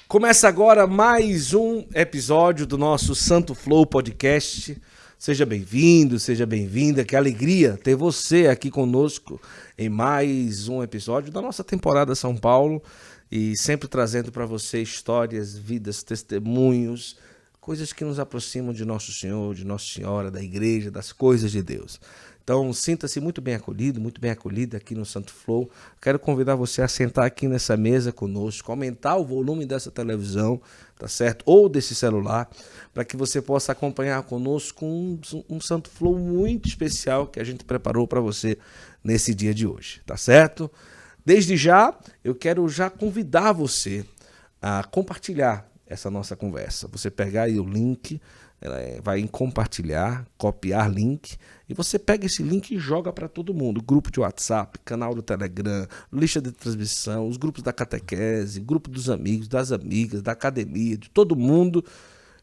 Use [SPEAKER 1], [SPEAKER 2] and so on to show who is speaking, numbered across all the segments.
[SPEAKER 1] Começa agora mais um episódio do nosso Santo Flow Podcast. Seja bem-vindo, seja bem-vinda. Que alegria ter você aqui conosco em mais um episódio da nossa temporada São Paulo e sempre trazendo para você histórias, vidas, testemunhos, coisas que nos aproximam de Nosso Senhor, de Nossa Senhora, da igreja, das coisas de Deus. Então, sinta-se muito bem acolhido, muito bem acolhida aqui no Santo Flow. Quero convidar você a sentar aqui nessa mesa conosco, aumentar o volume dessa televisão, tá certo? Ou desse celular, para que você possa acompanhar conosco um Santo Flow muito especial que a gente preparou para você nesse dia de hoje, tá certo? Desde já, eu quero já convidar você a compartilhar essa nossa conversa. Você pegar aí o link, vai em compartilhar, copiar link, e você pega esse link e joga para todo mundo. Grupo de WhatsApp, canal do Telegram, lista de transmissão, os grupos da catequese, grupo dos amigos, das amigas, da academia, de todo mundo,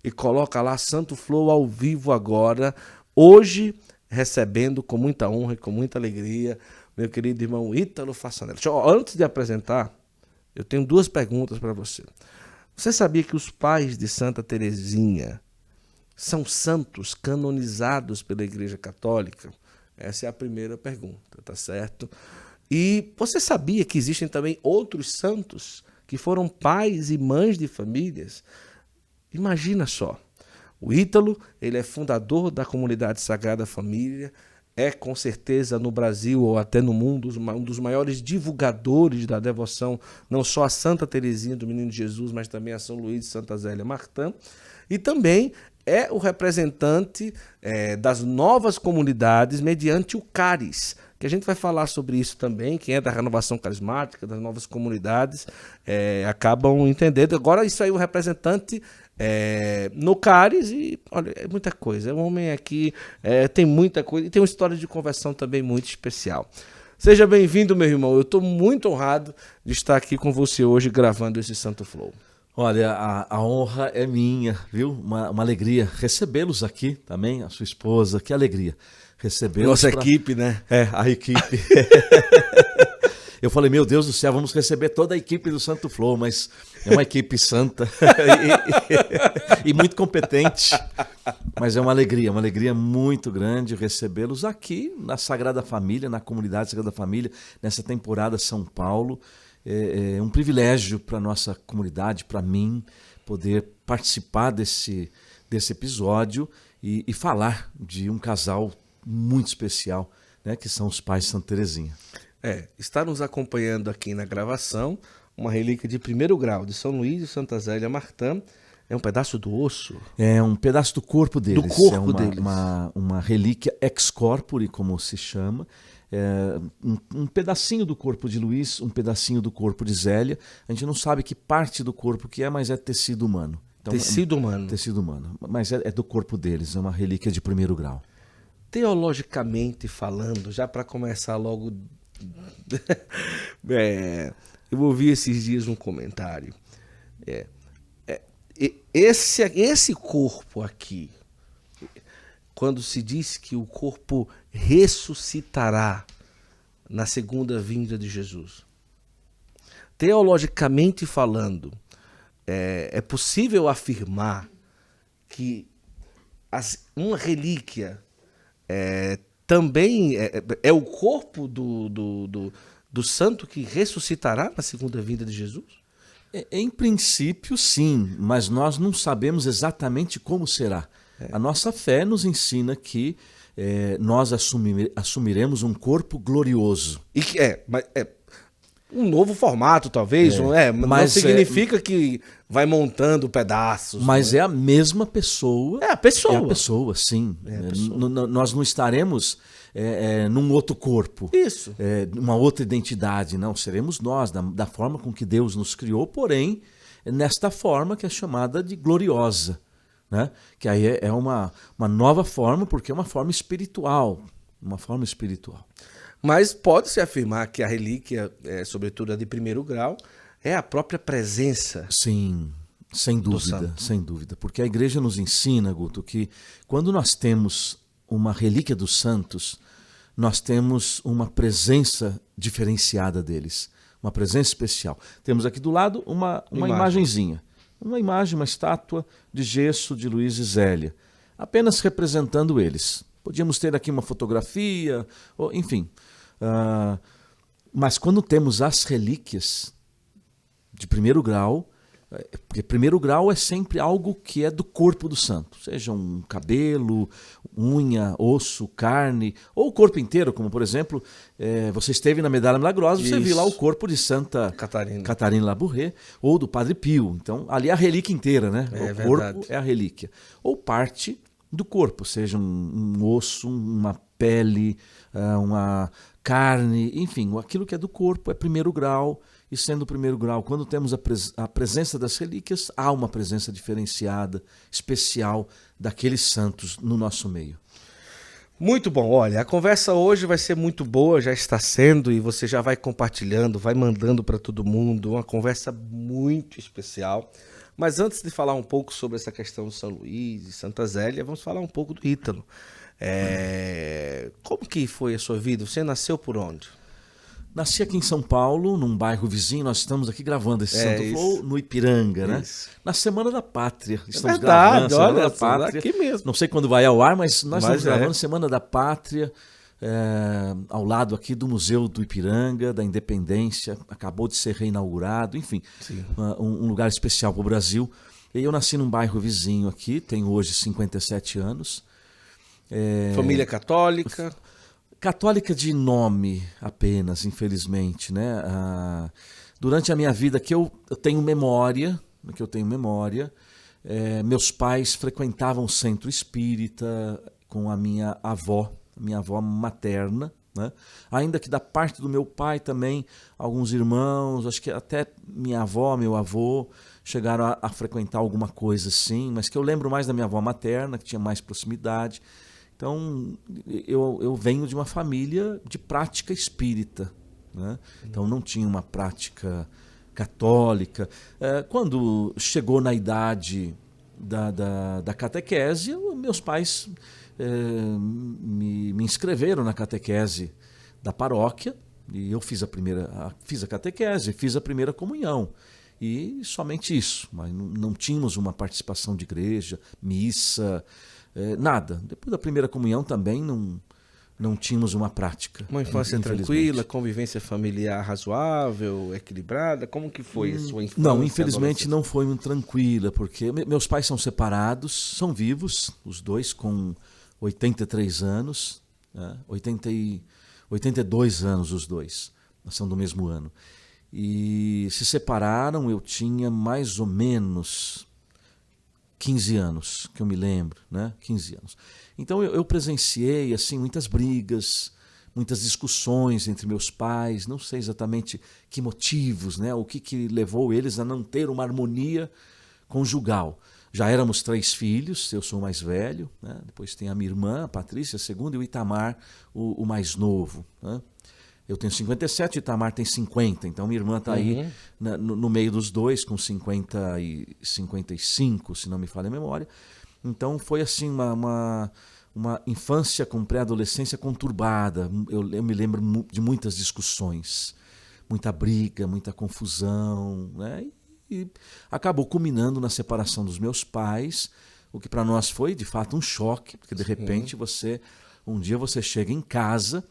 [SPEAKER 1] e coloca lá Santo Flow ao vivo agora, hoje, recebendo com muita honra e com muita alegria, meu querido irmão Ítalo Fassanelli. Antes de apresentar, eu tenho duas perguntas para você. Você sabia que os pais de Santa Teresinha são santos canonizados pela Igreja Católica? Essa é a primeira pergunta, tá certo? E você sabia que existem também outros santos que foram pais e mães de famílias? Imagina só, o Ítalo, ele é fundador da comunidade Sagrada Família, é com certeza no Brasil ou até no mundo um dos maiores divulgadores da devoção, não só a Santa Teresinha do Menino Jesus, mas também a São Luís de Santa Zélia Martã, e também é o representante das novas comunidades mediante o CARES, que a gente vai falar sobre isso também. Quem é da renovação carismática, das novas comunidades, acabam entendendo. Agora isso aí, o representante no CARES, e olha, é muita coisa. O homem aqui tem muita coisa, e tem uma história de conversão também muito especial. Seja bem-vindo, meu irmão. Eu estou muito honrado de estar aqui com você hoje gravando esse Santo Flow.
[SPEAKER 2] Olha, a honra é minha, viu? Uma alegria recebê-los aqui também, a sua esposa, que alegria recebê-los.
[SPEAKER 1] Nossa equipe, né?
[SPEAKER 2] A equipe. Eu falei, meu Deus do céu, vamos receber toda a equipe do Santo Flow, mas é uma equipe santa e muito competente. Mas é uma alegria muito grande recebê-los aqui na Sagrada Família, na comunidade Sagrada Família, nessa temporada São Paulo. É um privilégio para a nossa comunidade, para mim, poder participar desse episódio e falar de um casal muito especial, né, que são os pais de Santa Teresinha.
[SPEAKER 1] Está nos acompanhando aqui na gravação uma relíquia de primeiro grau de São Luís de Santa Zélia Martã. É um pedaço do osso?
[SPEAKER 2] É um pedaço do corpo deles.
[SPEAKER 1] Do corpo deles.
[SPEAKER 2] Uma relíquia ex corpore, como se chama. Um pedacinho do corpo de Luís, um pedacinho do corpo de Zélia. A gente não sabe que parte do corpo que é, mas é tecido humano. Então,
[SPEAKER 1] Tecido humano.
[SPEAKER 2] Tecido humano. Mas é do corpo deles, é uma relíquia de primeiro grau.
[SPEAKER 1] Teologicamente falando, já para começar logo... eu ouvi esses dias um comentário. Esse corpo aqui, quando se diz que o corpo ressuscitará na segunda vinda de Jesus, teologicamente falando, é possível afirmar que uma relíquia também é o corpo do santo que ressuscitará na segunda vinda de Jesus?
[SPEAKER 2] Em princípio, sim, mas nós não sabemos exatamente como será. A nossa fé nos ensina que nós assumiremos um corpo glorioso.
[SPEAKER 1] E que um novo formato, talvez, não significa que vai montando pedaços.
[SPEAKER 2] Mas é a mesma pessoa.
[SPEAKER 1] É a pessoa.
[SPEAKER 2] É a pessoa, sim.
[SPEAKER 1] É a pessoa.
[SPEAKER 2] Nós não estaremos num outro corpo.
[SPEAKER 1] Isso.
[SPEAKER 2] Uma outra identidade. Não, seremos nós, da forma com que Deus nos criou, porém, nesta forma que é chamada de gloriosa. Né? Que aí é uma nova forma, porque é uma forma espiritual. Uma forma espiritual.
[SPEAKER 1] Mas pode-se afirmar que a relíquia, sobretudo a de primeiro grau, é a própria presença.
[SPEAKER 2] Sim, sem dúvida. Porque a igreja nos ensina, Guto, que quando nós temos uma relíquia dos santos, nós temos uma presença diferenciada deles, uma presença especial. Temos aqui do lado uma imagenzinha. uma imagem, uma estátua de gesso de Luiz e Zélia, apenas representando eles. Podíamos ter aqui uma fotografia, enfim. Mas quando temos as relíquias de primeiro grau, porque primeiro grau é sempre algo que é do corpo do santo, seja um cabelo, unha, osso, carne, ou o corpo inteiro, como por exemplo, você esteve na Medalha Milagrosa, você viu lá o corpo de Santa Catarina Labouré, ou do Padre Pio. Então, ali é a relíquia inteira, né? O corpo é a relíquia. Ou parte do corpo, seja um osso, uma pele, uma carne, enfim, aquilo que é do corpo é primeiro grau. E sendo primeiro grau, quando temos a presença das relíquias, há uma presença diferenciada, especial daqueles santos no nosso meio.
[SPEAKER 1] Muito bom. Olha, a conversa hoje vai ser muito boa, já está sendo, e você já vai compartilhando, vai mandando para todo mundo. Uma conversa muito especial. Mas antes de falar um pouco sobre essa questão de São Luís e Santa Zélia, vamos falar um pouco do Ítalo. Como que foi a sua vida? Você nasceu por onde?
[SPEAKER 2] Nasci aqui em São Paulo, num bairro vizinho. Nós estamos aqui gravando esse Santo Flow no Ipiranga, né? Na Semana da Pátria. Estamos gravando a Semana da Pátria.
[SPEAKER 1] Aqui mesmo.
[SPEAKER 2] Não sei quando vai ao ar, mas nós estamos gravando Semana da Pátria, ao lado aqui do Museu do Ipiranga, da Independência. Acabou de ser reinaugurado, enfim, um lugar especial para o Brasil. E eu nasci num bairro vizinho aqui, tenho hoje 57 anos.
[SPEAKER 1] Família católica?
[SPEAKER 2] Católica de nome apenas, infelizmente, né? Durante a minha vida que eu tenho memória, meus pais frequentavam o centro espírita com a minha avó materna, né? Ainda que da parte do meu pai também, alguns irmãos, acho que até minha avó, meu avô, chegaram a frequentar alguma coisa assim, mas que eu lembro mais da minha avó materna, que tinha mais proximidade. Então, eu venho de uma família de prática espírita, né? Então, não tinha uma prática católica. Quando chegou na idade da catequese, meus pais me inscreveram na catequese da paróquia, e eu fiz a catequese, fiz a primeira comunhão. E somente isso, mas não tínhamos uma participação de igreja, missa, nada. Depois da primeira comunhão também não tínhamos uma prática.
[SPEAKER 1] Uma infância tranquila, convivência familiar razoável, equilibrada? Como que foi a sua infância?
[SPEAKER 2] Não, infelizmente não foi muito tranquila, porque meus pais são separados, são vivos, os dois com 83 anos, 82 anos os dois, são do mesmo ano. E se separaram, eu tinha mais ou menos 15 anos, que eu me lembro, né? 15 anos. Então eu presenciei assim muitas brigas, muitas discussões entre meus pais, não sei exatamente que motivos, né? O que levou eles a não ter uma harmonia conjugal. Já éramos 3 filhos, eu sou o mais velho, né? Depois tem a minha irmã, a Patrícia, a segunda, e o Itamar, o mais novo, né? Eu tenho 57, o Itamar tem 50, então minha irmã está aí no meio dos dois, com 50 e 55, se não me falha a memória. Então foi assim uma infância com pré-adolescência conturbada. Eu me lembro de muitas discussões, muita briga, muita confusão, né? E acabou culminando na separação dos meus pais, o que para nós foi de fato um choque, porque de repente um dia você chega em casa.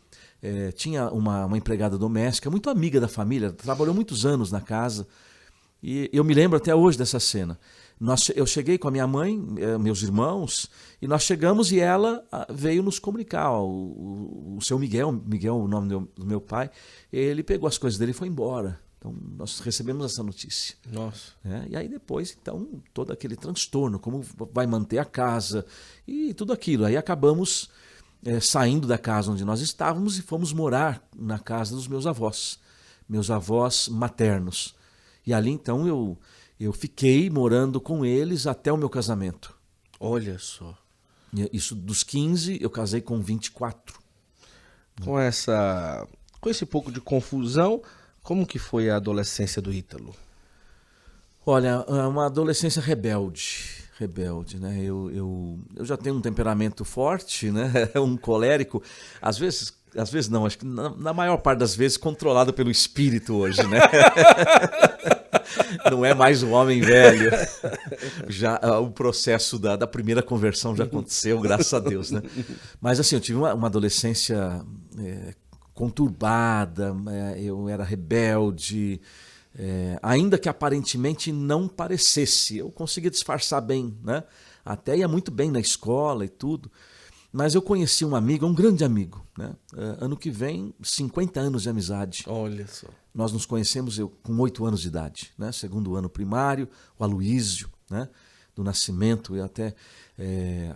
[SPEAKER 2] Tinha uma empregada doméstica, muito amiga da família, trabalhou muitos anos na casa, e eu me lembro até hoje dessa cena. Eu cheguei com a minha mãe, meus irmãos, e nós chegamos e ela veio nos comunicar. O seu Miguel, o nome do meu pai, ele pegou as coisas dele e foi embora. Então nós recebemos essa notícia.
[SPEAKER 1] Nossa.
[SPEAKER 2] E aí depois, então, todo aquele transtorno, como vai manter a casa e tudo aquilo. Aí acabamos saindo da casa onde nós estávamos e fomos morar na casa dos meus avós maternos. E ali então eu fiquei morando com eles até o meu casamento.
[SPEAKER 1] Olha só.
[SPEAKER 2] Isso dos 15, eu casei com 24.
[SPEAKER 1] Com esse pouco de confusão, como que foi a adolescência do Ítalo?
[SPEAKER 2] Olha, uma adolescência rebelde, né? Eu já tenho um temperamento forte, né? Um colérico, às vezes não, acho que na maior parte das vezes controlado pelo espírito hoje, né? Não é mais um homem velho. Já o processo da primeira conversão já aconteceu, graças a Deus, né? Mas assim, eu tive uma adolescência conturbada, eu era rebelde, ainda que aparentemente não parecesse. Eu conseguia disfarçar bem, né? Até ia muito bem na escola e tudo. Mas eu conheci um amigo, um grande amigo, né? Ano que vem, 50 anos de amizade.
[SPEAKER 1] Olha só.
[SPEAKER 2] Nós nos conhecemos com 8 anos de idade, né? Segundo ano primário, o Aloísio, né? Do Nascimento, e até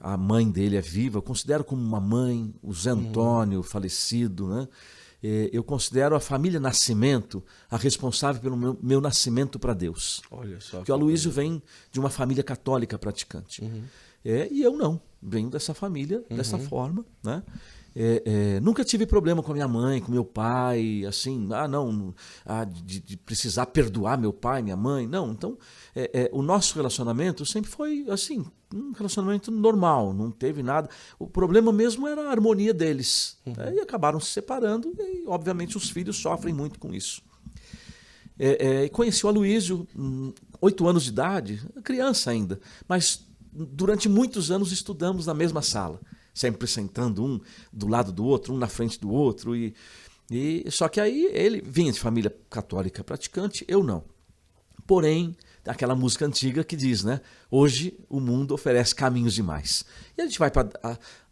[SPEAKER 2] a mãe dele é viva. Eu considero como uma mãe, o Zé Antônio, falecido, né? Eu considero a família Nascimento a responsável pelo meu nascimento para Deus.
[SPEAKER 1] Olha só.
[SPEAKER 2] Porque o Aloísio vem de uma família católica praticante. E eu não, venho dessa família, dessa forma, né? Nunca tive problema com a minha mãe, com meu pai, assim, de precisar perdoar meu pai, minha mãe, não. Então, o nosso relacionamento sempre foi, assim, um relacionamento normal, não teve nada. O problema mesmo era a harmonia deles. E acabaram se separando e, obviamente, os filhos sofrem muito com isso. Conheci o Aloísio, 8 anos de idade, criança ainda, mas durante muitos anos estudamos na mesma sala, sempre sentando um do lado do outro, um na frente do outro. Só que aí ele vinha de família católica praticante, eu não. Porém, aquela música antiga que diz, né? Hoje o mundo oferece caminhos demais. E a gente vai para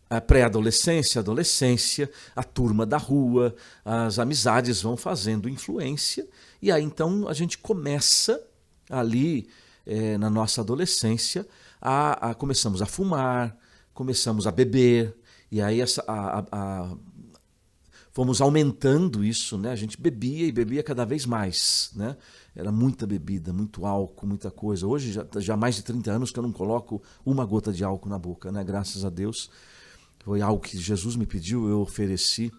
[SPEAKER 2] a pré-adolescência, adolescência, a turma da rua, as amizades vão fazendo influência. E aí então a gente começa ali na nossa adolescência começamos a fumar, começamos a beber, e aí fomos aumentando isso, né? A gente bebia e bebia cada vez mais, né? Era muita bebida, muito álcool, muita coisa. Hoje já há mais de 30 anos que eu não coloco uma gota de álcool na boca, né? Graças a Deus. Foi algo que Jesus me pediu, eu ofereci.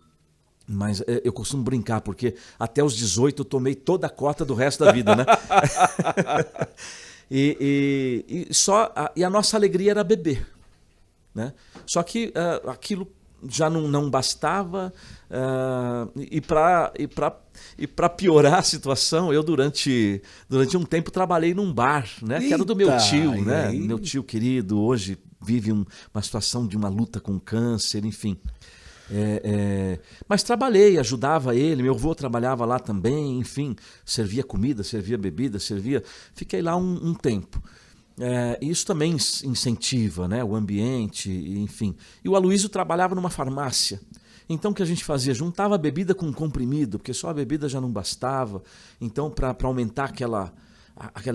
[SPEAKER 2] Mas eu costumo brincar, porque até os 18 eu tomei toda a cota do resto da vida, né? E a nossa alegria era beber, né? Só que aquilo já não bastava, e para piorar a situação, eu durante um tempo trabalhei num bar, né? Que era do meu tio, né? Meu tio querido hoje vive uma situação de uma luta com câncer, enfim. Mas trabalhei, ajudava ele, meu avô trabalhava lá também, enfim, servia comida, servia bebida, fiquei lá um tempo. Isso também incentiva, né, o ambiente, enfim. E o Aloísio trabalhava numa farmácia. Então o que a gente fazia? Juntava a bebida com comprimido, porque só a bebida já não bastava. Então, para aumentar aquela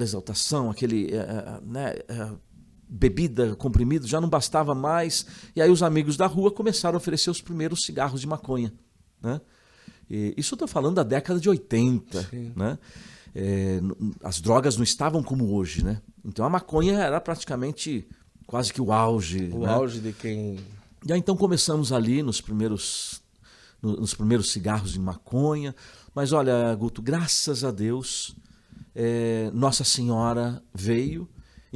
[SPEAKER 2] exaltação, bebida, comprimido, já não bastava mais. E aí os amigos da rua começaram a oferecer os primeiros cigarros de maconha, né? Isso eu estou falando da década de 80, né? As drogas não estavam como hoje, né? Então a maconha era praticamente quase que o auge.
[SPEAKER 1] O auge de quem...
[SPEAKER 2] E aí então começamos ali nos primeiros cigarros de maconha. Mas olha, Guto, graças a Deus, Nossa Senhora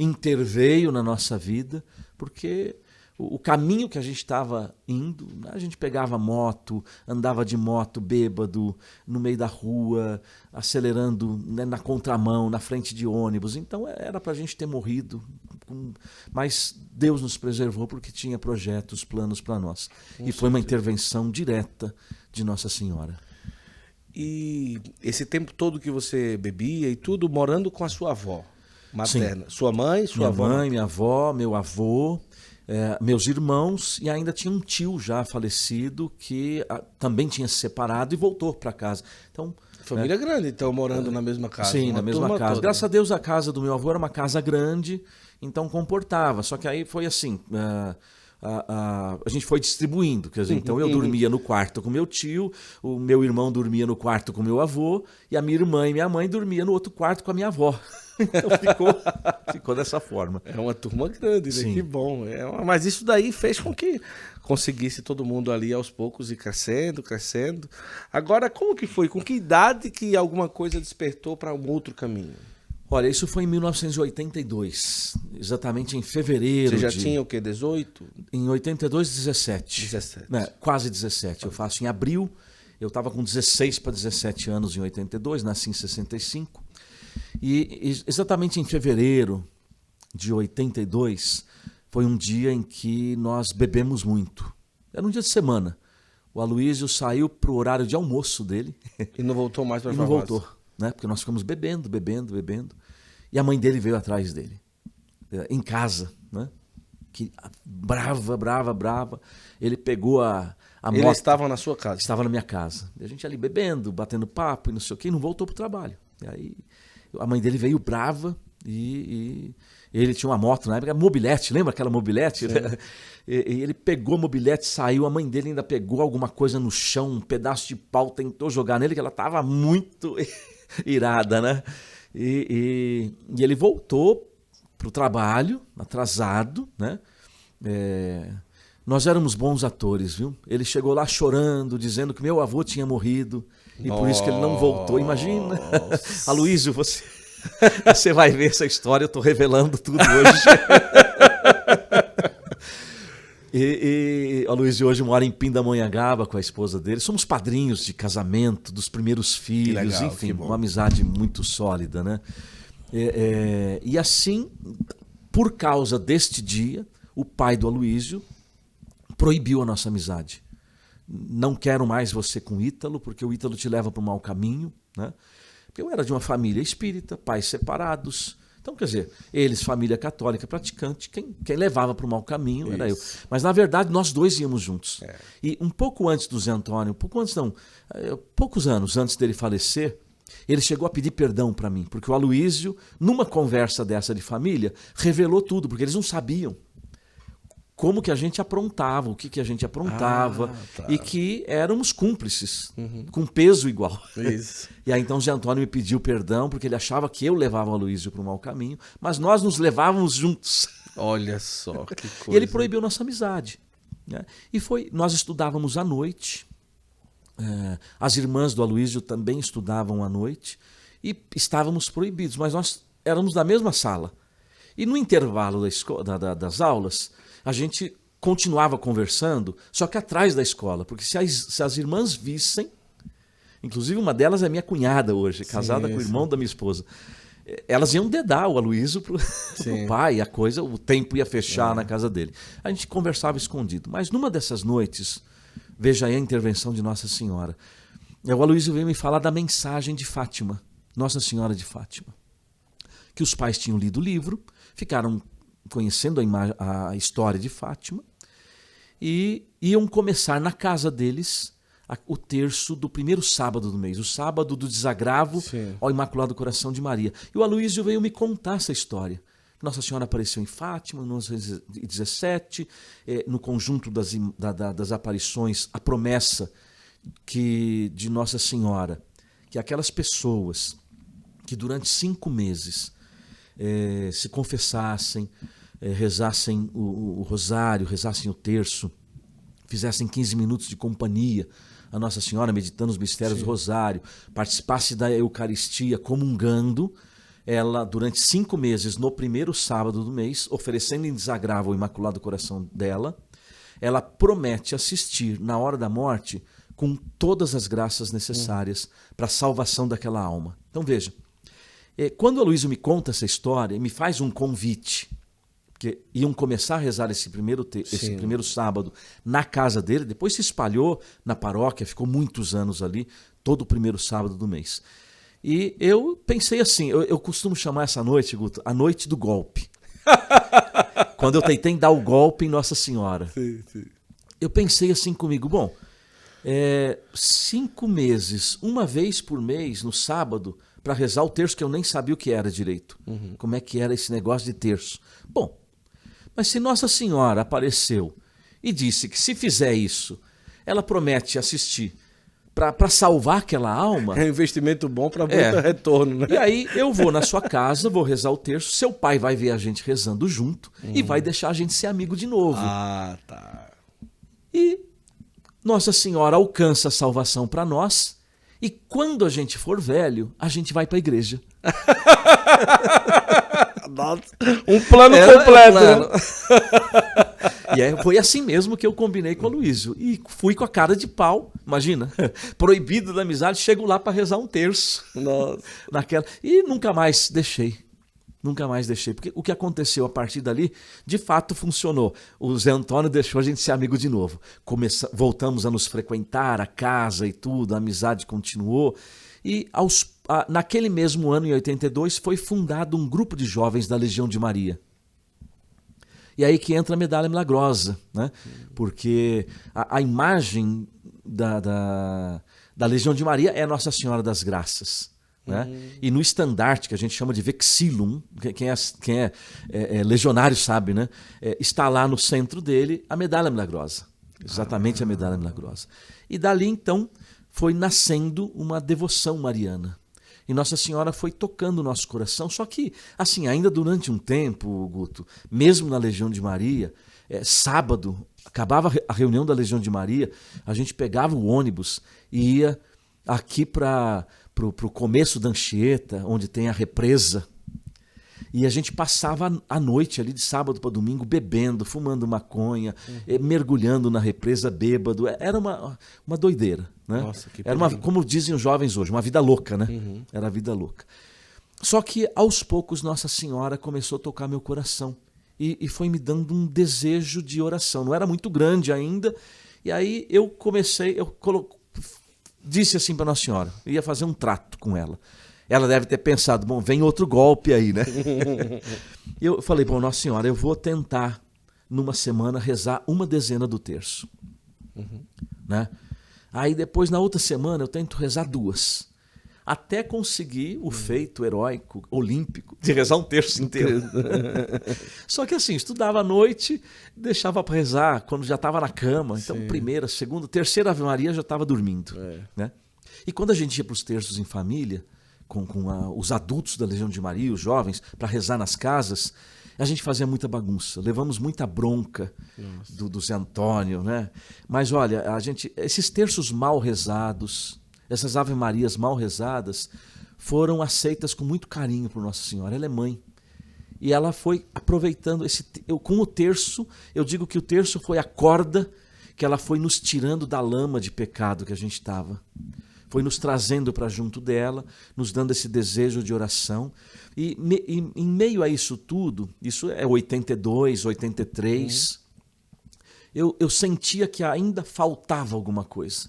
[SPEAKER 2] interveio na nossa vida, porque o caminho que a gente estava indo, a gente pegava moto, andava de moto bêbado, no meio da rua, acelerando, né, na contramão, na frente de ônibus. Então era para a gente ter morrido, mas Deus nos preservou porque tinha projetos, planos para nós. E foi uma intervenção direta de Nossa Senhora.
[SPEAKER 1] E esse tempo todo que você bebia e tudo, morando com a sua avó materna? Sim. Sua mãe, sua avó?
[SPEAKER 2] Minha mãe, minha avó, meu avô, meus irmãos, e ainda tinha um tio já falecido que também tinha se separado e voltou para casa. Então,
[SPEAKER 1] família grande, então, morando na mesma casa.
[SPEAKER 2] Sim, na mesma casa. Toda. Graças a Deus a casa do meu avô era uma casa grande, então comportava. Só que aí foi assim, a gente foi distribuindo. Quer dizer, então eu dormia no quarto com meu tio, o meu irmão dormia no quarto com meu avô, e a minha irmã e minha mãe dormiam no outro quarto com a minha avó. Então ficou dessa forma.
[SPEAKER 1] É uma turma grande, né? Sim. Que bom. Mas isso daí fez com que conseguisse todo mundo ali aos poucos ir crescendo. Agora, como que foi? Com que idade que alguma coisa despertou para um outro caminho?
[SPEAKER 2] Olha, isso foi em 1982, exatamente em fevereiro.
[SPEAKER 1] Você já tinha o quê, 18?
[SPEAKER 2] Em 82, 17.
[SPEAKER 1] 17.
[SPEAKER 2] Quase 17. Eu faço em abril. Eu estava com 16 para 17 anos em 82, nasci em 65. E exatamente em fevereiro de 82, foi um dia em que nós bebemos muito. Era um dia de semana. O Aloysio saiu para o horário de almoço dele.
[SPEAKER 1] E não voltou mais para a
[SPEAKER 2] E não voltou, né? Porque nós ficamos bebendo. E a mãe dele veio atrás dele, em casa, né? Que, brava. Ele pegou a
[SPEAKER 1] Ele
[SPEAKER 2] moto.
[SPEAKER 1] estava na sua casa?
[SPEAKER 2] Estava na minha casa. E a gente ali bebendo, batendo papo e não sei o quê, e não voltou para o trabalho. E aí a mãe dele veio brava e ele tinha uma moto na época, mobilete, lembra aquela mobilete? E ele pegou a mobilete, saiu, a mãe dele ainda pegou alguma coisa no chão, um pedaço de pau, tentou jogar nele, que ela estava muito irada, né? E ele voltou para o trabalho, atrasado, né? Nós éramos bons atores, viu? Ele chegou lá chorando, dizendo que meu avô tinha morrido e por isso que ele não voltou. Imagina. Aloysio, você vai ver essa história, eu estou revelando tudo hoje. O Aloysio hoje mora em Pindamonhangaba com a esposa dele. Somos padrinhos de casamento, dos primeiros filhos,
[SPEAKER 1] legal,
[SPEAKER 2] enfim, uma amizade muito sólida, né? E assim, por causa deste dia, o pai do Aloysio proibiu a nossa amizade. Não quero mais você com o Ítalo, porque o Ítalo te leva para o mau caminho, né? Porque eu era de uma família espírita, pais separados. Então, quer dizer, eles, família católica praticante, quem levava para o mau caminho era eu. Mas, na verdade, nós dois íamos juntos. E um pouco antes do Zé Antônio, poucos anos antes dele falecer, ele chegou a pedir perdão para mim, porque o Aloysio, numa conversa dessa de família, revelou tudo, porque eles não sabiam como que a gente aprontava, o que a gente aprontava, e que éramos cúmplices, com peso igual.
[SPEAKER 1] Isso.
[SPEAKER 2] E aí então Zé Antônio me pediu perdão, porque ele achava que eu levava o Aloysio para o mau caminho, mas nós nos levávamos juntos.
[SPEAKER 1] Olha só, que coisa.
[SPEAKER 2] E ele proibiu nossa amizade, né? Nós estudávamos à noite, as irmãs do Aloysio também estudavam à noite, e estávamos proibidos, mas nós éramos da mesma sala. E no intervalo das aulas, a gente continuava conversando, só que atrás da escola, porque se as irmãs vissem, inclusive uma delas é minha cunhada hoje, casada com o irmão da minha esposa, elas iam dedar o Aloysio pro pai, o tempo ia fechar na casa dele. A gente conversava escondido, mas numa dessas noites, veja aí a intervenção de Nossa Senhora, o Aloysio veio me falar da mensagem de Fátima, Nossa Senhora de Fátima, que os pais tinham lido o livro, ficaram conhecendo a história de Fátima, e iam começar na casa deles o terço do primeiro sábado do mês, o sábado do desagravo ao Imaculado Coração de Maria. E o Aloysio veio me contar essa história. Nossa Senhora apareceu em Fátima em 1917, no conjunto das aparições, a promessa de Nossa Senhora, que aquelas pessoas que durante 5 meses se confessassem, rezassem o rosário, rezassem o terço, fizessem 15 minutos de companhia a Nossa Senhora, meditando os mistérios do rosário, participasse da Eucaristia, comungando, ela, durante 5 meses, no primeiro sábado do mês, oferecendo em desagravo ao Imaculado Coração dela, ela promete assistir, na hora da morte, com todas as graças necessárias para a salvação daquela alma. Então veja, quando o Aloysio me conta essa história, me faz um convite, porque iam começar a rezar esse primeiro sábado na casa dele, depois se espalhou na paróquia, ficou muitos anos ali, todo o primeiro sábado do mês. E eu pensei assim, eu costumo chamar essa noite, Guto, a noite do golpe. Quando eu tentei dar o golpe em Nossa Senhora. Eu pensei assim comigo, 5 meses, uma vez por mês, no sábado, para rezar o terço, que eu nem sabia o que era direito. Como é que era esse negócio de terço. Mas se Nossa Senhora apareceu e disse que se fizer isso, ela promete assistir para salvar aquela alma...
[SPEAKER 1] É um investimento bom para muito retorno, né?
[SPEAKER 2] E aí eu vou na sua casa, vou rezar o terço, seu pai vai ver a gente rezando junto e vai deixar a gente ser amigo de novo. E Nossa Senhora alcança a salvação para nós, e quando a gente for velho, a gente vai para a igreja.
[SPEAKER 1] Um plano completo.
[SPEAKER 2] E foi assim mesmo que eu combinei com o Aloysio. E fui com a cara de pau, imagina, proibido da amizade, chego lá para rezar um terço.
[SPEAKER 1] Nossa.
[SPEAKER 2] Naquela. E nunca mais deixei. Nunca mais deixei, porque o que aconteceu a partir dali, de fato funcionou. O Zé Antônio deixou a gente ser amigo de novo. Voltamos a nos frequentar, a casa e tudo, a amizade continuou. E naquele mesmo ano, em 82, foi fundado um grupo de jovens da Legião de Maria. E aí que entra a Medalha Milagrosa, né? Porque a imagem da Legião de Maria é Nossa Senhora das Graças. Né? E no estandarte, que a gente chama de vexillum, quem é legionário sabe, né? Está lá no centro dele a Medalha Milagrosa. Exatamente a Medalha Milagrosa. E dali, então, foi nascendo uma devoção mariana. E Nossa Senhora foi tocando o nosso coração. Só que, assim, ainda durante um tempo, Guto, mesmo na Legião de Maria, sábado, acabava a reunião da Legião de Maria, a gente pegava o ônibus e ia aqui para o começo da Anchieta, onde tem a represa, e a gente passava a noite ali de sábado para domingo bebendo, fumando maconha, mergulhando na represa bêbado. Era uma doideira, né?
[SPEAKER 1] Nossa, que
[SPEAKER 2] era como dizem os jovens hoje, uma vida louca, né? Era a vida louca. Só que aos poucos Nossa Senhora começou a tocar meu coração e foi me dando um desejo de oração. Não era muito grande ainda, e aí eu disse assim para Nossa Senhora, eu ia fazer um trato com ela. Ela deve ter pensado, bom, vem outro golpe aí, né? Eu falei, bom, Nossa Senhora, eu vou tentar, numa semana, rezar uma dezena do terço. Né? Aí depois, na outra semana, eu tento rezar 2. Até conseguir o feito heróico, olímpico, de rezar um terço inteiro. Só que assim, estudava à noite, deixava para rezar quando já estava na cama. Então, primeira, segunda, terceira Ave Maria já estava dormindo. Né? E quando a gente ia para os terços em família, com os adultos da Legião de Maria, os jovens, para rezar nas casas, a gente fazia muita bagunça. Levamos muita bronca do Zé Antônio. Né? Mas olha, esses terços mal rezados, essas Ave Marias mal rezadas, foram aceitas com muito carinho por Nossa Senhora. Ela é mãe. E ela foi aproveitando com o terço, eu digo que o terço foi a corda que ela foi nos tirando da lama de pecado que a gente estava. Foi nos trazendo para junto dela, nos dando esse desejo de oração. E em meio a isso tudo, isso é 82, 83, eu sentia que ainda faltava alguma coisa.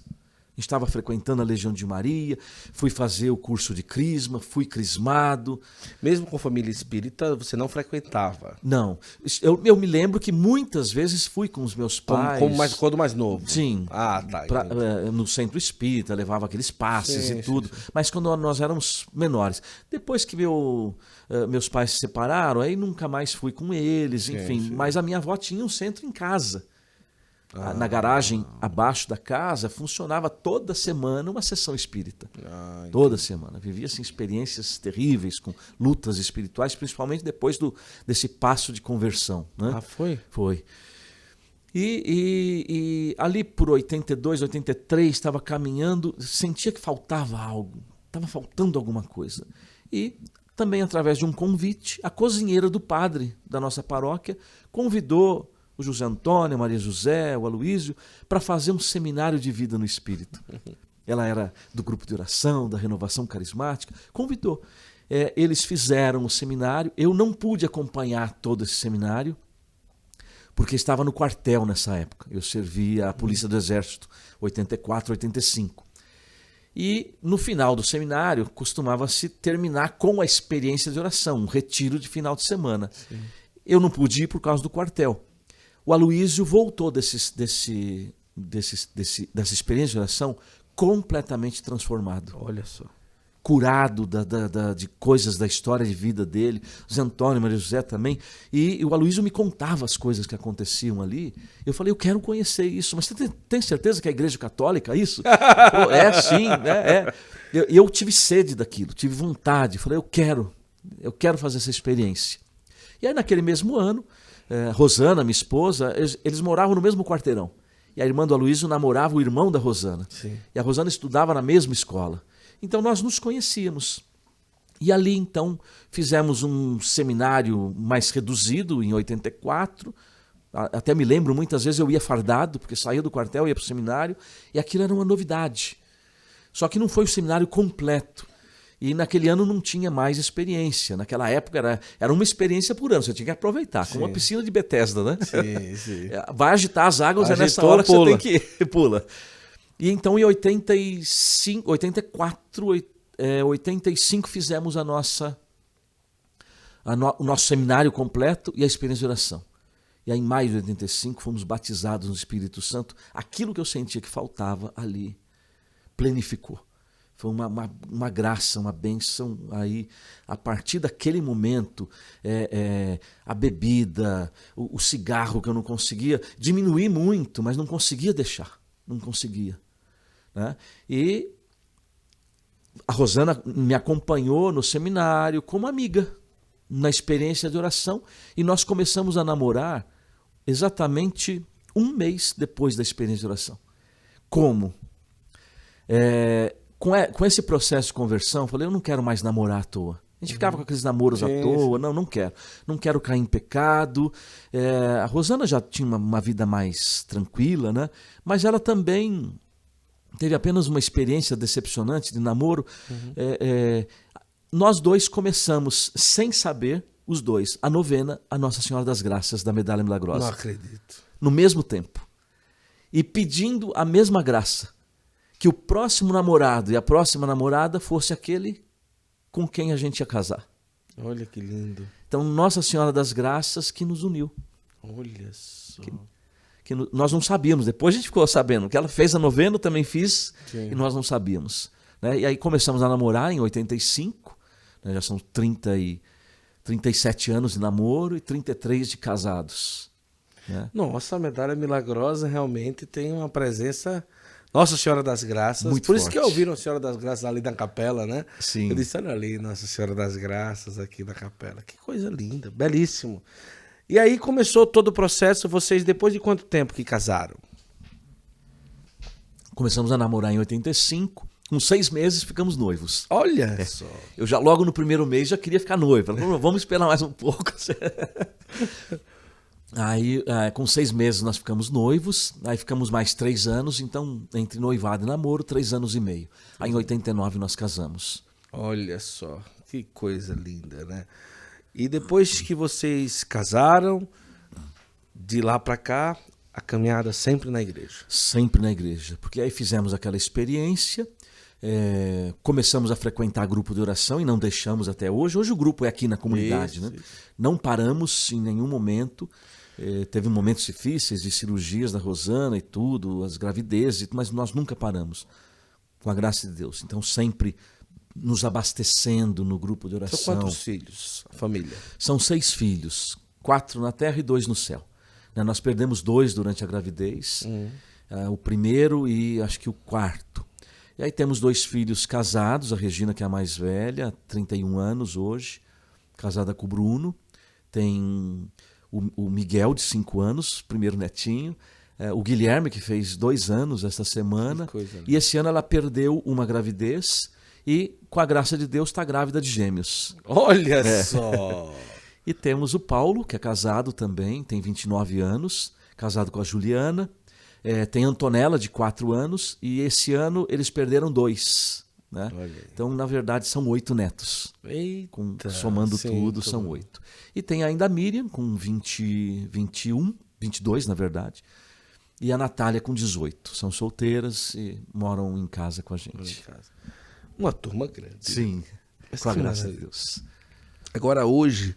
[SPEAKER 2] Estava frequentando a Legião de Maria, fui fazer o curso de crisma, fui crismado.
[SPEAKER 1] Mesmo com família espírita, você não frequentava?
[SPEAKER 2] Não. Eu me lembro que muitas vezes fui com os meus pais.
[SPEAKER 1] Quando mais novo?
[SPEAKER 2] Sim.
[SPEAKER 1] Ah, tá.
[SPEAKER 2] No centro espírita, levava aqueles passes e tudo. Sim. Mas quando nós éramos menores. Depois que meus pais se separaram, aí nunca mais fui com eles, enfim. Sim. Mas a minha avó tinha um centro em casa. Na garagem abaixo da casa funcionava toda semana uma sessão espírita. Toda semana. Vivia assim, experiências terríveis com lutas espirituais, principalmente depois desse passo de conversão. Né?
[SPEAKER 1] Ah, foi?
[SPEAKER 2] Foi. E ali por 82, 83, estava caminhando, sentia que faltava algo. Estava faltando alguma coisa. E também através de um convite, a cozinheira do padre da nossa paróquia convidou o José Antônio, a Maria José, o Aloysio, para fazer um seminário de vida no Espírito. Ela era do grupo de oração, da renovação carismática, convidou. Eles fizeram o seminário, eu não pude acompanhar todo esse seminário, porque estava no quartel nessa época. Eu servia a Polícia do Exército, 84, 85. E no final do seminário, costumava-se terminar com a experiência de oração, um retiro de final de semana. Sim. Eu não pude ir por causa do quartel. O Aloysio voltou dessa experiência de oração completamente transformado.
[SPEAKER 1] Olha só.
[SPEAKER 2] Curado de coisas da história de vida dele. Zé Antônio, Maria José também. E o Aloysio me contava as coisas que aconteciam ali. Eu falei, eu quero conhecer isso. Mas você tem certeza que é a Igreja Católica isso? Sim. E eu tive sede daquilo, tive vontade. Falei, eu quero fazer essa experiência. E aí naquele mesmo ano, Rosana, minha esposa, eles moravam no mesmo quarteirão. E a irmã do Aloysio namorava o irmão da Rosana. Sim. E a Rosana estudava na mesma escola. Então nós nos conhecíamos. E ali então fizemos um seminário mais reduzido, em 84, Até me lembro, muitas vezes eu ia fardado, porque saía do quartel, ia para o seminário, e aquilo era uma novidade. Só que não foi o seminário completo. E naquele ano não tinha mais experiência. Naquela época era uma experiência por ano, você tinha que aproveitar, como uma piscina de Bethesda, né?
[SPEAKER 1] Sim, sim.
[SPEAKER 2] Vai agitar as águas,
[SPEAKER 1] Agitou,
[SPEAKER 2] é nessa hora que
[SPEAKER 1] pula.
[SPEAKER 2] você tem que ir, pula. E então em 85 fizemos o nosso seminário completo e a experiência de oração. E aí em maio de 85 fomos batizados no Espírito Santo. Aquilo que eu sentia que faltava ali plenificou. Foi uma graça, uma bênção aí. A partir daquele momento, a bebida, o cigarro que eu não conseguia, diminuí muito, mas não conseguia deixar. Não conseguia. Né? E a Rosana me acompanhou no seminário como amiga, na experiência de oração. E nós começamos a namorar exatamente um mês depois da experiência de oração. Como? Com esse processo de conversão, eu falei, eu não quero mais namorar à toa. A gente ficava com aqueles namoros à toa, não quero. Não quero cair em pecado. A Rosana já tinha uma vida mais tranquila, né? Mas ela também teve apenas uma experiência decepcionante de namoro. Nós dois começamos, sem saber, os dois, a novena a Nossa Senhora das Graças, da Medalha Milagrosa.
[SPEAKER 1] Não acredito.
[SPEAKER 2] No mesmo tempo. E pedindo a mesma graça. Que o próximo namorado e a próxima namorada fosse aquele com quem a gente ia casar.
[SPEAKER 1] Olha que lindo.
[SPEAKER 2] Então, Nossa Senhora das Graças que nos uniu.
[SPEAKER 1] Olha só.
[SPEAKER 2] Nós não sabíamos, depois a gente ficou sabendo. Que ela fez a novena, eu também fiz,
[SPEAKER 1] Sim.
[SPEAKER 2] e nós não sabíamos. Né? E aí começamos a namorar em 85, né? Já são 37 anos de namoro e 33 de casados. Né?
[SPEAKER 1] Nossa, a Medalha Milagrosa realmente tem uma presença... Nossa Senhora das Graças.
[SPEAKER 2] Muito
[SPEAKER 1] Por isso
[SPEAKER 2] forte.
[SPEAKER 1] que eu ouvi Nossa Senhora das Graças ali na capela, né?
[SPEAKER 2] Sim.
[SPEAKER 1] Eu disse, olha ali, Nossa Senhora das Graças aqui na capela. Que coisa linda, belíssimo. E aí começou todo o processo, vocês depois de quanto tempo que casaram?
[SPEAKER 2] Começamos a namorar em 85, com 6 meses ficamos noivos.
[SPEAKER 1] Olha só.
[SPEAKER 2] Eu já logo no primeiro mês já queria ficar noiva. Ela falou, vamos esperar mais um pouco. Aí, com 6 meses nós ficamos noivos, aí ficamos mais 3 anos, então entre noivado e namoro, 3 anos e meio. Aí em 89 nós casamos.
[SPEAKER 1] Olha só, que coisa linda, né? E depois que vocês casaram, de lá pra cá, a caminhada sempre na igreja.
[SPEAKER 2] Sempre na igreja, porque aí fizemos aquela experiência, começamos a frequentar grupo de oração e não deixamos até hoje. Hoje o grupo é aqui na comunidade, né? Não paramos em nenhum momento. Teve momentos difíceis de cirurgias da Rosana e tudo, as gravidezes, mas nós nunca paramos, com a graça de Deus. Então sempre nos abastecendo no grupo de oração.
[SPEAKER 1] São quantos filhos, a família?
[SPEAKER 2] São 6 filhos, 4 na terra e 2 no céu. Nós perdemos 2 durante a gravidez, o primeiro e acho que o quarto. E aí temos 2 filhos casados, a Regina, que é a mais velha, 31 anos hoje, casada com o Bruno. Tem o Miguel, de 5 anos, primeiro netinho. O Guilherme, que fez 2 anos esta semana. E esse ano ela perdeu uma gravidez e, com a graça de Deus, está grávida de gêmeos.
[SPEAKER 1] Olha só!
[SPEAKER 2] E temos o Paulo, que é casado também, tem 29 anos, casado com a Juliana. Tem a Antonella, de 4 anos, e esse ano eles perderam 2. Né? Então, na verdade, são 8 netos.
[SPEAKER 1] Eita,
[SPEAKER 2] somando tudo, são 8. E tem ainda a Miriam, com 22, na verdade. E a Natália, com 18. São solteiras e moram em casa com a gente.
[SPEAKER 1] Uma turma grande.
[SPEAKER 2] Sim, com a graça de Deus.
[SPEAKER 1] Agora, hoje,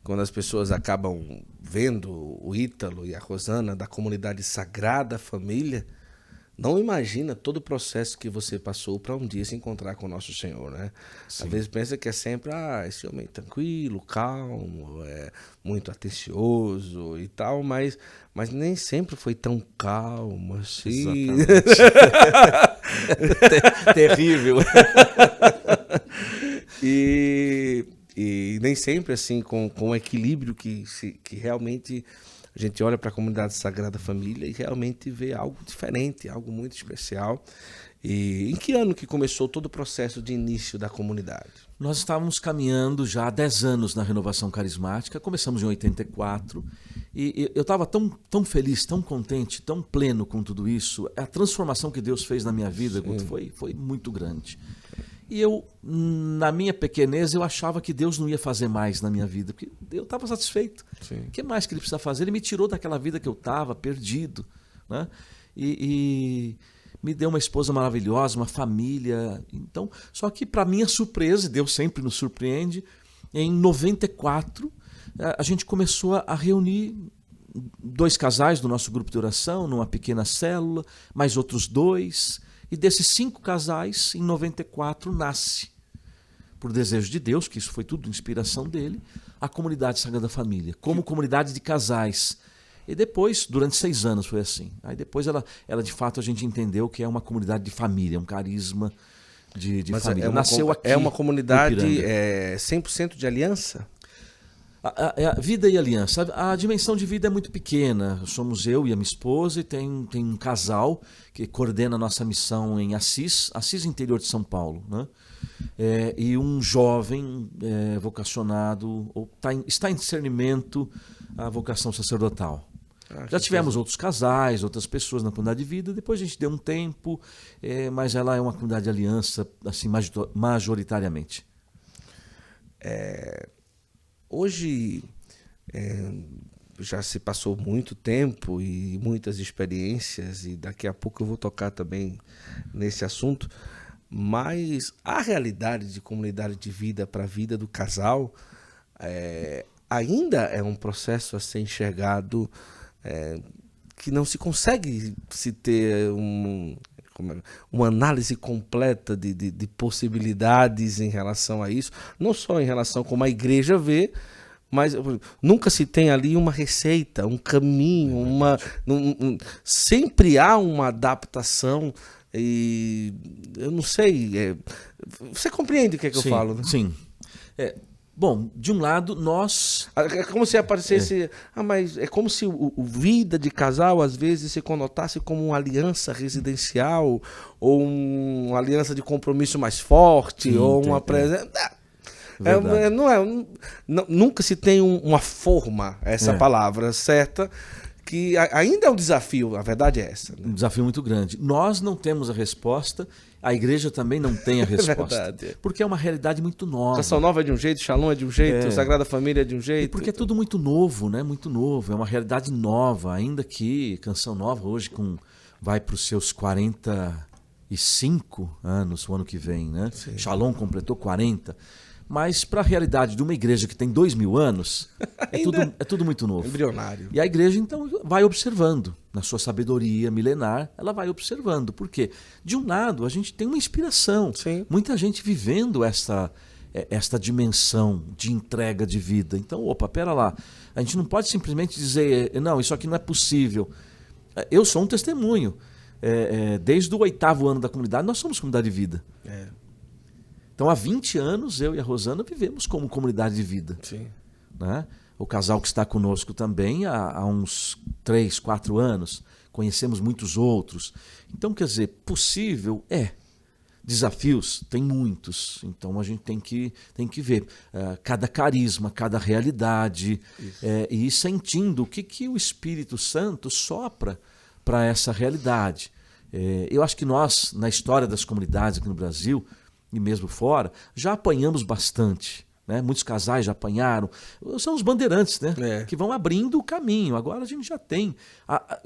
[SPEAKER 1] quando as pessoas acabam vendo o Ítalo e a Rosana da comunidade Sagrada Família, não imagina todo o processo que você passou para um dia se encontrar com o nosso Senhor, né? Sim. Às vezes pensa que é sempre, esse homem tranquilo, calmo, muito atencioso e tal, mas nem sempre foi tão calmo assim.
[SPEAKER 2] Terrível.
[SPEAKER 1] E nem sempre assim com o equilíbrio que realmente a gente olha para a comunidade Sagrada Família e realmente vê algo diferente, algo muito especial. E em que ano que começou todo o processo de início da comunidade?
[SPEAKER 2] Nós estávamos caminhando já há 10 anos na Renovação Carismática, começamos em 84, e eu estava tão feliz, tão contente, tão pleno com tudo isso. A transformação que Deus fez na minha vida, Guto, foi muito grande. E eu, na minha pequenez, eu achava que Deus não ia fazer mais na minha vida, porque eu estava satisfeito. O que mais que Ele precisa fazer? Ele me tirou daquela vida que eu estava, perdido, né? E me deu uma esposa maravilhosa, uma família. Então, só que para minha surpresa, Deus sempre nos surpreende, em 94 a gente começou a reunir 2 casais do nosso grupo de oração numa pequena célula, mais outros 2, e desses 5 casais, em 94 nasce, por desejo de Deus, que isso foi tudo inspiração dele, a comunidade Sagrada Família, como comunidade de casais. E depois, durante 6 anos foi assim. Aí depois ela de fato a gente entendeu que é uma comunidade de família, um carisma de família. Nasceu aqui.
[SPEAKER 1] É uma comunidade 100% de aliança?
[SPEAKER 2] A vida e aliança. A dimensão de vida é muito pequena. Somos eu e a minha esposa e tem um casal que coordena a nossa missão em Assis, interior de São Paulo, né? E um jovem vocacionado, ou está em discernimento a vocação sacerdotal. Já tivemos outros casais, outras pessoas na comunidade de vida, depois a gente deu um tempo, mas ela é uma comunidade de aliança assim, majoritariamente.
[SPEAKER 1] Hoje já se passou muito tempo e muitas experiências, e daqui a pouco eu vou tocar também nesse assunto, mas a realidade de comunidade de vida para a vida do casal ainda é um processo a ser enxergado, que não se consegue se ter uma análise completa de possibilidades em relação a isso, não só em relação a como a igreja vê, mas nunca se tem ali uma receita, um caminho, sempre há uma adaptação, e eu não sei, você compreende o que é que eu falo, né?
[SPEAKER 2] Sim. Bom, de um lado, nós...
[SPEAKER 1] É como se aparecesse... mas é como se o vida de casal, às vezes, se conotasse como uma aliança residencial, ou uma aliança de compromisso mais forte, ou uma presença... Nunca se tem uma forma, essa palavra certa, que ainda é um desafio, a verdade é essa. Né?
[SPEAKER 2] Um desafio muito grande. Nós não temos a resposta, a igreja também não tem a resposta. Porque é uma realidade muito nova.
[SPEAKER 1] Canção Nova é de um jeito, Shalom é de um jeito, Sagrada Família é de um jeito.
[SPEAKER 2] E porque é tudo muito novo, né? Muito novo, é uma realidade nova, ainda que Canção Nova hoje vai para os seus 45 anos o ano que vem, né? Sim. Shalom completou 40. Mas para a realidade de uma igreja que tem 2000 anos, é tudo muito novo.
[SPEAKER 1] Embrionário.
[SPEAKER 2] E a igreja, então, vai observando, na sua sabedoria milenar, ela vai observando. Por quê? De um lado, a gente tem uma inspiração.
[SPEAKER 1] Sim.
[SPEAKER 2] Muita gente vivendo esta dimensão de entrega de vida. Então, pera lá. A gente não pode simplesmente dizer, não, isso aqui não é possível. Eu sou um testemunho. Desde o 8º ano da comunidade, nós somos comunidade de vida. Então, há 20 anos, eu e a Rosana vivemos como comunidade de vida.
[SPEAKER 1] Sim.
[SPEAKER 2] Né? O casal que está conosco também há uns 3, 4 anos. Conhecemos muitos outros. Então, quer dizer, possível Desafios tem muitos. Então, a gente tem que ver cada carisma, cada realidade, e ir sentindo o que o Espírito Santo sopra para essa realidade. Eu acho que nós, na história das comunidades aqui no Brasil, e mesmo fora, já apanhamos bastante. Né? Muitos casais já apanharam. São os bandeirantes, né? Que vão abrindo o caminho. Agora a gente já tem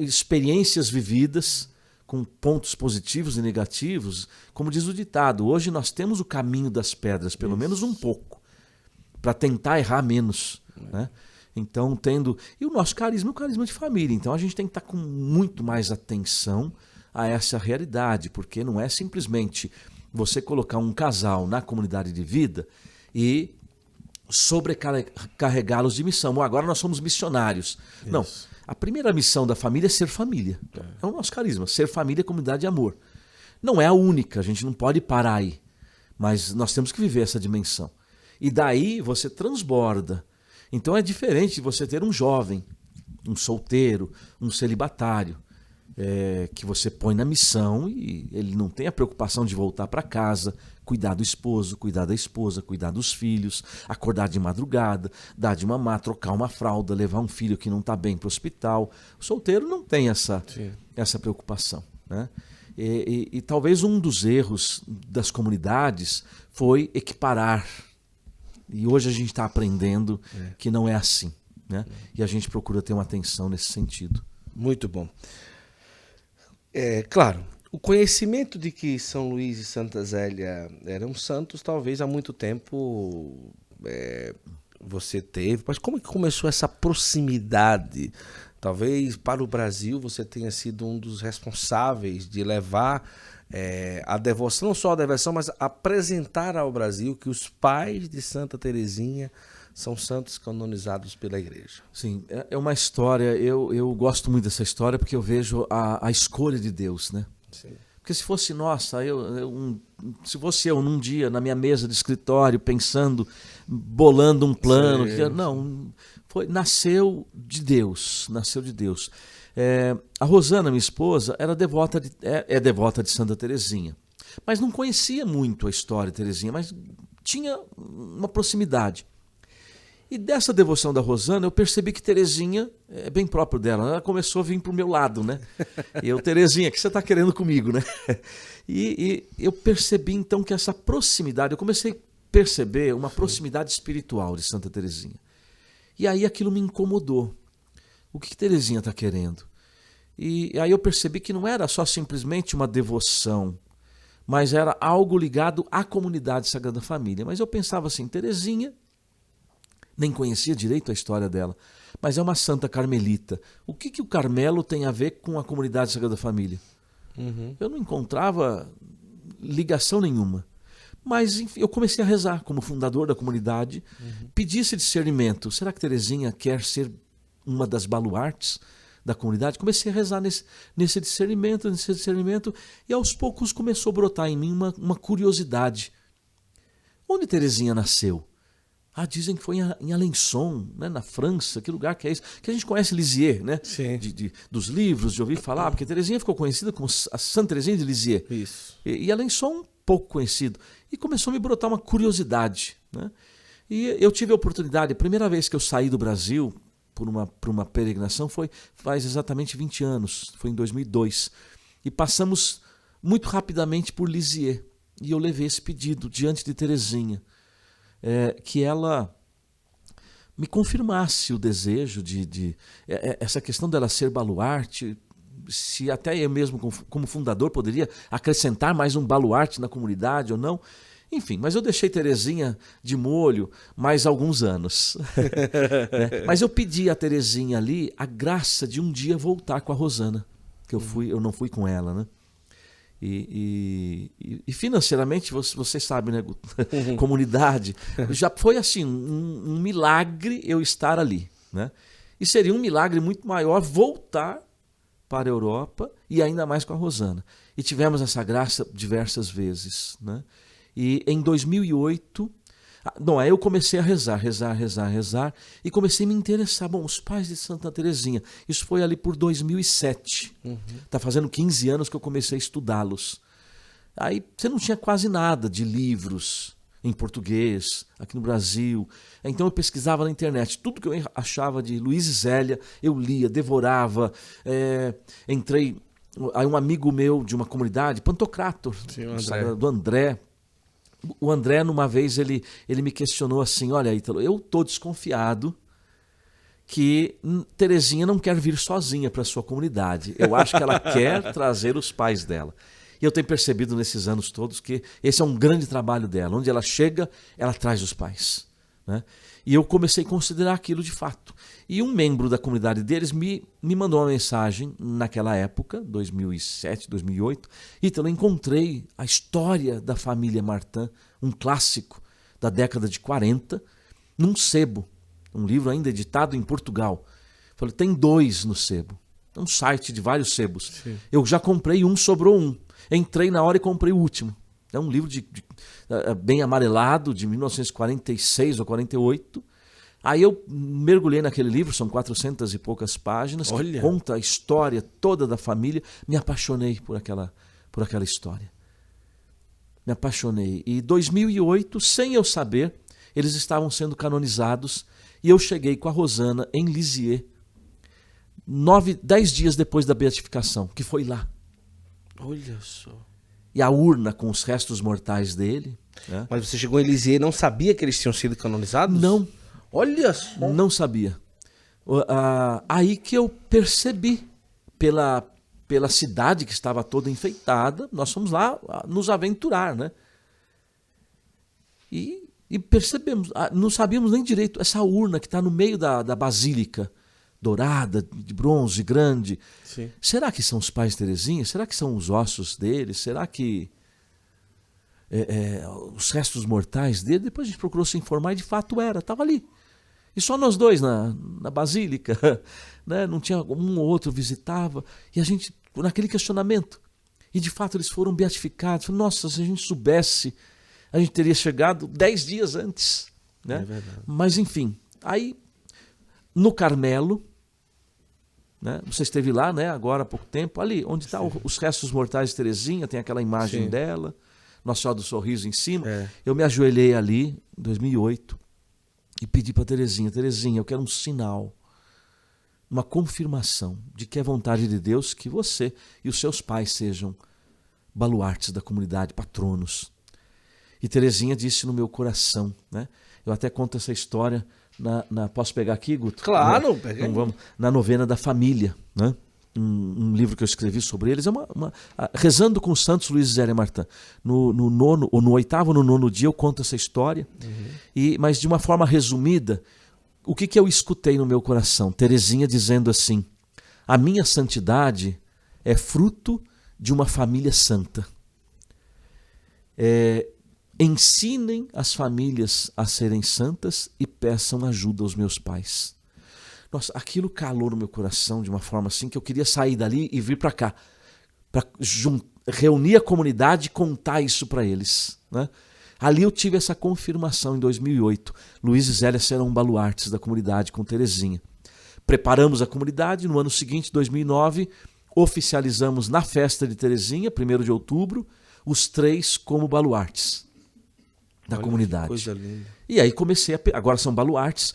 [SPEAKER 2] experiências vividas com pontos positivos e negativos. Como diz o ditado, hoje nós temos o caminho das pedras, pelo menos um pouco, para tentar errar menos. Né? Então, e o nosso carisma é o carisma de família. Então a gente tem que estar com muito mais atenção a essa realidade, porque não é simplesmente você colocar um casal na comunidade de vida e sobrecarregá-los de missão. Agora nós somos missionários. Isso. Não. A primeira missão da família é ser família. É o nosso carisma. Ser família, comunidade e amor. Não é a única, a gente não pode parar aí. Mas nós temos que viver essa dimensão. E daí você transborda. Então é diferente de você ter um jovem um solteiro, um celibatário, que você põe na missão e ele não tem a preocupação de voltar para casa, cuidar do esposo, cuidar da esposa, cuidar dos filhos, acordar de madrugada, dar de mamar, trocar uma fralda, levar um filho que não está bem para o hospital. O solteiro não tem essa preocupação, né? E talvez um dos erros das comunidades foi equiparar. E hoje a gente está aprendendo que não é assim, né? E a gente procura ter uma atenção nesse sentido.
[SPEAKER 1] Muito bom. Claro, o conhecimento de que São Luís e Santa Zélia eram santos, talvez há muito tempo você teve, mas como que começou essa proximidade? Talvez para o Brasil você tenha sido um dos responsáveis de levar a devoção, não só a devoção, mas apresentar ao Brasil que os pais de Santa Teresinha são santos canonizados pela igreja.
[SPEAKER 2] Sim, é uma história, eu gosto muito dessa história porque eu vejo a escolha de Deus, né?
[SPEAKER 1] Sim.
[SPEAKER 2] Porque se fosse, nossa, se fosse eu num dia na minha mesa de escritório pensando, bolando um plano, não, nasceu de Deus, nasceu de Deus. A Rosana, minha esposa, é devota de Santa Teresinha, mas não conhecia muito a história de Teresinha, mas tinha uma proximidade. E dessa devoção da Rosana, eu percebi que Teresinha é bem próprio dela. Ela começou a vir para o meu lado, né? E eu, Teresinha, o que você está querendo comigo, né? E eu percebi então que essa proximidade, eu comecei a perceber uma proximidade espiritual de Santa Teresinha. E aí aquilo me incomodou. O que Teresinha está querendo? E aí eu percebi que não era só simplesmente uma devoção, mas era algo ligado à comunidade Sagrada Família. Mas eu pensava assim, Teresinha, nem conhecia direito a história dela, mas é uma santa carmelita. O que o Carmelo tem a ver com a comunidade Sagrada Família? Eu não encontrava ligação nenhuma. Mas enfim, eu comecei a rezar como fundador da comunidade, pedi esse discernimento. Será que Teresinha quer ser uma das baluartes da comunidade? Comecei a rezar nesse discernimento, e aos poucos começou a brotar em mim uma curiosidade. Onde Teresinha nasceu? Dizem que foi em Alençon, né, na França. Que lugar que é esse? Que a gente conhece Lisieux, né?
[SPEAKER 1] Sim.
[SPEAKER 2] Dos livros, de ouvir falar, porque Teresinha ficou conhecida como a Santa Teresinha de Lisieux.
[SPEAKER 1] Isso.
[SPEAKER 2] E Alençon, pouco conhecido. E começou a me brotar uma curiosidade, né? E eu tive a oportunidade, a primeira vez que eu saí do Brasil por uma peregrinação faz exatamente 20 anos, foi em 2002. E passamos muito rapidamente por Lisieux. E eu levei esse pedido diante de Teresinha. Que ela me confirmasse o desejo de essa questão dela ser baluarte, se até eu mesmo, como fundador, poderia acrescentar mais um baluarte na comunidade ou não. Enfim, mas eu deixei Teresinha de molho mais alguns anos. Mas eu pedi a Teresinha ali a graça de um dia voltar com a Rosana, que eu não fui com ela, né? E financeiramente, você sabe, né, Guto? Comunidade, já foi assim, um milagre eu estar ali, né? E seria um milagre muito maior voltar para a Europa e ainda mais com a Rosana. E tivemos essa graça diversas vezes, né? E em 2008, aí eu comecei a rezar, e comecei a me interessar. Bom, os pais de Santa Teresinha, isso foi ali por 2007. Está fazendo 15 anos que eu comecei a estudá-los. Aí você não tinha quase nada de livros em português, aqui no Brasil. Então eu pesquisava na internet. Tudo que eu achava de Luís e Zélia, eu lia, devorava. Entrei... Aí um amigo meu de uma comunidade, Pantocrator, do André. O André, numa vez, ele me questionou assim, olha, Ítalo, eu estou desconfiado que Teresinha não quer vir sozinha para a sua comunidade. Eu acho que ela quer trazer os pais dela. E eu tenho percebido nesses anos todos que esse é um grande trabalho dela. Onde ela chega, ela traz os pais, né? E eu comecei a considerar aquilo de fato. E um membro da comunidade deles me mandou uma mensagem naquela época, 2007, 2008. Ítalo, eu encontrei a história da família Martin, um clássico da década de 40, num sebo. Um livro ainda editado em Portugal. Falei, tem 2 no sebo. É um site de vários sebos. Sim. Eu já comprei um, sobrou um. Entrei na hora e comprei o último. É um livro bem amarelado, de 1946 ou 48. Aí eu mergulhei naquele livro, são 400 e poucas páginas, que conta a história toda da família. Me apaixonei por aquela história. Me apaixonei. E em 2008, sem eu saber, eles estavam sendo canonizados e eu cheguei com a Rosana em Lisieux, 10 dias depois da beatificação, que foi lá.
[SPEAKER 1] Olha só.
[SPEAKER 2] E a urna com os restos mortais dele. Né?
[SPEAKER 1] Mas você chegou em Lisieux e não sabia que eles tinham sido canonizados?
[SPEAKER 2] Não.
[SPEAKER 1] Olha só.
[SPEAKER 2] Não sabia. Aí que eu percebi, pela cidade que estava toda enfeitada, nós fomos lá nos aventurar, né? E percebemos, não sabíamos nem direito, essa urna que está no meio da basílica, dourada, de bronze, grande.
[SPEAKER 1] Sim.
[SPEAKER 2] Será que são os pais de Teresinha? Será que são os ossos deles? Será que os restos mortais dele? Depois a gente procurou se informar e de fato estava ali. E só nós dois na basílica, né? Não tinha um ou outro visitava. E a gente, naquele questionamento, e de fato eles foram beatificados. Nossa, se a gente soubesse, a gente teria chegado 10 dias antes. Né?
[SPEAKER 1] É verdade.
[SPEAKER 2] Mas enfim, aí no Carmelo, né? Você esteve lá, né? Agora há pouco tempo, ali onde estão os restos mortais de Teresinha, tem aquela imagem
[SPEAKER 1] Sim.
[SPEAKER 2] dela, Nossa Senhora do Sorriso em cima.
[SPEAKER 1] É.
[SPEAKER 2] Eu me ajoelhei ali, em 2008, e pedi para Teresinha, eu quero um sinal, uma confirmação de que é vontade de Deus que você e os seus pais sejam baluartes da comunidade, patronos. E Teresinha disse no meu coração, né? Eu até conto essa história posso pegar aqui, Guto?
[SPEAKER 1] Claro,
[SPEAKER 2] então vamos, na novena da família, né? Um livro que eu escrevi sobre eles, Rezando com os Santos Luís e Zélia Martã. No 8º ou no 9º dia eu conto essa história, mas de uma forma resumida, o que eu escutei no meu coração? Teresinha dizendo assim: a minha santidade é fruto de uma família santa. Ensinem as famílias a serem santas e peçam ajuda aos meus pais. Nossa, aquilo calou no meu coração de uma forma assim que eu queria sair dali e vir para cá, para reunir a comunidade e contar isso para eles. Né? Ali eu tive essa confirmação em 2008. Luís e Zélia serão baluartes da comunidade com Teresinha. Preparamos a comunidade, no ano seguinte, 2009, oficializamos na festa de Teresinha, 1º de outubro, os 3 como baluartes da comunidade.
[SPEAKER 1] Coisa linda.
[SPEAKER 2] E aí comecei agora são baluartes,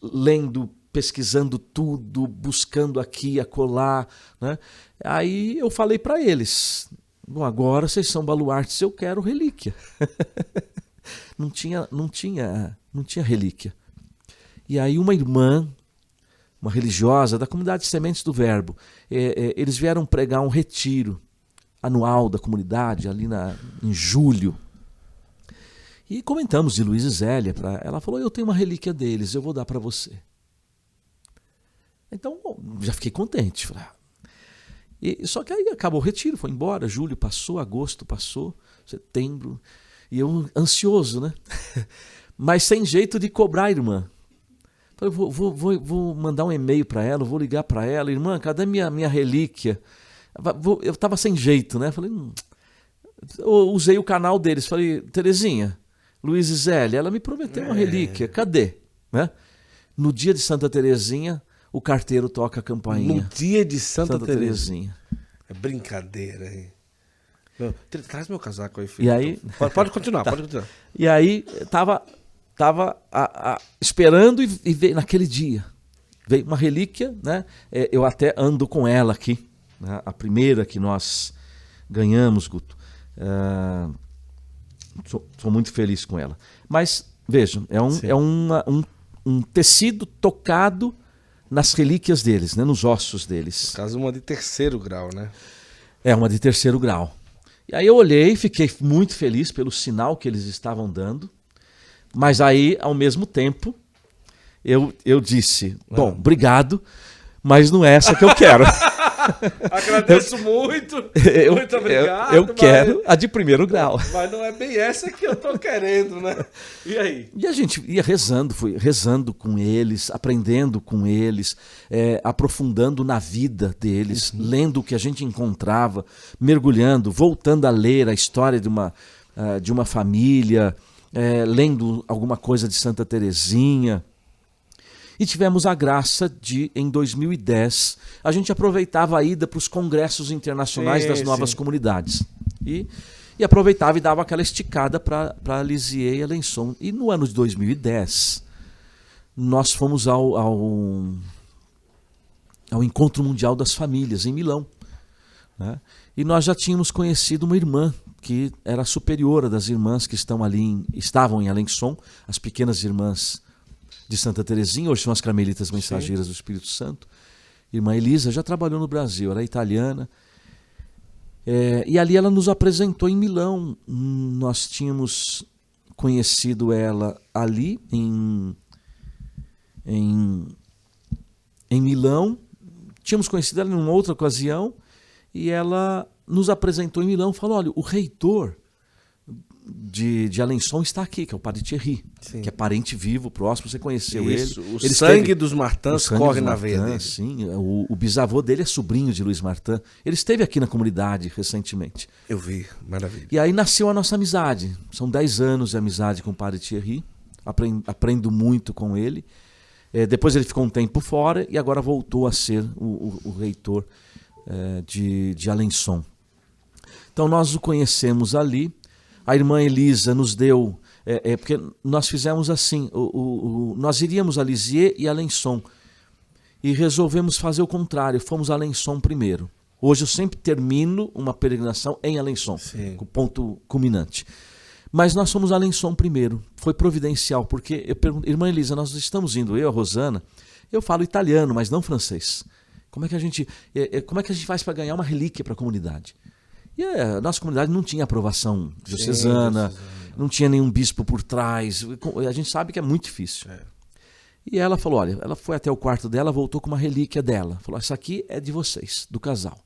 [SPEAKER 2] lendo, pesquisando tudo, buscando aqui, acolá, né? Aí eu falei para eles: bom, agora vocês são baluartes, eu quero relíquia. não tinha relíquia. E aí uma irmã, uma religiosa da comunidade Sementes do Verbo, eles vieram pregar um retiro anual da comunidade ali em julho. E comentamos de Luís e Zélia. Ela falou: eu tenho uma relíquia deles, eu vou dar para você. Então, já fiquei contente. Falei, só que aí acabou o retiro, foi embora. Julho passou, agosto passou, setembro. E eu ansioso, né? Mas sem jeito de cobrar a irmã. Falei, vou mandar um e-mail para ela, vou ligar para ela. Irmã, cadê minha relíquia? Eu estava sem jeito, né? Falei, eu usei o canal deles. Falei: Teresinha, Luís e Zélia, ela me prometeu uma relíquia, cadê? Né? No dia de Santa Teresinha, o carteiro toca a campainha.
[SPEAKER 1] No dia de Santa
[SPEAKER 2] Teresinha.
[SPEAKER 1] É brincadeira, hein? Traz meu casaco aí, filho.
[SPEAKER 2] E aí,
[SPEAKER 1] pode continuar, pode continuar.
[SPEAKER 2] E aí, tava esperando e veio naquele dia. Veio uma relíquia, né? Eu até ando com ela aqui, né? A primeira que nós ganhamos, Guto. Sou muito feliz com ela. Mas, vejam, é um tecido tocado nas relíquias deles, né? Nos ossos deles.
[SPEAKER 1] No caso, uma de 3º grau, né?
[SPEAKER 2] É, uma de 3º grau. E aí eu olhei, fiquei muito feliz pelo sinal que eles estavam dando. Mas aí, ao mesmo tempo, eu disse: bom, obrigado, mas não é essa que eu quero.
[SPEAKER 1] Agradeço muito. Muito obrigado.
[SPEAKER 2] Eu quero a de 1º grau.
[SPEAKER 1] Mas não é bem essa que eu tô querendo, né? E aí?
[SPEAKER 2] E a gente ia rezando, fui rezando com eles, aprendendo com eles, aprofundando na vida deles, lendo o que a gente encontrava, mergulhando, voltando a ler a história de uma família, lendo alguma coisa de Santa Teresinha. E tivemos a graça de, em 2010, a gente aproveitava a ida para os congressos internacionais das novas comunidades. E aproveitava e dava aquela esticada para Lisieux e Alençon. E no ano de 2010, nós fomos ao Encontro Mundial das Famílias, em Milão. Né? E nós já tínhamos conhecido uma irmã que era superiora das irmãs que estavam em Alençon, as pequenas irmãs de Santa Teresinha, hoje são as Carmelitas Mensageiras do Espírito Santo. Irmã Elisa já trabalhou no Brasil, ela é italiana. E ali ela nos apresentou em Milão. Nós tínhamos conhecido ela ali em Milão. Tínhamos conhecido ela em uma outra ocasião e ela nos apresentou em Milão e falou: olha, o reitor de Alençon está aqui, que é o Padre Thierry, que é parente vivo, próximo, você conheceu ele.
[SPEAKER 1] O sangue dos Martins corre na veia dele.
[SPEAKER 2] Sim, o bisavô dele é sobrinho de Luiz Martin. Ele esteve aqui na comunidade recentemente.
[SPEAKER 1] Eu vi, maravilha.
[SPEAKER 2] E aí nasceu a nossa amizade. São 10 anos de amizade com o Padre Thierry. Aprendo muito com ele. Depois ele ficou um tempo fora e agora voltou a ser o reitor de Alençon. Então nós o conhecemos ali. A irmã Elisa nos deu, porque nós fizemos assim, nós iríamos a Lisieux e a Alençon e resolvemos fazer o contrário, fomos a Alençon primeiro. Hoje eu sempre termino uma peregrinação em Alençon, com o ponto culminante. Mas nós fomos a Alençon primeiro, foi providencial, porque eu pergunto, irmã Elisa, nós estamos indo, eu, a Rosana, eu falo italiano, mas não francês. Como é que a gente faz para ganhar uma relíquia para a comunidade? E a nossa comunidade não tinha aprovação diocesana, não tinha nenhum bispo por trás. A gente sabe que é muito difícil. E ela falou, olha, ela foi até o quarto dela, voltou com uma relíquia dela. Falou, essa aqui é de vocês, do casal.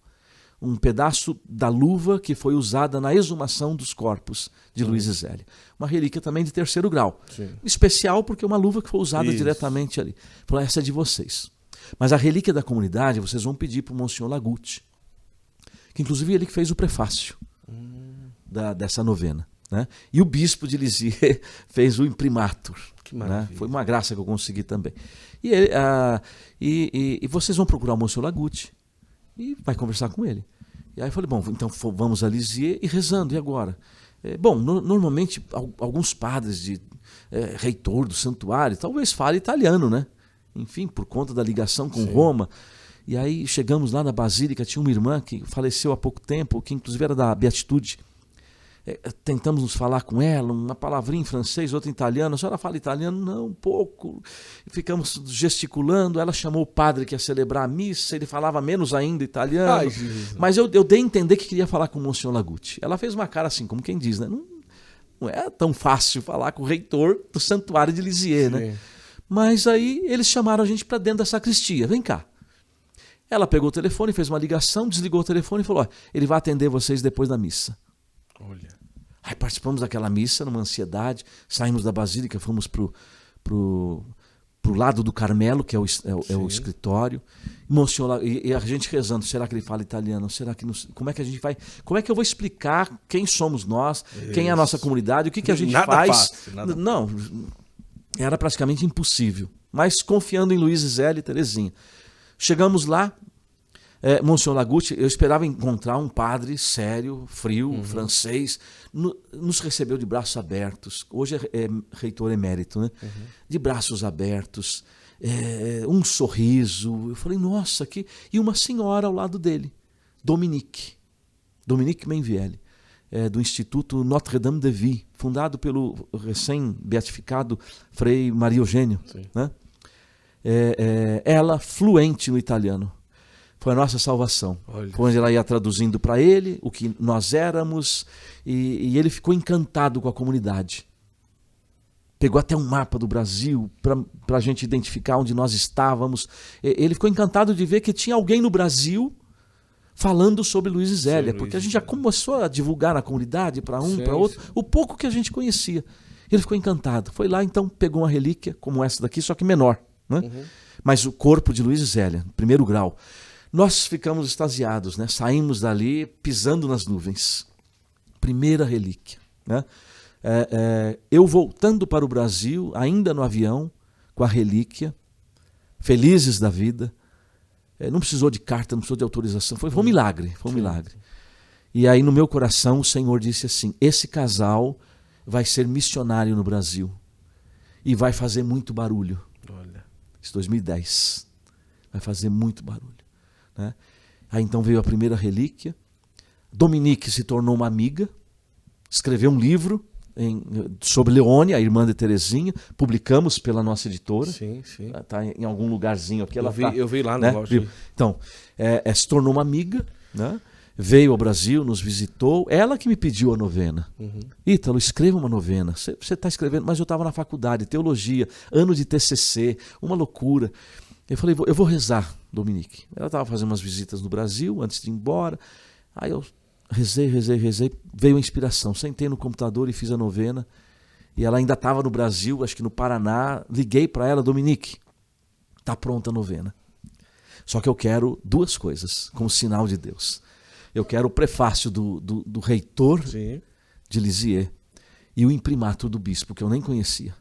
[SPEAKER 2] Um pedaço da luva que foi usada na exumação dos corpos de Luiz e Zélia. Uma relíquia também de 3º grau. Especial porque é uma luva que foi usada diretamente ali. Falou, essa é de vocês. Mas a relíquia da comunidade, vocês vão pedir para o Monsenhor Lagutti, que inclusive ele que fez o prefácio dessa novena. Né? E o bispo de Lisieux fez o imprimatur. Que maravilha. Né? Foi uma graça que eu consegui também. E vocês vão procurar o Monsenhor Lagutti e vai conversar com ele. E aí eu falei, bom, então vamos a Lisieux e rezando, e agora? Normalmente alguns padres reitor do santuário, talvez fale italiano, né? Enfim, por conta da ligação com Roma. E aí chegamos lá na Basílica, tinha uma irmã que faleceu há pouco tempo, que inclusive era da Beatitude. Tentamos nos falar com ela, uma palavrinha em francês, outra em italiano. A senhora fala italiano? Não, um pouco. Ficamos gesticulando, ela chamou o padre que ia celebrar a missa, ele falava menos ainda italiano. Mas eu dei a entender que queria falar com o Monsenhor Lagutti. Ela fez uma cara assim, como quem diz, né? Não é tão fácil falar com o reitor do santuário de Lisieux, né? Mas aí eles chamaram a gente para dentro da sacristia, vem cá. Ela pegou o telefone, fez uma ligação, desligou o telefone e falou, ele vai atender vocês depois da missa.
[SPEAKER 1] Olha.
[SPEAKER 2] Aí participamos daquela missa, numa ansiedade, saímos da Basílica, fomos pro lado do Carmelo, que é o escritório, e a gente rezando, será que ele fala italiano? Será que não, como é que a gente vai? Como é que eu vou explicar quem somos nós, quem é a nossa comunidade, o que a gente faz? Fácil, não, era praticamente impossível, mas confiando em Luiz e Zélia e Terezinha. Chegamos lá, Monsenhor Lagutti, eu esperava encontrar um padre sério, frio, francês, nos recebeu de braços abertos, hoje é reitor emérito, né? De braços abertos, um sorriso, eu falei, nossa, e uma senhora ao lado dele, Dominique Menvielle, do Instituto Notre-Dame de Vie, fundado pelo recém-beatificado Frei Maria Eugênio, né? Ela fluente no italiano. Foi a nossa salvação. Foi onde ela ia traduzindo para ele o que nós éramos e ele ficou encantado com a comunidade. Pegou até um mapa do Brasil para a gente identificar onde nós estávamos. Ele ficou encantado de ver que tinha alguém no Brasil falando sobre Luiz e Zélia, porque a gente já começou a divulgar na comunidade para para outro, o pouco que a gente conhecia. Ele ficou encantado. Foi lá, então, pegou uma relíquia como essa daqui, só que menor. Né? Mas o corpo de Luiz e Zélia, 1º grau. Nós ficamos extasiados, né? Saímos dali pisando nas nuvens. Primeira relíquia. Né? Eu voltando para o Brasil, ainda no avião, com a relíquia, felizes da vida. Não precisou de carta, não precisou de autorização. Foi um milagre, foi um milagre. E aí no meu coração o Senhor disse assim, esse casal vai ser missionário no Brasil e vai fazer muito barulho.
[SPEAKER 1] Olha.
[SPEAKER 2] Isso 2010. Vai fazer muito barulho. Né? Aí então veio a primeira relíquia. Dominique se tornou uma amiga, escreveu um livro sobre Leone, a irmã de Terezinha, publicamos pela nossa editora.
[SPEAKER 1] Sim, sim.
[SPEAKER 2] Está em algum lugarzinho aqui.
[SPEAKER 1] Eu vi lá no
[SPEAKER 2] né?
[SPEAKER 1] negócio.
[SPEAKER 2] Então, se tornou uma amiga, né? Veio ao Brasil, nos visitou. Ela que me pediu a novena. Ítalo, escreva uma novena. Você está escrevendo, mas eu estava na faculdade, teologia, ano de TCC, uma loucura. Eu falei, eu vou rezar, Dominique. Ela estava fazendo umas visitas no Brasil, antes de ir embora. Aí eu rezei, veio a inspiração. Sentei no computador e fiz a novena. E ela ainda estava no Brasil, acho que no Paraná. Liguei para ela, Dominique, está pronta a novena. Só que eu quero duas coisas, como sinal de Deus. Eu quero o prefácio do reitor de Lisieux e o imprimatur do bispo, que eu nem conhecia.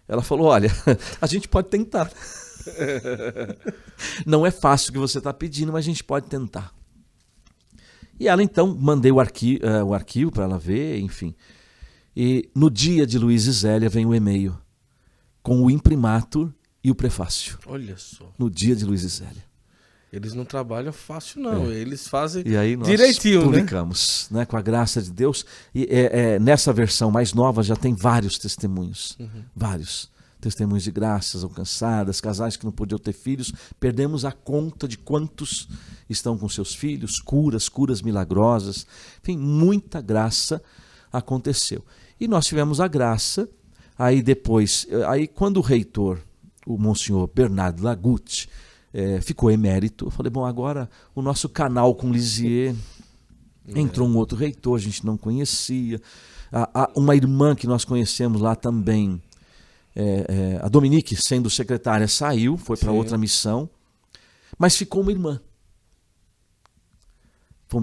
[SPEAKER 2] Ela falou, olha, a gente pode tentar. Não é fácil o que você está pedindo, mas a gente pode tentar. E ela então, mandei o arquivo para ela ver, enfim. E no dia de Luiz e Zélia vem o e-mail com o imprimatur e o prefácio.
[SPEAKER 1] Olha só.
[SPEAKER 2] No dia de Luiz e Zélia.
[SPEAKER 1] Eles não trabalham fácil, não. Eles fazem
[SPEAKER 2] e aí nós
[SPEAKER 1] direitinho,
[SPEAKER 2] publicamos, né? Com a graça de Deus. E nessa versão mais nova já tem vários testemunhos. Vários. Testemunhos de graças alcançadas, casais que não podiam ter filhos. Perdemos a conta de quantos estão com seus filhos, curas milagrosas. Enfim, muita graça aconteceu. E nós tivemos a graça, aí depois, quando o reitor, o Monsenhor Bernardo Lagutte, ficou emérito, eu falei, bom, agora o nosso canal com Lisieux, entrou um outro reitor, a gente não conhecia, uma irmã que nós conhecemos lá também, a Dominique, sendo secretária, saiu, foi para outra missão, mas ficou uma irmã.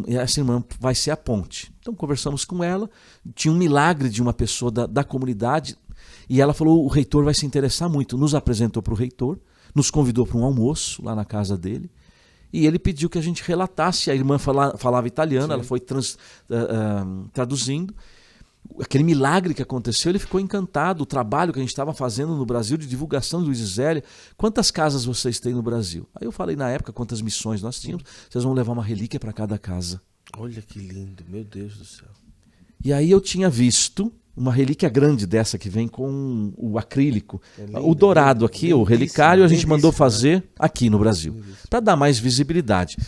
[SPEAKER 2] Essa irmã vai ser a ponte. Então conversamos com ela, tinha um milagre de uma pessoa da comunidade, e ela falou, o reitor vai se interessar muito, nos apresentou para o reitor, nos convidou para um almoço lá na casa dele, e ele pediu que a gente relatasse. A irmã falava italiano, ela foi traduzindo. Aquele milagre que aconteceu, ele ficou encantado. O trabalho que a gente estava fazendo no Brasil de divulgação de Luiz e Zélia. Quantas casas vocês têm no Brasil? Aí eu falei na época quantas missões nós tínhamos. Vocês vão levar uma relíquia para cada casa.
[SPEAKER 1] Olha que lindo, meu Deus do céu.
[SPEAKER 2] E aí eu tinha visto uma relíquia grande dessa que vem com o acrílico. O dourado aqui, o relicário, a gente mandou fazer aqui no Brasil, para dar mais visibilidade.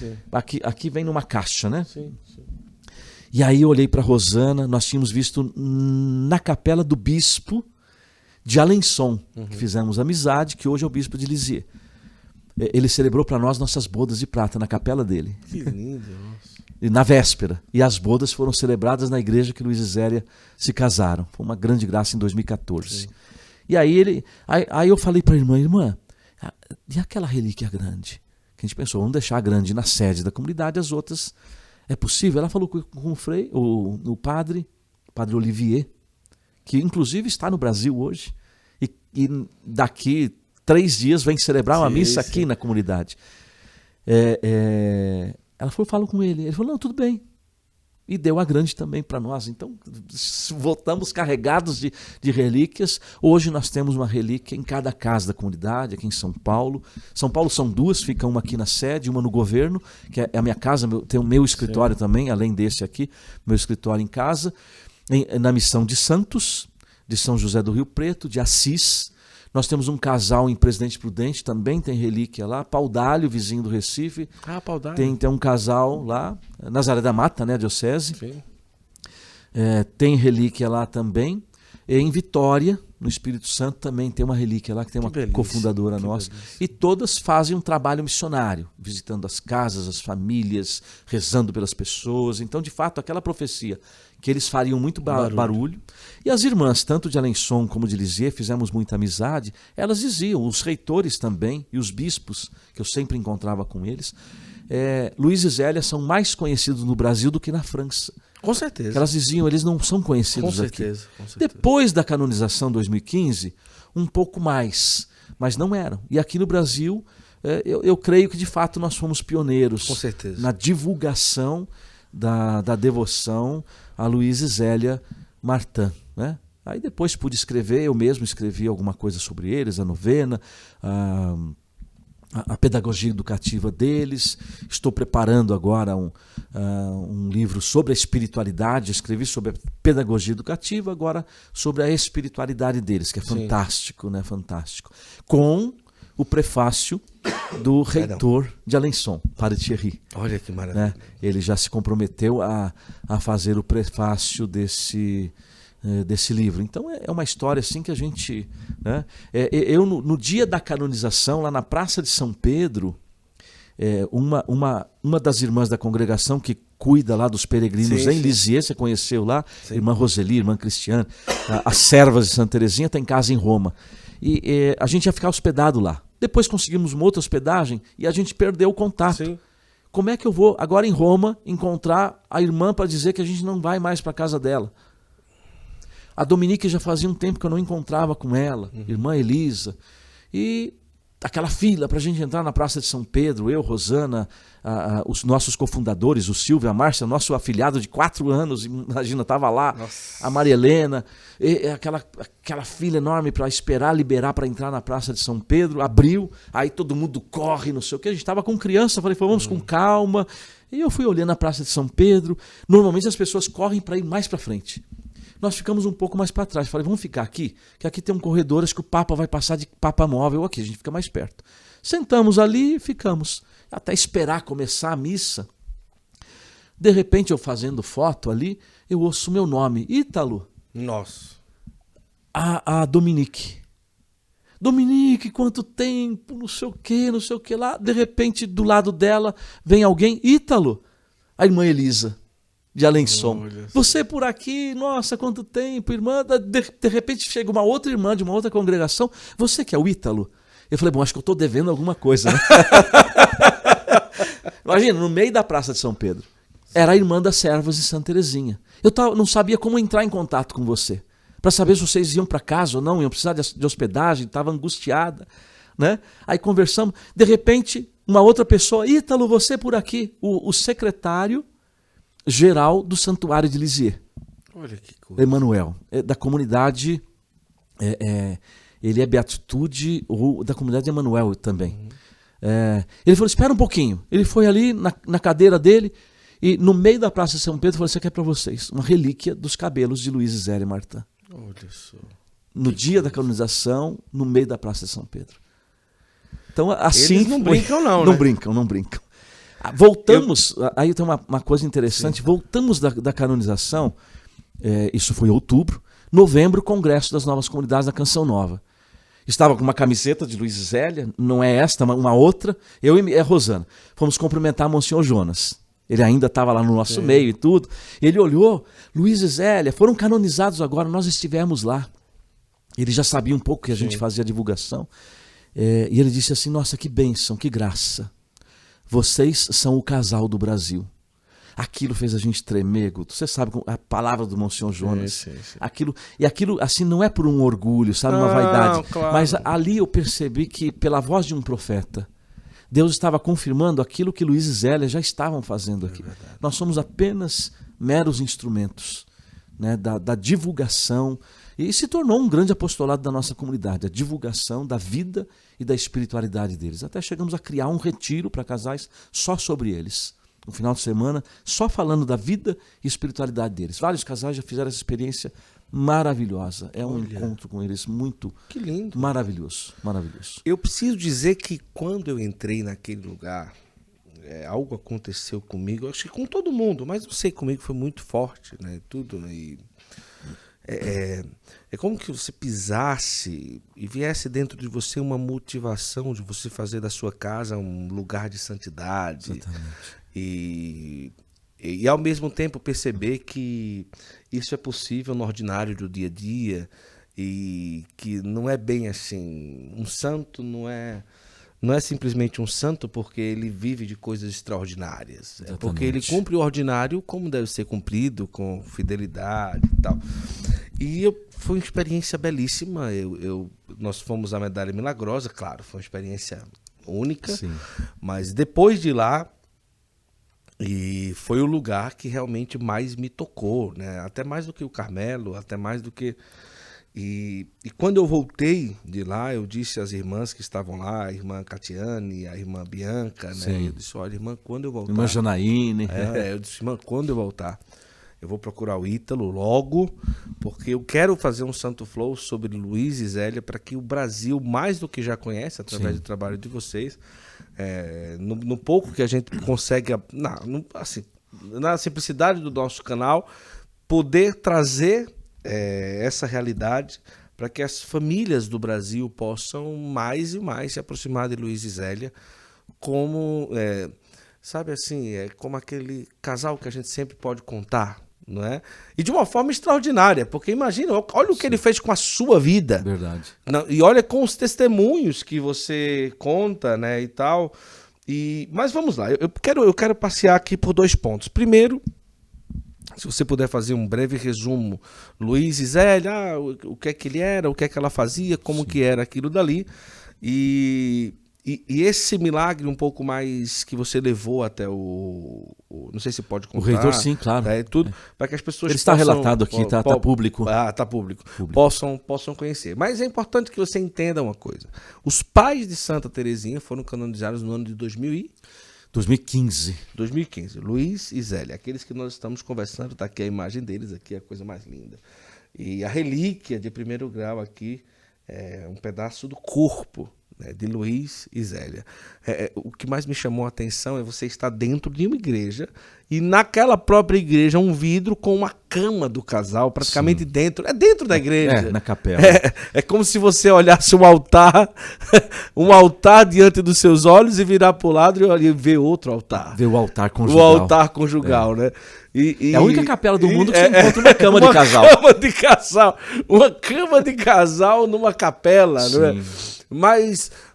[SPEAKER 2] Aqui vem numa caixa, né?
[SPEAKER 1] Sim.
[SPEAKER 2] E aí eu olhei para Rosana, nós tínhamos visto na capela do bispo de Alençon, que fizemos amizade, que hoje é o bispo de Lisieux. Ele celebrou para nós nossas bodas de prata na capela dele.
[SPEAKER 1] Que lindo, nossa.
[SPEAKER 2] Na véspera. E as bodas foram celebradas na igreja que Luiz e Zélia se casaram. Foi uma grande graça em 2014. Sim. E aí eu falei para a irmã, e aquela relíquia grande? Que a gente pensou, vamos deixar a grande na sede da comunidade, as outras é possível? Ela falou com o padre Olivier, que inclusive está no Brasil hoje, e daqui 3 dias vem celebrar uma missa aqui na comunidade. Ela falou, falo com ele. Ele falou, não, tudo bem. E deu a grande também para nós. Então, voltamos carregados de relíquias. Hoje nós temos uma relíquia em cada casa da comunidade, aqui em São Paulo. São Paulo são 2, fica uma aqui na sede, uma no governo, que é a minha casa, tem o meu escritório também, além desse aqui, meu escritório em casa. Na missão de Santos, de São José do Rio Preto, de Assis. Nós temos um casal em Presidente Prudente, também tem relíquia lá. Paudalho, vizinho do Recife.
[SPEAKER 1] Paudalho.
[SPEAKER 2] Tem um casal lá. Nazaré da Mata, né, a diocese.
[SPEAKER 1] Sim.
[SPEAKER 2] Tem relíquia lá também. E em Vitória, no Espírito Santo, também tem uma relíquia lá, que tem uma cofundadora nossa. Delícia. E todas fazem um trabalho missionário, visitando as casas, as famílias, rezando pelas pessoas. Então, de fato, aquela profecia que eles fariam muito barulho. E as irmãs, tanto de Alençon como de Lisieux, fizemos muita amizade, elas diziam, os reitores também, e os bispos, que eu sempre encontrava com eles, Luiz e Zélia são mais conhecidos no Brasil do que na França.
[SPEAKER 1] Com certeza.
[SPEAKER 2] Elas diziam, eles não são conhecidos
[SPEAKER 1] com
[SPEAKER 2] aqui.
[SPEAKER 1] certeza.
[SPEAKER 2] Depois da canonização 2015, um pouco mais. mas não eram. E aqui no Brasil, eu creio que de fato nós fomos pioneiros.
[SPEAKER 1] Com certeza.
[SPEAKER 2] Na divulgação da devoção a Luiz e Zélia Martin, né? Aí depois pude escrever, eu mesmo escrevi alguma coisa sobre eles, a novena, a pedagogia educativa deles. Estou preparando agora um livro sobre a espiritualidade. Escrevi sobre a pedagogia educativa, agora sobre a espiritualidade deles, que é fantástico, né? Fantástico. Com o prefácio do reitor de Alençon, Padre Thierry.
[SPEAKER 1] Olha que maravilha.
[SPEAKER 2] Né? Ele já se comprometeu a fazer o prefácio desse livro. Então é uma história assim que a gente... Né? Eu, no dia da canonização, lá na Praça de São Pedro, uma das irmãs da congregação que cuida lá dos peregrinos em Lisieux, você conheceu lá, irmã Roseli, irmã Cristiane, as servas de Santa Teresinha, está em casa em Roma. E a gente ia ficar hospedado lá. Depois conseguimos uma outra hospedagem e a gente perdeu o contato.
[SPEAKER 1] Sim.
[SPEAKER 2] Como é que eu vou, agora em Roma, encontrar a irmã para dizer que a gente não vai mais para a casa dela? A Dominique já fazia um tempo que eu não encontrava com ela, irmã Elisa. E aquela fila para a gente entrar na Praça de São Pedro, eu, Rosana, os nossos cofundadores, o Silvio, a Márcia, nosso afilhado de 4 anos, imagina, estava lá,
[SPEAKER 1] Nossa.
[SPEAKER 2] a Maria Helena, aquela fila enorme para esperar liberar para entrar na Praça de São Pedro, abriu, aí todo mundo corre, não sei o que, a gente estava com criança, falei, vamos com calma, e eu fui olhando a Praça de São Pedro, normalmente as pessoas correm para ir mais para frente. Nós ficamos um pouco mais para trás. Falei, vamos ficar aqui, que aqui tem um corredor, acho que o Papa vai passar de Papa móvel aqui, a gente fica mais perto. Sentamos ali e ficamos, até esperar começar a missa. De repente, eu fazendo foto ali, eu ouço meu nome, Ítalo.
[SPEAKER 1] Nossa.
[SPEAKER 2] A Dominique. Dominique, quanto tempo, não sei o que lá. De repente, do lado dela, vem alguém, Ítalo, a irmã Elisa. De Alençon. Você por aqui, nossa, quanto tempo, irmã. De repente chega uma outra irmã de uma outra congregação. Você que é o Ítalo? Eu falei, bom, acho que eu estou devendo alguma coisa. Né? Imagina, no meio da Praça de São Pedro. Era a irmã das servas de Santa Teresinha. Eu não sabia como entrar em contato com você. Para saber se vocês iam para casa ou não, iam precisar de hospedagem, estava angustiada. Né? Aí conversamos. De repente, uma outra pessoa, Ítalo, você por aqui. O secretário geral do Santuário de Lisieux.
[SPEAKER 1] Olha que coisa.
[SPEAKER 2] Emanuel, da comunidade, ele é Beatitude, ou da comunidade Emanuel também. Ele falou, espera um pouquinho. Ele foi ali na cadeira dele e no meio da Praça de São Pedro falou, isso aqui é para vocês, uma relíquia dos cabelos de Luiz e Zélia Martin.
[SPEAKER 1] Olha só.
[SPEAKER 2] No dia da canonização, no meio da Praça de São Pedro. Então assim...
[SPEAKER 1] Eles não brincam não,
[SPEAKER 2] né? Não brincam. Voltamos, aí tem uma coisa interessante, voltamos da canonização, isso foi em outubro, novembro, Congresso das Novas Comunidades da Canção Nova. Estava com uma camiseta de Luiz e Zélia, não é esta, uma outra, eu e a Rosana. Fomos cumprimentar Monsenhor Jonas. Ele ainda estava lá no nosso meio e tudo. Ele olhou, Luiz e Zélia foram canonizados agora, nós estivemos lá. Ele já sabia um pouco que a gente fazia a divulgação. E ele disse assim, nossa, que bênção, que graça. Vocês são o casal do Brasil. Aquilo fez a gente tremer, Guto. Você sabe a palavra do Monsenhor Jonas. Sim. Aquilo assim não é por um orgulho, sabe, uma vaidade.
[SPEAKER 1] Claro.
[SPEAKER 2] Mas ali eu percebi que pela voz de um profeta, Deus estava confirmando aquilo que Luiz e Zélia já estavam fazendo aqui. Nós somos apenas meros instrumentos, né, da divulgação. E se tornou um grande apostolado da nossa comunidade, a divulgação da vida e da espiritualidade deles. Até chegamos a criar um retiro para casais só sobre eles. Um final de semana, só falando da vida e espiritualidade deles. Vários casais já fizeram essa experiência maravilhosa. É um encontro com eles muito
[SPEAKER 1] que lindo.
[SPEAKER 2] Maravilhoso, maravilhoso.
[SPEAKER 1] Eu preciso dizer que quando eu entrei naquele lugar, algo aconteceu comigo, acho que com todo mundo, mas não sei, comigo foi muito forte, né? Tudo, e é como que você pisasse e viesse dentro de você uma motivação de você fazer da sua casa um lugar de santidade.
[SPEAKER 2] Exatamente.
[SPEAKER 1] E ao mesmo tempo perceber que isso é possível no ordinário do dia a dia e que não é bem assim. Um santo não é simplesmente um santo porque ele vive de coisas extraordinárias. Exatamente. É porque ele cumpre o ordinário como deve ser cumprido, com fidelidade e tal. Foi uma experiência belíssima. Nós fomos à Medalha Milagrosa, claro, foi uma experiência única.
[SPEAKER 2] Sim.
[SPEAKER 1] Mas depois de lá, e foi o lugar que realmente mais me tocou, né? Até mais do que o Carmelo, até mais do que... E quando eu voltei de lá, eu disse às irmãs que estavam lá, a irmã Catiane, a irmã Bianca, né? Eu disse, olha, irmã, quando eu voltar...
[SPEAKER 2] Irmã Janaíne.
[SPEAKER 1] Eu disse, irmã, quando eu voltar, eu vou procurar o Ítalo logo, porque eu quero fazer um Santo Flow sobre Luiz e Zélia para que o Brasil, mais do que já conhece, através do trabalho de vocês, no pouco que a gente consegue, assim, na simplicidade do nosso canal, poder trazer essa realidade para que as famílias do Brasil possam mais e mais se aproximar de Luiz e Zélia como, sabe assim, como aquele casal que a gente sempre pode contar, não é? E de uma forma extraordinária, porque imagina, olha o que ele fez com a sua vida.
[SPEAKER 2] Verdade.
[SPEAKER 1] E olha com os testemunhos que você conta, né, e tal. Mas vamos lá, eu quero passear aqui por 2 pontos. Primeiro, se você puder fazer um breve resumo, Luiz e Zélia, o que é que ele era, o que é que ela fazia, como que era aquilo dali, e esse milagre um pouco mais que você levou até não sei se pode contar.
[SPEAKER 2] O reitor, sim, claro.
[SPEAKER 1] Tudo, para que as pessoas
[SPEAKER 2] ele está relatado aqui, tá público.
[SPEAKER 1] Tá público. Possam conhecer. Mas é importante que você entenda uma coisa. Os pais de Santa Terezinha foram canonizados no ano de
[SPEAKER 2] 2015.
[SPEAKER 1] 2015. Luiz e Zélia, aqueles que nós estamos conversando, tá aqui a imagem deles, aqui é a coisa mais linda. E a relíquia de 1º grau aqui é um pedaço do corpo, né, de Luiz e Zélia. O que mais me chamou a atenção é você estar dentro de uma igreja e naquela própria igreja um vidro com uma cama do casal praticamente dentro. É dentro da igreja.
[SPEAKER 2] Na capela.
[SPEAKER 1] É como se você olhasse um altar diante dos seus olhos e virar para o lado e ver outro altar.
[SPEAKER 2] Ver o altar conjugal.
[SPEAKER 1] O altar conjugal, né?
[SPEAKER 2] É a única capela do mundo que você encontra uma cama de casal.
[SPEAKER 1] Uma cama de casal numa capela, não é?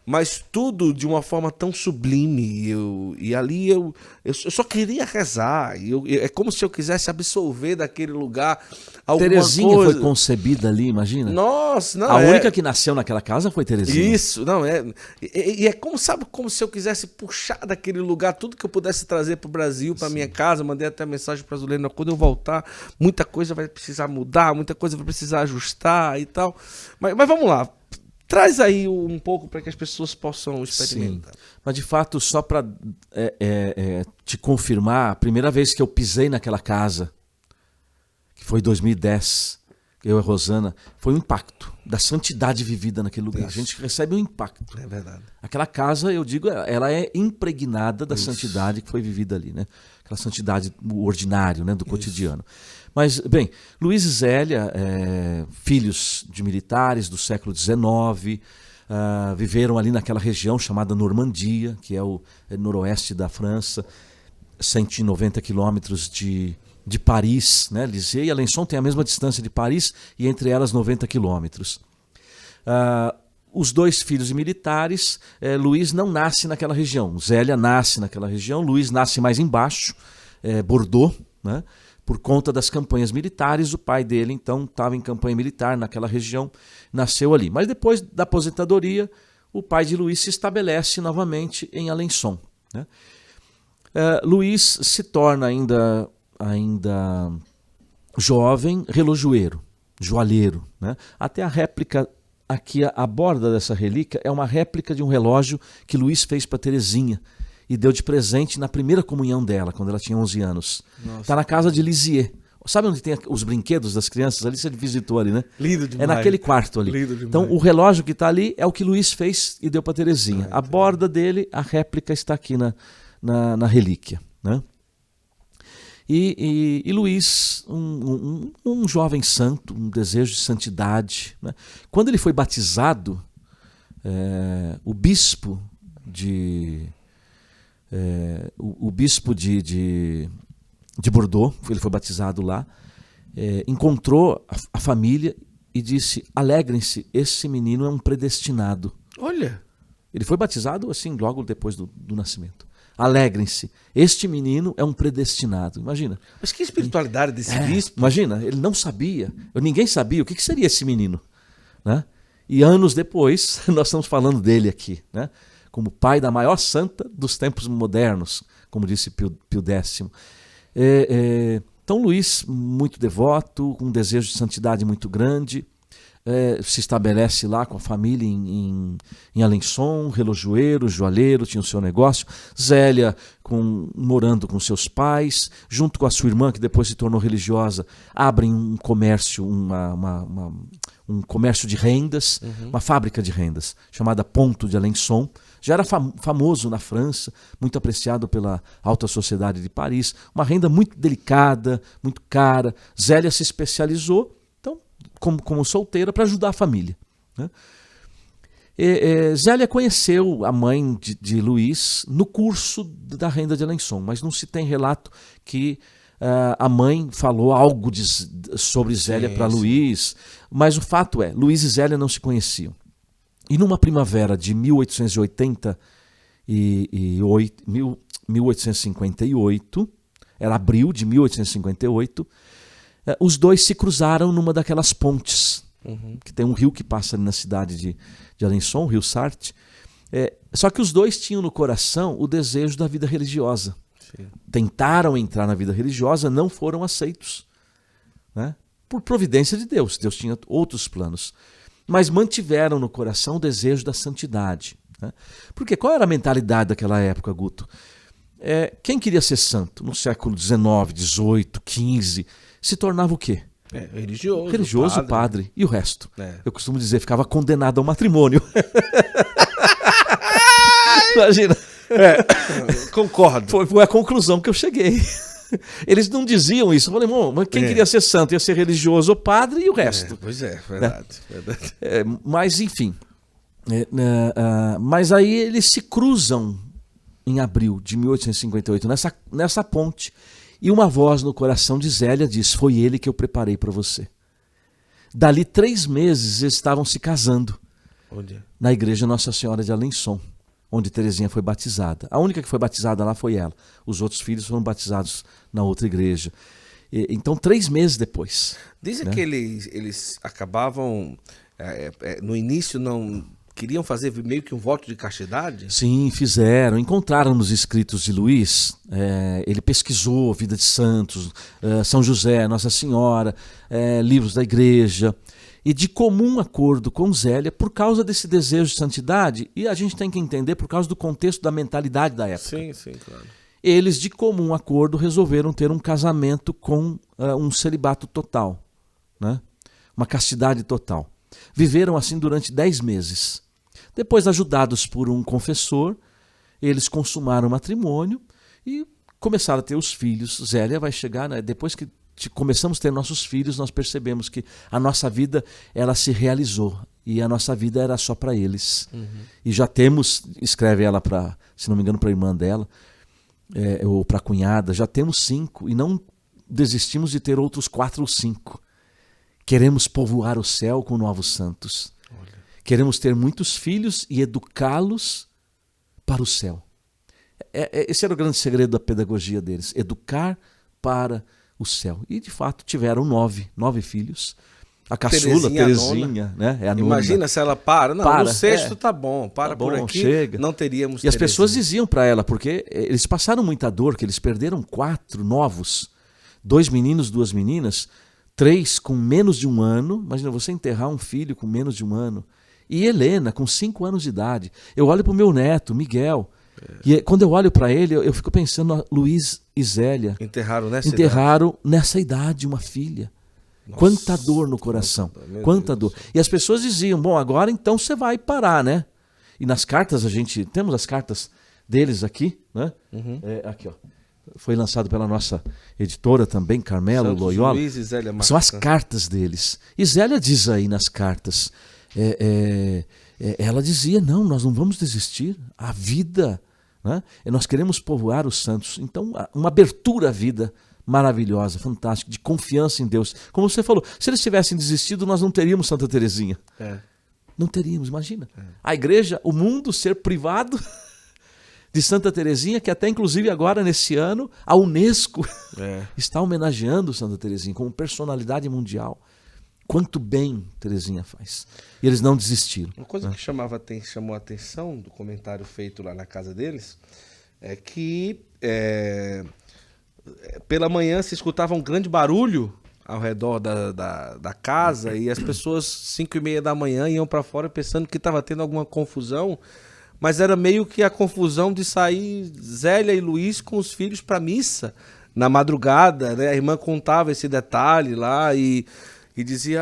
[SPEAKER 1] Mas tudo de uma forma tão sublime. E ali eu só queria rezar. É como se eu quisesse absorver daquele lugar alguma
[SPEAKER 2] Terezinha
[SPEAKER 1] coisa.
[SPEAKER 2] foi concebida ali, imagina?
[SPEAKER 1] Nossa, não.
[SPEAKER 2] A única que nasceu naquela casa foi Terezinha.
[SPEAKER 1] Isso, não é. E é como, sabe, como se eu quisesse puxar daquele lugar tudo que eu pudesse trazer para o Brasil, para minha casa. Mandei até mensagem para a Zulena: quando eu voltar, muita coisa vai precisar mudar, muita coisa vai precisar ajustar e tal. Mas vamos lá. Traz aí um pouco para que as pessoas possam experimentar.
[SPEAKER 2] Sim. Mas, de fato, só para te confirmar, a primeira vez que eu pisei naquela casa, que foi em 2010, eu e a Rosana, foi um impacto da santidade vivida naquele lugar. Isso. A gente recebe um impacto.
[SPEAKER 1] É verdade.
[SPEAKER 2] Aquela casa, eu digo, ela é impregnada da santidade que foi vivida ali, né? Aquela santidade, o ordinário, né, do cotidiano. Mas, bem, Luiz e Zélia, filhos de militares do século XIX, viveram ali naquela região chamada Normandia, que é o noroeste da França, 190 quilômetros de Paris, né? Lisieux e Alençon têm a mesma distância de Paris e entre elas 90 quilômetros. Os 2 filhos de militares, Luiz não nasce naquela região, Zélia nasce naquela região, Luiz nasce mais embaixo, Bordeaux, né? Por conta das campanhas militares. O pai dele, então, estava em campanha militar naquela região, nasceu ali. Mas depois da aposentadoria, o pai de Luiz se estabelece novamente em Alençon, né? Luiz se torna ainda jovem relojoeiro, joalheiro, né? Até a réplica aqui, a borda dessa relíquia, é uma réplica de um relógio que Luiz fez para Terezinha e deu de presente na primeira comunhão dela, quando ela tinha 11 anos. Está na casa de Lisieux. Sabe onde tem os brinquedos das crianças ali? Você visitou ali, né?
[SPEAKER 1] Lindo demais.
[SPEAKER 2] É naquele quarto ali.
[SPEAKER 1] Lindo demais.
[SPEAKER 2] Então, o relógio que está ali é o que Luiz fez e deu para Terezinha. A borda dele, a réplica está aqui na relíquia, né? E Luiz, um jovem santo, um desejo de santidade, né? Quando ele foi batizado, o bispo de Bordeaux, ele foi batizado lá, encontrou a família e disse: alegrem-se, esse menino é um predestinado.
[SPEAKER 1] Olha!
[SPEAKER 2] Ele foi batizado assim logo depois do nascimento. alegrem-se. Este menino é um predestinado. Imagina.
[SPEAKER 1] Mas que espiritualidade desse bispo.
[SPEAKER 2] Imagina, ele não sabia. Ninguém sabia o que seria esse menino. Né? E anos depois, nós estamos falando dele aqui. Né? Como pai da maior santa dos tempos modernos, como disse Pio X. Então Luís, muito devoto, com um desejo de santidade muito grande, se estabelece lá com a família em Alençon, relojoeiro, joalheiro, tinha o seu negócio. Zélia morando com seus pais, junto com a sua irmã, que depois se tornou religiosa, abrem um comércio, um comércio de rendas, uma fábrica de rendas, chamada Ponto de Alençon. Já era famoso na França, muito apreciado pela alta sociedade de Paris. Uma renda muito delicada, muito cara. Zélia se especializou, então, como solteira, para ajudar a família. Né? Zélia conheceu a mãe de Luís no curso da renda de Alençon, mas não se tem relato que a mãe falou algo sobre Zélia para Luís. Mas o fato é, Luís e Zélia não se conheciam. E numa primavera de 1858, era abril de 1858, os dois se cruzaram numa daquelas pontes, que tem um rio que passa ali na cidade de Alençon, o rio Sarthe. Só que os dois tinham no coração o desejo da vida religiosa. Sim. Tentaram entrar na vida religiosa, não foram aceitos. Né? Por providência de Deus. Deus tinha outros planos. Mas mantiveram no coração o desejo da santidade. Né? Porque qual era a mentalidade daquela época, Guto? Quem queria ser santo no século XIX, XVIII, XV, se tornava o quê? Religioso, padre. E o resto? Eu costumo dizer, ficava condenado ao matrimônio. Imagina.
[SPEAKER 1] Concordo.
[SPEAKER 2] Foi a conclusão que eu cheguei. Eles não diziam isso. Eu falei, mas quem queria ser santo ia ser religioso ou padre e o resto.
[SPEAKER 1] Pois é, verdade.
[SPEAKER 2] Mas, enfim. Mas aí eles se cruzam em abril de 1858, nessa ponte. E uma voz no coração de Zélia diz, foi ele que eu preparei para você. Dali 3 meses eles estavam se casando.
[SPEAKER 1] Onde?
[SPEAKER 2] Na igreja Nossa Senhora de Alençon, onde Terezinha foi batizada. A única que foi batizada lá foi ela. Os outros filhos foram batizados na outra igreja. Então, 3 meses depois.
[SPEAKER 1] Dizem que eles acabavam, no início, não queriam fazer meio que um voto de castidade?
[SPEAKER 2] Sim, fizeram. Encontraram nos escritos de Luís. Ele pesquisou a vida de santos, São José, Nossa Senhora, livros da igreja. E de comum acordo com Zélia, por causa desse desejo de santidade, e a gente tem que entender por causa do contexto da mentalidade da época.
[SPEAKER 1] Sim, claro.
[SPEAKER 2] Eles, de comum acordo, resolveram ter um casamento com um celibato total, né? Uma castidade total. Viveram assim durante 10 meses. Depois, ajudados por um confessor, eles consumaram o matrimônio e começaram a ter os filhos. Zélia vai chegar, né, depois que começamos a ter nossos filhos, nós percebemos que a nossa vida ela se realizou e a nossa vida era só para eles. E já temos, escreve ela para, se não me engano, para a irmã dela, ou para a cunhada, já temos 5 e não desistimos de ter outros 4 ou 5. Queremos povoar o céu com novos santos. Olha. Queremos ter muitos filhos e educá-los para o céu. Esse era o grande segredo da pedagogia deles, educar para o céu. E de fato tiveram 9 filhos. A caçula, Terezinha, né? É a nona.
[SPEAKER 1] Imagina se ela para. Não, no sexto tá bom, para por aqui,
[SPEAKER 2] chega.
[SPEAKER 1] Não teríamos
[SPEAKER 2] E as pessoas diziam para ela, porque eles passaram muita dor, que eles perderam 4 novos, 2 meninos, 2 meninas, 3 com menos de 1 ano. Imagina você enterrar um filho com menos de 1 ano. E Helena, com 5 anos de idade. Eu olho para o meu neto, Miguel, e quando eu olho para ele, eu fico pensando, Luís e Zélia
[SPEAKER 1] enterraram
[SPEAKER 2] nessa idade uma filha. Nossa, quanta dor no coração, quanta dor. E as pessoas diziam, bom, agora então você vai parar, né? E nas cartas, temos as cartas deles aqui, né? Aqui, ó. Foi lançado pela nossa editora também, Carmelo
[SPEAKER 1] Santos
[SPEAKER 2] Loyola.
[SPEAKER 1] Luís e Zélia Marques.
[SPEAKER 2] São as cartas deles. E Zélia diz aí nas cartas, ela dizia, não, nós não vamos desistir, a vida, né? Nós queremos povoar os santos. Então, uma abertura à vida maravilhosa, fantástica, de confiança em Deus. Como você falou, se eles tivessem desistido, nós não teríamos Santa Terezinha. Não teríamos, imagina. A igreja, o mundo ser privado de Santa Teresinha, que até inclusive agora, nesse ano, a Unesco está homenageando Santa Teresinha como personalidade mundial. Quanto bem Teresinha faz. E eles não desistiram.
[SPEAKER 1] Uma coisa que chamou a atenção do comentário feito lá na casa deles é que pela manhã se escutava um grande barulho ao redor da casa e as pessoas 5:30 da manhã iam para fora pensando que estava tendo alguma confusão, mas era meio que a confusão de sair Zélia e Luiz com os filhos para missa na madrugada, né? A irmã contava esse detalhe lá e dizia,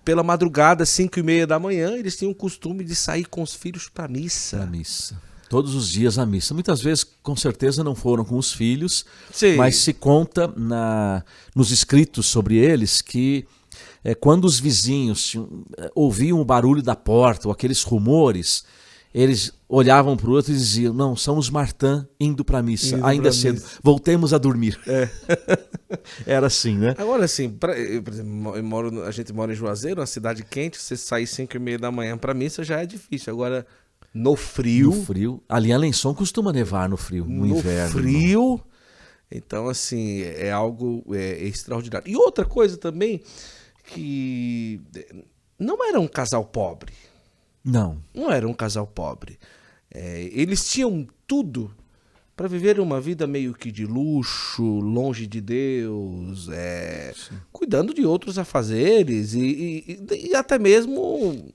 [SPEAKER 1] pela madrugada, 5:30 da manhã, eles tinham o costume de sair com os filhos para missa.
[SPEAKER 2] Para missa. Todos os dias à missa. Muitas vezes, com certeza, não foram com os filhos,
[SPEAKER 1] Sim.
[SPEAKER 2] mas se conta nos escritos sobre eles que quando os vizinhos ouviam o barulho da porta ou aqueles rumores, eles olhavam para o outro e diziam, não, são os Martã indo para a missa, ainda cedo, voltemos a dormir. Era assim, né?
[SPEAKER 1] Agora, assim, por exemplo, a gente mora em Juazeiro, uma cidade quente, você sair 5:30 da manhã para missa já é difícil. Agora, no frio...
[SPEAKER 2] No frio. Ali em Alençon costuma nevar no frio, no inverno.
[SPEAKER 1] No frio... Então, assim, é algo extraordinário. E outra coisa também, que não era um casal pobre.
[SPEAKER 2] Não
[SPEAKER 1] era um casal pobre. Eles tinham tudo para viver uma vida meio que de luxo, longe de Deus, cuidando de outros afazeres e até mesmo, como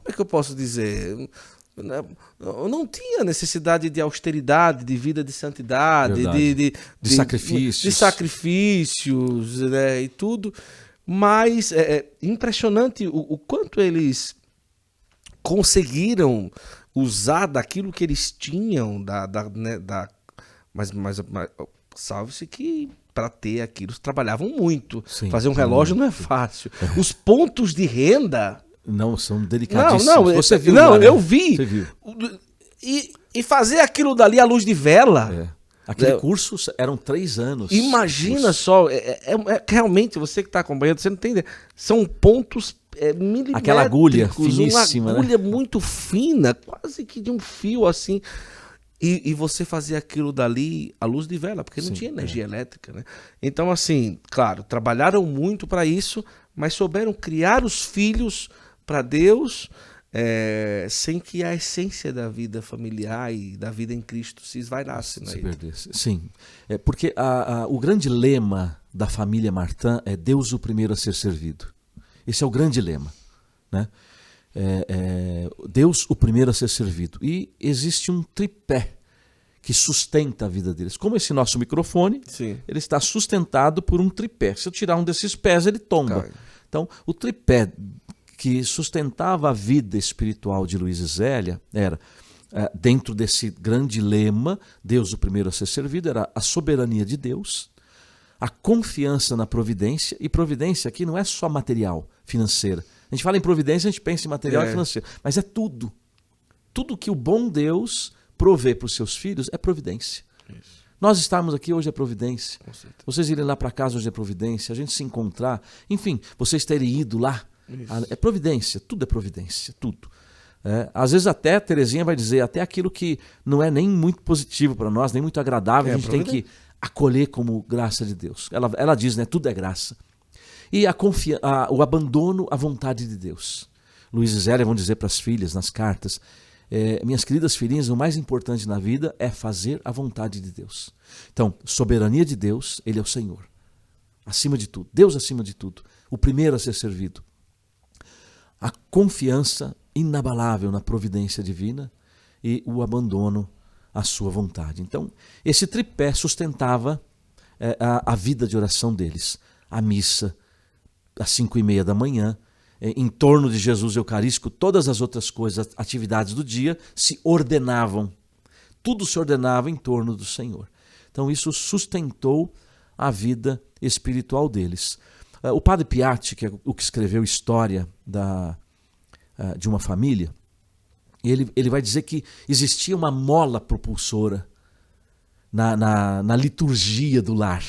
[SPEAKER 1] é que eu posso dizer, não tinha necessidade de austeridade, de vida de santidade, de sacrifícios, né, e tudo. Mas é impressionante o quanto eles conseguiram usar daquilo que eles tinham, mas salve-se que para ter aquilo trabalhavam muito.
[SPEAKER 2] Sim,
[SPEAKER 1] fazer um relógio não é fácil. Os pontos de renda...
[SPEAKER 2] Não, são delicadíssimos.
[SPEAKER 1] Não,
[SPEAKER 2] você viu?
[SPEAKER 1] Não,
[SPEAKER 2] lá, né?
[SPEAKER 1] eu vi.
[SPEAKER 2] Você viu.
[SPEAKER 1] E fazer aquilo dali à luz de vela...
[SPEAKER 2] Aquele curso eram 3 anos.
[SPEAKER 1] Imagina só, realmente, você que está acompanhando, você não entende. São pontos milimétricos.
[SPEAKER 2] Aquela agulha finíssima,
[SPEAKER 1] uma agulha muito fina, quase que de um fio assim. E você fazer aquilo dali à luz de vela, porque não tinha energia elétrica, né? Então, assim, claro, trabalharam muito para isso, mas souberam criar os filhos para Deus, sem que a essência da vida familiar e da vida em Cristo se esvairasse.
[SPEAKER 2] Se perdesse. Sim, porque o grande lema da família Martã é Deus o primeiro a ser servido. Esse é o grande lema, né? Deus o primeiro a ser servido. E existe um tripé que sustenta a vida deles. Como esse nosso microfone, ele está sustentado por um tripé. Se eu tirar um desses pés, ele tomba. Cai. Então, o tripé que sustentava a vida espiritual de Luiz e Zélia era, dentro desse grande lema, Deus o primeiro a ser servido, era a soberania de Deus, a confiança na providência, e providência aqui não é só material, financeira. A gente fala em providência, a gente pensa em material e financeiro, mas é tudo. Tudo que o bom Deus provê para os seus filhos é providência. Isso. Nós estarmos aqui hoje é providência. Vocês irem lá para casa hoje é providência. A gente se encontrar, enfim, vocês terem ido lá, é providência, tudo é providência, tudo. Às vezes até, Teresinha vai dizer, até aquilo que não é nem muito positivo para nós, nem muito agradável, a gente tem que acolher como graça de Deus. Ela diz, né, tudo é graça. E o abandono à vontade de Deus. Luiz e Zélia vão dizer para as filhas nas cartas, minhas queridas filhinhas, o mais importante na vida é fazer a vontade de Deus. Então, soberania de Deus, Ele é o Senhor. Acima de tudo, Deus acima de tudo, o primeiro a ser servido. A confiança inabalável na providência divina e o abandono à sua vontade. Então, esse tripé sustentava a vida de oração deles. A missa, às 5:30 da manhã, em torno de Jesus Eucarístico, todas as outras coisas, atividades do dia, se ordenavam. Tudo se ordenava em torno do Senhor. Então, isso sustentou a vida espiritual deles. O padre Piatti, que é o que escreveu História de uma Família, ele vai dizer que existia uma mola propulsora na liturgia do lar,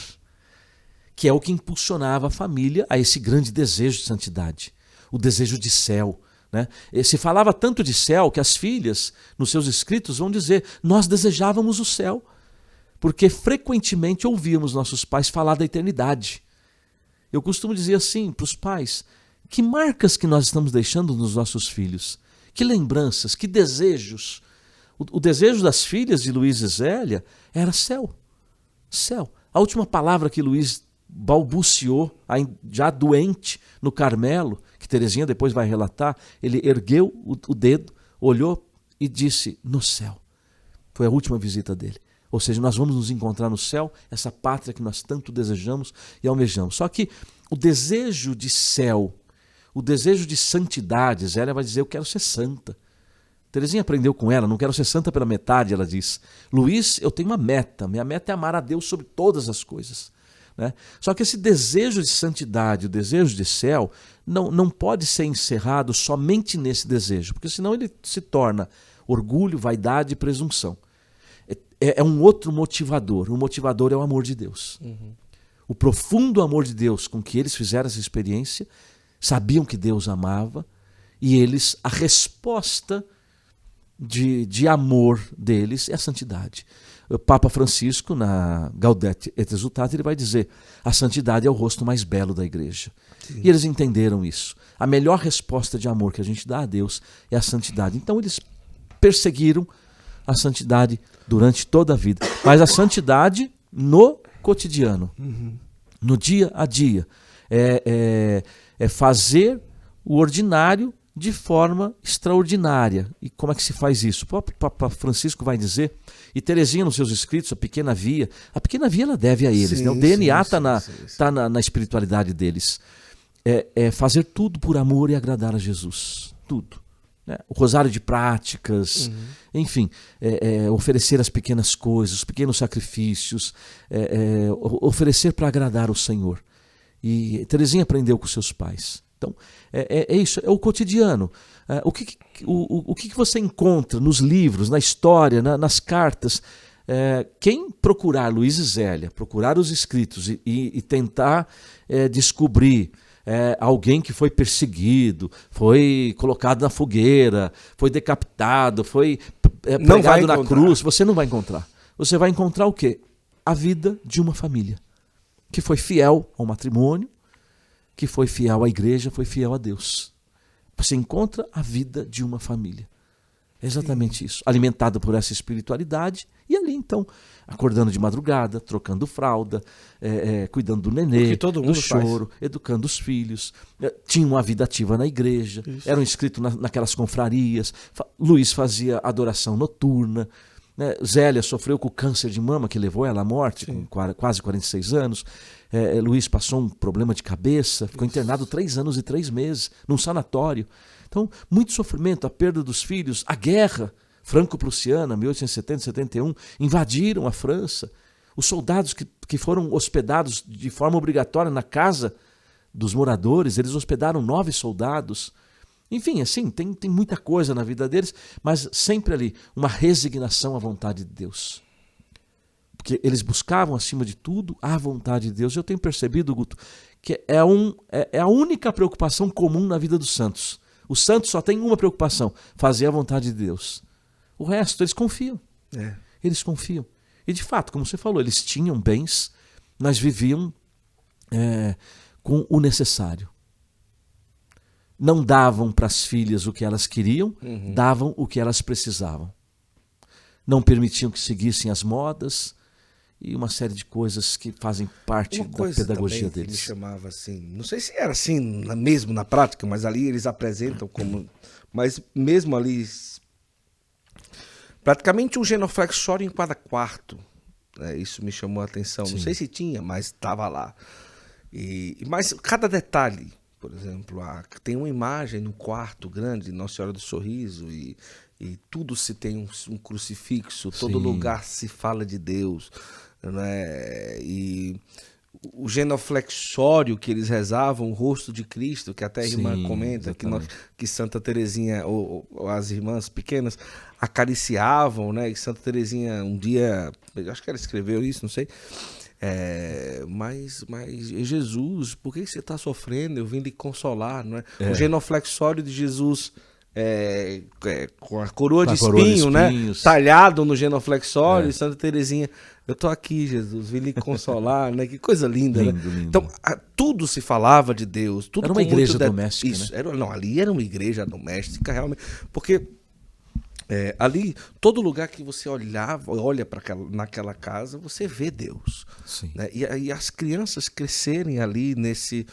[SPEAKER 2] que é o que impulsionava a família a esse grande desejo de santidade, o desejo de céu, né? E se falava tanto de céu que as filhas, nos seus escritos, vão dizer: nós desejávamos o céu, porque frequentemente ouvíamos nossos pais falar da eternidade. Eu costumo dizer assim para os pais: que marcas que nós estamos deixando nos nossos filhos? Que lembranças, que desejos? O desejo das filhas de Luiz e Zélia era céu. Céu. A última palavra que Luiz balbuciou, já doente, no Carmelo, que Terezinha depois vai relatar, ele ergueu o dedo, olhou e disse: no céu. Foi a última visita dele. Ou seja, nós vamos nos encontrar no céu, essa pátria que nós tanto desejamos e almejamos. Só que o desejo de céu, o desejo de santidade, Zélia vai dizer: eu quero ser santa. Terezinha aprendeu com ela: não quero ser santa pela metade, ela diz. Luiz, eu tenho uma meta, minha meta é amar a Deus sobre todas as coisas. Né? Só que esse desejo de santidade, o desejo de céu, não pode ser encerrado somente nesse desejo, porque senão ele se torna orgulho, vaidade e presunção. É um outro motivador. O motivador é o amor de Deus. O profundo amor de Deus com que eles fizeram essa experiência, sabiam que Deus amava, e eles, a resposta de amor deles é a santidade. O Papa Francisco, na Gaudete et Exsultate, ele vai dizer: a santidade é o rosto mais belo da igreja. Sim. E eles entenderam isso. A melhor resposta de amor que a gente dá a Deus é a santidade. Então eles perseguiram a santidade durante toda a vida. Mas a santidade no cotidiano, no dia a dia. É fazer o ordinário de forma extraordinária. E como é que se faz isso? O próprio Papa Francisco vai dizer, e Terezinha nos seus escritos, a pequena via ela deve a eles,
[SPEAKER 1] sim,
[SPEAKER 2] né? O DNA está
[SPEAKER 1] na
[SPEAKER 2] espiritualidade deles. É fazer tudo por amor e agradar a Jesus. Tudo. Né? O rosário de práticas, enfim, oferecer as pequenas coisas, os pequenos sacrifícios, oferecer para agradar o Senhor. E Terezinha aprendeu com seus pais. Então, é isso, é o cotidiano. O que você encontra nos livros, na história, nas cartas? Quem procurar Luiz e Zélia, procurar os escritos e tentar descobrir alguém que foi perseguido, foi colocado na fogueira, foi decapitado, foi pregado na cruz, você não vai encontrar. Você vai encontrar o quê? A vida de uma família que foi fiel ao matrimônio, que foi fiel à igreja, foi fiel a Deus. Você encontra a vida de uma família. É exatamente isso. Alimentado por essa espiritualidade. E ali, então, acordando de madrugada, trocando fralda, cuidando do nenê, do choro, educando os filhos. Tinha uma vida ativa na igreja. Isso. Eram inscritos naquelas confrarias. Luiz fazia adoração noturna. Zélia sofreu com o câncer de mama que levou ela à morte, com quase 46 anos. Luiz passou um problema de cabeça, ficou internado 3 anos e 3 meses num sanatório. Então, muito sofrimento, a perda dos filhos, a guerra franco-prussiana, 1870-71, invadiram a França. Os soldados que foram hospedados de forma obrigatória na casa dos moradores, eles hospedaram 9 soldados. Enfim, assim, tem muita coisa na vida deles, mas sempre ali uma resignação à vontade de Deus. Porque eles buscavam, acima de tudo, a vontade de Deus. Eu tenho percebido, Guto, que é a única preocupação comum na vida dos santos. Os santos só têm uma preocupação: fazer a vontade de Deus. O resto, eles confiam. Eles confiam. E de fato, como você falou, eles tinham bens, mas viviam com o necessário. Não davam para as filhas o que elas queriam, davam o que elas precisavam. Não permitiam que seguissem as modas e uma série de coisas que fazem parte da pedagogia deles.
[SPEAKER 1] Ele chamava assim, não sei se era assim mesmo na prática, mas ali eles apresentam como, mas mesmo ali, praticamente um genuflexório em cada quarto. Isso me chamou a atenção. Sim. Não sei se tinha, mas estava lá. Mas cada detalhe. Por exemplo, tem uma imagem no quarto grande de Nossa Senhora do Sorriso e tudo se tem um crucifixo, todo lugar se fala de Deus, né? E o genuflexório que eles rezavam, o rosto de Cristo, que até a irmã comenta que Santa Terezinha, ou as irmãs pequenas, acariciavam, né? E Santa Terezinha um dia, acho que ela escreveu isso, não sei, Mas Jesus, por que você está sofrendo? Eu vim lhe consolar, não é? O genuflexório de Jesus com a coroa de espinho, né? Talhado no genuflexório, Santa Teresinha, eu tô aqui, Jesus, vim lhe consolar, né? Que coisa linda,
[SPEAKER 2] lindo,
[SPEAKER 1] né?
[SPEAKER 2] lindo.
[SPEAKER 1] Então, tudo se falava de Deus. Tudo
[SPEAKER 2] era uma igreja doméstica,
[SPEAKER 1] isso,
[SPEAKER 2] né?
[SPEAKER 1] Ali era uma igreja doméstica, realmente, porque ali, todo lugar que você olha naquela casa, você vê Deus.
[SPEAKER 2] Sim.
[SPEAKER 1] Né? E as crianças crescerem ali nesse...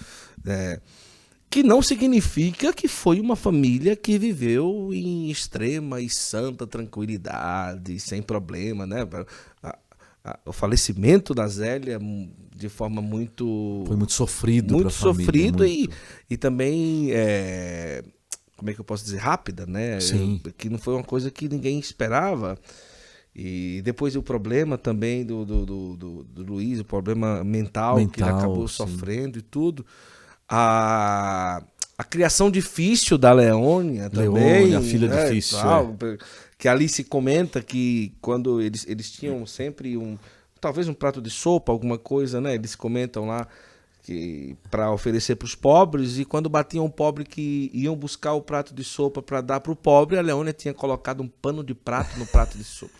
[SPEAKER 1] que não significa que foi uma família que viveu em extrema e santa tranquilidade, sem problema, né? O falecimento da Zélia de forma muito...
[SPEAKER 2] Foi muito sofrido.
[SPEAKER 1] Muito sofrido
[SPEAKER 2] muito.
[SPEAKER 1] E também... como é que eu posso dizer? Rápida, né?
[SPEAKER 2] Sim.
[SPEAKER 1] Que não foi uma coisa que ninguém esperava. E depois o problema também do Luiz, o problema mental que ele acabou sofrendo e tudo. A criação difícil da Leônia também.
[SPEAKER 2] A filha difícil.
[SPEAKER 1] Que ali se comenta que quando eles tinham sempre talvez um prato de sopa, alguma coisa, né? Eles comentam lá que para oferecer para os pobres, e quando batiam um pobre que iam buscar o prato de sopa para dar para o pobre, a Leônia tinha colocado um pano de prato no prato de sopa.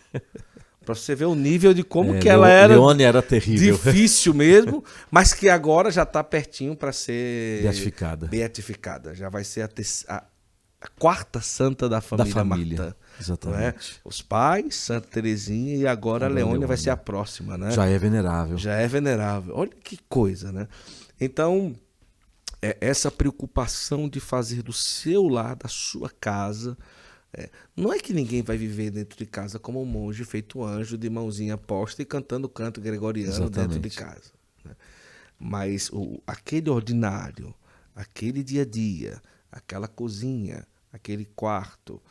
[SPEAKER 1] Para você ver o nível de como que ela era.
[SPEAKER 2] Leônia era terrível.
[SPEAKER 1] Difícil mesmo, mas que agora já está pertinho para ser beatificada. Já vai ser a quarta santa da família Martã.
[SPEAKER 2] Exatamente.
[SPEAKER 1] Os pais, Santa Teresinha, e agora a Leônia vai ser a próxima, né?
[SPEAKER 2] Já é venerável.
[SPEAKER 1] Olha que coisa, né? Então, essa preocupação de fazer do seu lar, da sua casa... não é que ninguém vai viver dentro de casa como um monge feito anjo, de mãozinha posta e cantando canto gregoriano dentro de casa. Né? Mas aquele ordinário, aquele dia a dia, aquela cozinha, aquele quarto,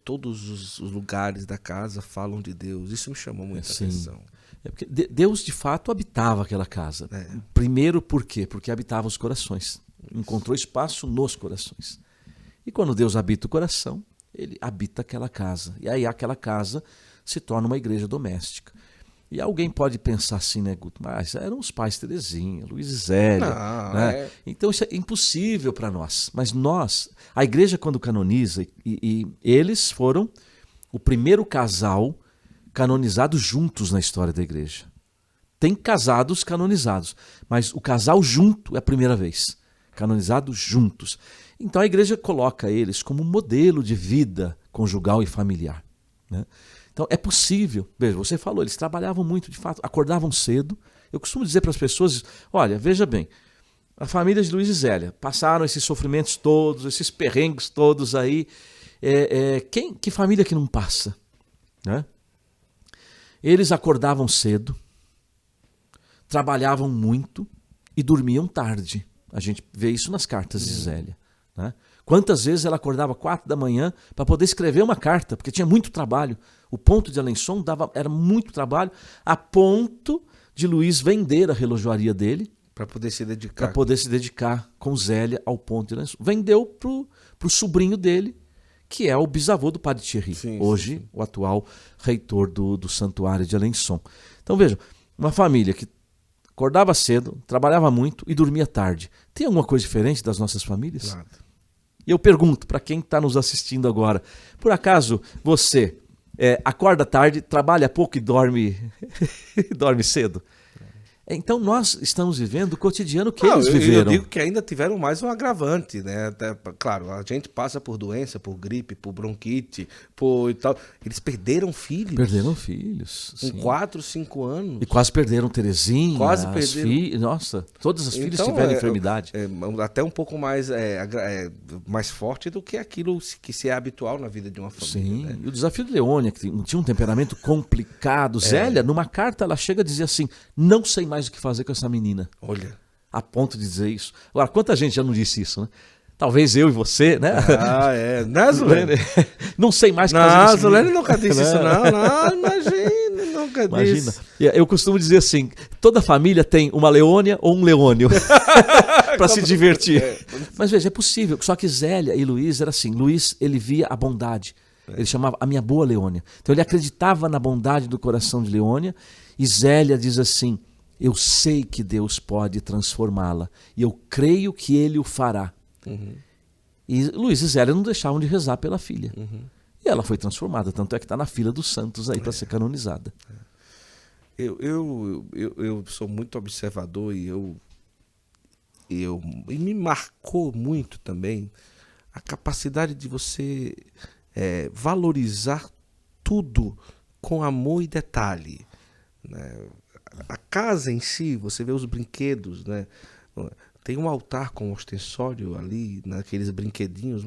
[SPEAKER 1] todos os lugares da casa falam de Deus. Isso me chamou muita atenção.
[SPEAKER 2] Porque Deus, de fato, habitava aquela casa. Primeiro, por quê? Porque habitava os corações. Encontrou espaço nos corações. E quando Deus habita o coração, ele habita aquela casa. E aí aquela casa se torna uma igreja doméstica. E alguém pode pensar assim, né, Guto? Mas eram os pais Teresinha, Luiz e Zélia. Né? Então isso é impossível para nós. Mas a igreja quando canoniza, e eles foram o primeiro casal canonizado juntos na história da igreja. Tem casados canonizados, mas o casal junto é a primeira vez. Canonizados juntos. Então a igreja coloca eles como modelo de vida conjugal e familiar. Né? Então é possível. Veja, você falou, eles trabalhavam muito, de fato, acordavam cedo. Eu costumo dizer para as pessoas, olha, veja bem, a família de Luiz e Zélia passaram esses sofrimentos todos, esses perrengues todos aí. Que família que não passa? Né? Eles acordavam cedo, trabalhavam muito e dormiam tarde. A gente vê isso nas cartas de Zélia. Né? Quantas vezes ela acordava 4 da manhã para poder escrever uma carta, porque tinha muito trabalho. O ponto de Alençon era muito trabalho, a ponto de Luiz vender a relojoaria dele
[SPEAKER 1] para poder se dedicar.
[SPEAKER 2] Com Zélia ao ponto de Alençon. Vendeu para o sobrinho dele, que é o bisavô do padre Thierry, hoje o atual reitor do santuário de Alençon. Então veja, uma família que acordava cedo, trabalhava muito e dormia tarde. Tem alguma coisa diferente das nossas famílias?
[SPEAKER 1] Nada.
[SPEAKER 2] E eu pergunto para quem está nos assistindo agora, por acaso você acorda tarde, trabalha pouco e dorme cedo? Então nós estamos vivendo o cotidiano que eles viveram.
[SPEAKER 1] Eu digo que ainda tiveram mais um agravante, né? Até, claro, a gente passa por doença, por gripe, por bronquite, por e tal. Eles perderam filhos.
[SPEAKER 2] Sim.
[SPEAKER 1] Com 4, 5 anos.
[SPEAKER 2] E quase perderam Terezinha.
[SPEAKER 1] Quase perderam.
[SPEAKER 2] Nossa, todas as filhas tiveram enfermidade.
[SPEAKER 1] Até um pouco mais, mais forte do que aquilo que se é habitual na vida de uma família.
[SPEAKER 2] Sim,
[SPEAKER 1] né?
[SPEAKER 2] E o desafio de Leônia, que tinha um temperamento complicado. Zélia, numa carta, ela chega a dizer assim, não sei mais o que fazer com essa menina.
[SPEAKER 1] Olha.
[SPEAKER 2] A ponto de dizer isso. Agora, quanta gente já não disse isso, né? Talvez eu e você, né?
[SPEAKER 1] Né, Zulene?
[SPEAKER 2] Não sei mais o que fazer com essa
[SPEAKER 1] menina. Zulene nunca disse isso, não. Imagina, nunca disse.
[SPEAKER 2] Eu costumo dizer assim, toda família tem uma Leônia ou um Leônio para se divertir. Mas veja, é possível. Só que Zélia e Luiz era assim. Luiz, ele via a bondade. Ele chamava a minha boa Leônia. Então ele acreditava na bondade do coração de Leônia E Zélia diz assim: eu sei que Deus pode transformá-la e eu creio que Ele o fará. E Luiz e Zélia não deixavam de rezar pela filha. E ela foi transformada, tanto é que está na fila dos santos aí para ser canonizada.
[SPEAKER 1] Eu sou muito observador e me marcou muito também a capacidade de você valorizar tudo com amor e detalhe, né? A casa em si, você vê os brinquedos, né? Tem um altar com ostensório ali, naqueles brinquedinhos,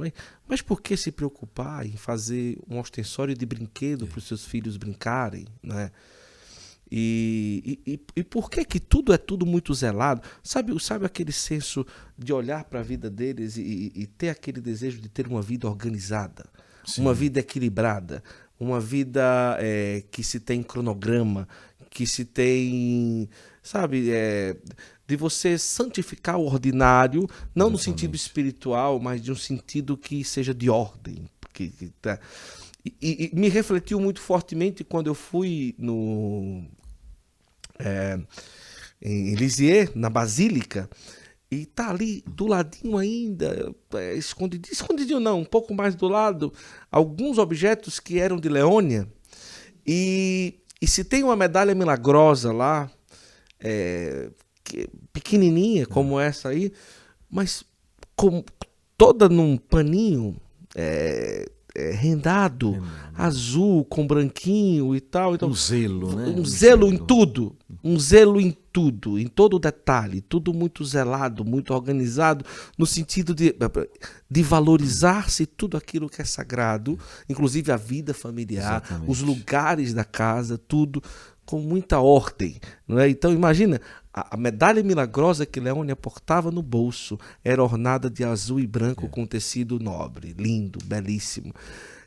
[SPEAKER 1] mas por que se preocupar em fazer um ostensório de brinquedo para os seus filhos brincarem, né? E por que tudo é tudo muito zelado? Sabe aquele senso de olhar para a vida deles e ter aquele desejo de ter uma vida organizada,
[SPEAKER 2] Sim.
[SPEAKER 1] uma vida equilibrada, uma vida que se tem cronograma, que se tem, sabe, de você santificar o ordinário, não no sentido espiritual, mas de um sentido que seja de ordem. E me refletiu muito fortemente quando eu fui em Lisieux, na Basílica, e tá ali do ladinho ainda, escondidinho não, um pouco mais do lado, alguns objetos que eram de Leônia, e se tem uma medalha milagrosa lá, pequenininha como essa aí, mas toda num paninho rendado, azul, com branquinho e tal. Então,
[SPEAKER 2] um zelo, né?
[SPEAKER 1] Um zelo em tudo. Um zelo em tudo, em todo detalhe. Tudo muito zelado, muito organizado, no sentido de valorizar-se tudo aquilo que é sagrado, inclusive a vida familiar,
[SPEAKER 2] Exatamente.
[SPEAKER 1] os lugares da casa, tudo com muita ordem, não é? Então imagina, a medalha milagrosa que Leônia portava no bolso era ornada de azul e branco com tecido nobre, lindo, belíssimo.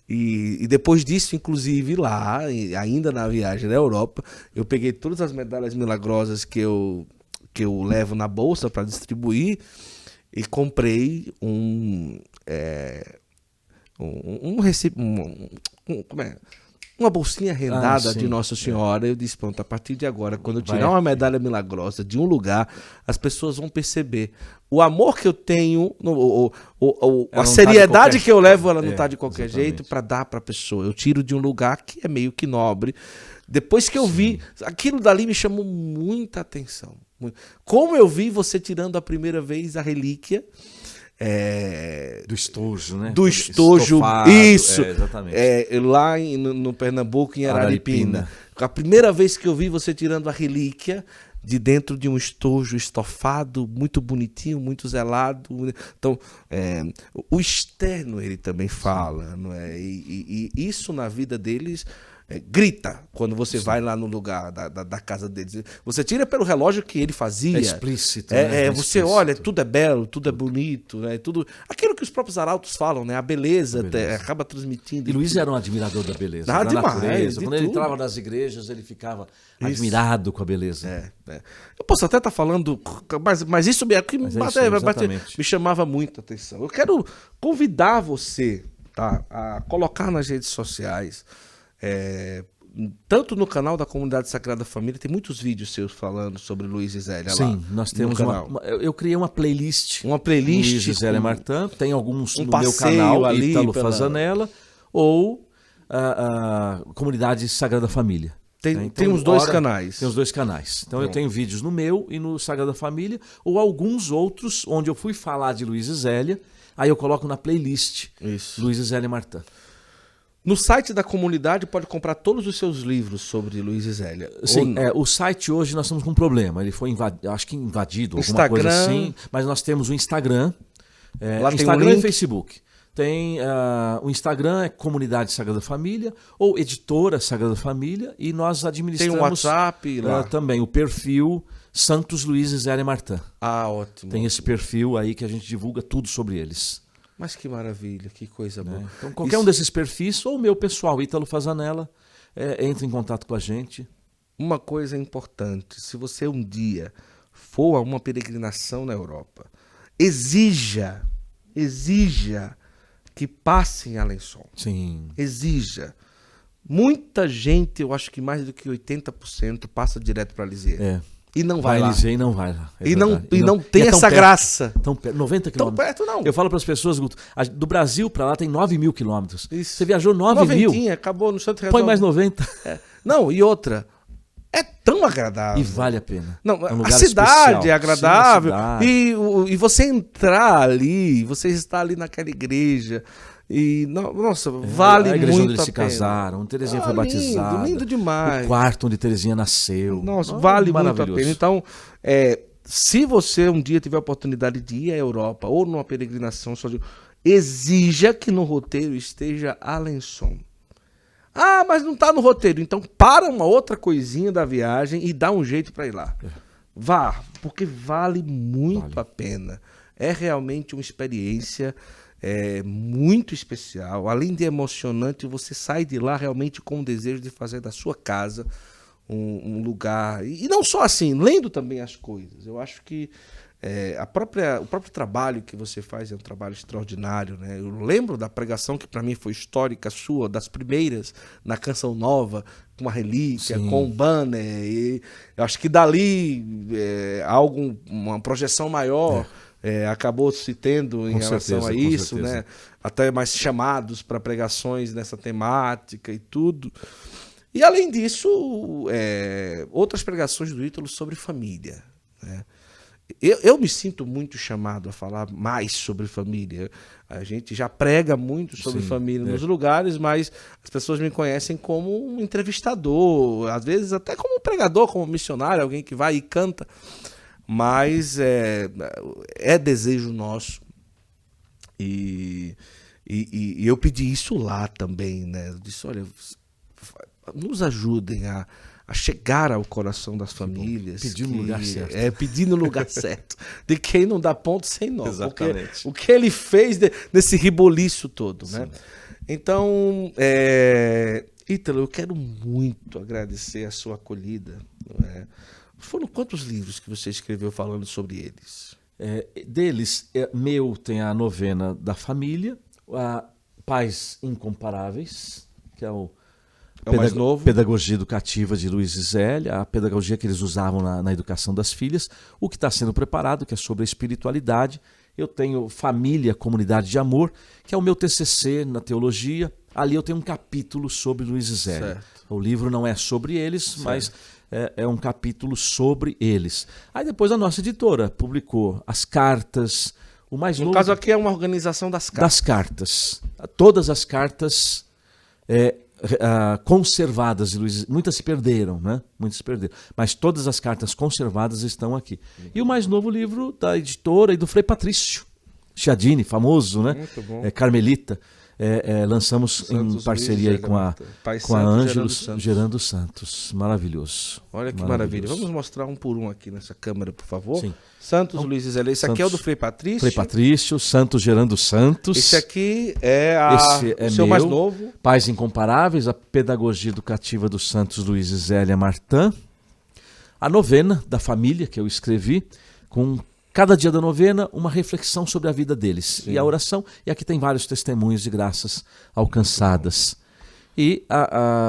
[SPEAKER 1] E depois disso, inclusive lá, ainda na viagem na Europa, eu peguei todas as medalhas milagrosas que eu levo na bolsa para distribuir e comprei uma bolsinha rendada de Nossa Senhora. Eu disse, pronto, a partir de agora, quando eu tirar uma medalha milagrosa de um lugar, as pessoas vão perceber o amor que eu tenho, a seriedade que eu levo, ela não está de qualquer jeito, para dar para a pessoa. Eu tiro de um lugar que é meio que nobre. Depois que eu vi, aquilo dali me chamou muita atenção. Como eu vi você tirando a primeira vez a relíquia,
[SPEAKER 2] do estojo, né?
[SPEAKER 1] Do estojo,
[SPEAKER 2] estofado,
[SPEAKER 1] isso.
[SPEAKER 2] Exatamente.
[SPEAKER 1] Lá no Pernambuco, em Araripina. A primeira vez que eu vi você tirando a relíquia de dentro de um estojo estofado, muito bonitinho, muito zelado. Então, o externo ele também fala, não é? E isso na vida deles grita quando você vai lá no lugar da casa deles. Você tira pelo relógio que ele fazia. É
[SPEAKER 2] explícito. Né?
[SPEAKER 1] Você olha, tudo é belo, tudo é bonito, né? Tudo aquilo que os próprios arautos falam, né? A beleza. Acaba transmitindo.
[SPEAKER 2] E Luiz era um admirador da beleza, da natureza. Quando ele entrava nas igrejas, ele ficava admirado com a beleza.
[SPEAKER 1] Eu posso até estar falando, mas isso me chamava muita atenção. Eu quero convidar você, tá, a colocar nas redes sociais, tanto no canal da Comunidade Sagrada Família, tem muitos vídeos seus falando sobre Luiz e Zélia.
[SPEAKER 2] Sim, nós temos eu criei uma playlist.
[SPEAKER 1] Luiz
[SPEAKER 2] e Zélia Martin, tem alguns no meu canal, ali, Ítalo Fazanella, ou a Comunidade Sagrada Família.
[SPEAKER 1] Tem os dois canais.
[SPEAKER 2] Tem os dois canais. Então eu tenho vídeos no meu e no Sagrada Família, ou alguns outros onde eu fui falar de Luiz e Zélia, aí eu coloco na playlist.
[SPEAKER 1] Isso.
[SPEAKER 2] Luiz e Zélia Martin.
[SPEAKER 1] No site da comunidade pode comprar todos os seus livros sobre Luiz e Zélia.
[SPEAKER 2] Sim, o site hoje nós estamos com um problema. Ele foi acho que invadido, alguma coisa assim. Mas nós temos o Instagram.
[SPEAKER 1] Lá
[SPEAKER 2] Instagram
[SPEAKER 1] tem um
[SPEAKER 2] e Facebook. Tem o Instagram, é Comunidade Sagrada Família, ou Editora Sagrada Família, e nós administramos...
[SPEAKER 1] Tem um WhatsApp lá.
[SPEAKER 2] Também, o perfil Santos Luiz e Zélia Martin.
[SPEAKER 1] Ótimo.
[SPEAKER 2] Tem esse perfil aí que a gente divulga tudo sobre eles.
[SPEAKER 1] Mas que maravilha, que coisa boa.
[SPEAKER 2] Então, qualquer um desses perfis, ou o meu pessoal, Ítalo Fazanella, entra em contato com a gente.
[SPEAKER 1] Uma coisa importante, se você um dia for a uma peregrinação na Europa, exija que passem a Alençon.
[SPEAKER 2] Sim.
[SPEAKER 1] Exija. Muita gente, eu acho que mais do que 80%, passa direto para Lisieux. E não vai lá.
[SPEAKER 2] Lisieux e não vai lá.
[SPEAKER 1] E não tem essa graça.
[SPEAKER 2] Tão perto, 90
[SPEAKER 1] Tão
[SPEAKER 2] quilômetros.
[SPEAKER 1] perto não.
[SPEAKER 2] Eu falo para as pessoas, Guto, do Brasil para lá tem 9.000 quilômetros.
[SPEAKER 1] Isso.
[SPEAKER 2] Você viajou 9.000.
[SPEAKER 1] Noventinha, acabou no Santo
[SPEAKER 2] Põe mais 90.
[SPEAKER 1] Não, e outra, é tão agradável.
[SPEAKER 2] E vale a pena.
[SPEAKER 1] Não,
[SPEAKER 2] É um
[SPEAKER 1] a
[SPEAKER 2] lugar
[SPEAKER 1] cidade
[SPEAKER 2] especial.
[SPEAKER 1] é agradável.
[SPEAKER 2] Sim, a cidade.
[SPEAKER 1] E você entrar ali, você está ali naquela igreja. E, nossa, vale
[SPEAKER 2] a igreja
[SPEAKER 1] muito
[SPEAKER 2] onde eles
[SPEAKER 1] a
[SPEAKER 2] se
[SPEAKER 1] pena.
[SPEAKER 2] casaram, onde Terezinha foi batizada.
[SPEAKER 1] Lindo demais.
[SPEAKER 2] O quarto onde Terezinha nasceu.
[SPEAKER 1] Nossa, vale muito a
[SPEAKER 2] maravilhoso.
[SPEAKER 1] pena. Então, se você um dia tiver a oportunidade de ir à Europa ou numa peregrinação sozinho, exija que no roteiro esteja Alençon. Ah, mas não está no roteiro. Então, para uma outra coisinha da viagem e dá um jeito para ir lá. Vá, porque vale muito a pena. É realmente uma experiência muito especial. Além de emocionante, você sai de lá realmente com o desejo de fazer da sua casa um lugar. E não só assim, lendo também as coisas. Eu acho que o próprio trabalho que você faz é um trabalho extraordinário, né? Eu lembro da pregação que para mim foi histórica sua, das primeiras, na Canção Nova, com uma relíquia,
[SPEAKER 2] Sim.
[SPEAKER 1] com um banner. E eu acho que dali uma projeção maior acabou se tendo em relação a isso, né? Até mais chamados para pregações nessa temática e tudo. E além disso, outras pregações do Ítalo sobre família, né? Eu me sinto muito chamado a falar mais sobre família. A gente já prega muito sobre família nos lugares, mas as pessoas me conhecem como um entrevistador, às vezes até como um pregador, como um missionário, alguém que vai e canta. Mas é desejo nosso. E eu pedi isso lá também, né? Eu disse, olha, nos ajudem a chegar ao coração das famílias.
[SPEAKER 2] Pedir no lugar certo.
[SPEAKER 1] Pedir no lugar certo. De quem não dá ponto sem nó.
[SPEAKER 2] Exatamente.
[SPEAKER 1] O que ele fez nesse reboliço todo, né? Então, Ítalo, eu quero muito agradecer a sua acolhida. Não é? Foram quantos livros que você escreveu falando sobre eles?
[SPEAKER 2] Deles, meu tem a novena da família, a Pais Incomparáveis, que é o
[SPEAKER 1] mais novo.
[SPEAKER 2] Pedagogia Educativa de Luiz Zélia, a pedagogia que eles usavam na educação das filhas, o que está sendo preparado, que é sobre a espiritualidade. Eu tenho Família, Comunidade de Amor, que é o meu TCC na teologia. Ali eu tenho um capítulo sobre Luiz Zélia.
[SPEAKER 1] Certo.
[SPEAKER 2] O livro não é sobre eles, mas é um capítulo sobre eles. Aí depois a nossa editora publicou as cartas, o mais novo...
[SPEAKER 1] No caso aqui é uma organização das cartas.
[SPEAKER 2] Das cartas. Todas as cartas conservadas de Luiz, muitas se perderam, né? Muitas se perderam. Mas todas as cartas conservadas estão aqui. E o mais novo livro da editora e do Frei Patrício Chiadini, famoso, né?
[SPEAKER 1] Muito bom.
[SPEAKER 2] Carmelita. Lançamos
[SPEAKER 1] Santos
[SPEAKER 2] em parceria aí com a Ângelos Gerando Santos. Maravilhoso.
[SPEAKER 1] Olha que maravilha. Vamos mostrar um por um aqui nessa câmera, por favor.
[SPEAKER 2] Sim.
[SPEAKER 1] Santos Luiz Zélia. Esse aqui é o do Frei Patrício.
[SPEAKER 2] Frei Patrício, Santos Gerando Santos.
[SPEAKER 1] Esse aqui é o seu mais novo.
[SPEAKER 2] Pais Incomparáveis, a Pedagogia Educativa dos Santos Luiz Zélia Martã. A novena da família, que eu escrevi, com cada dia da novena, uma reflexão sobre a vida deles. Sim. E a oração. E aqui tem vários testemunhos de graças alcançadas. E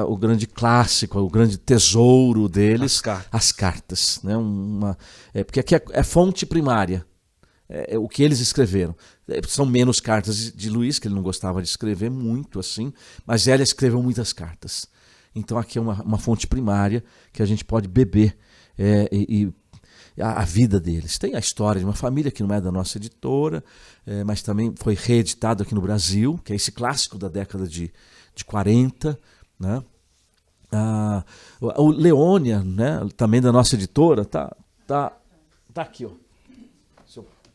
[SPEAKER 2] o grande clássico, o grande tesouro deles, as cartas. Né? Porque aqui é fonte primária. O que eles escreveram. São menos cartas de Luiz, que ele não gostava de escrever muito assim, mas Zélia escreveu muitas cartas. Então aqui é uma fonte primária que a gente pode beber a vida deles. Tem a história de uma família que não é da nossa editora, mas também foi reeditado aqui no Brasil, que é esse clássico da década de 40. Né? O Leônia, né? Também da nossa editora, tá aqui, ó.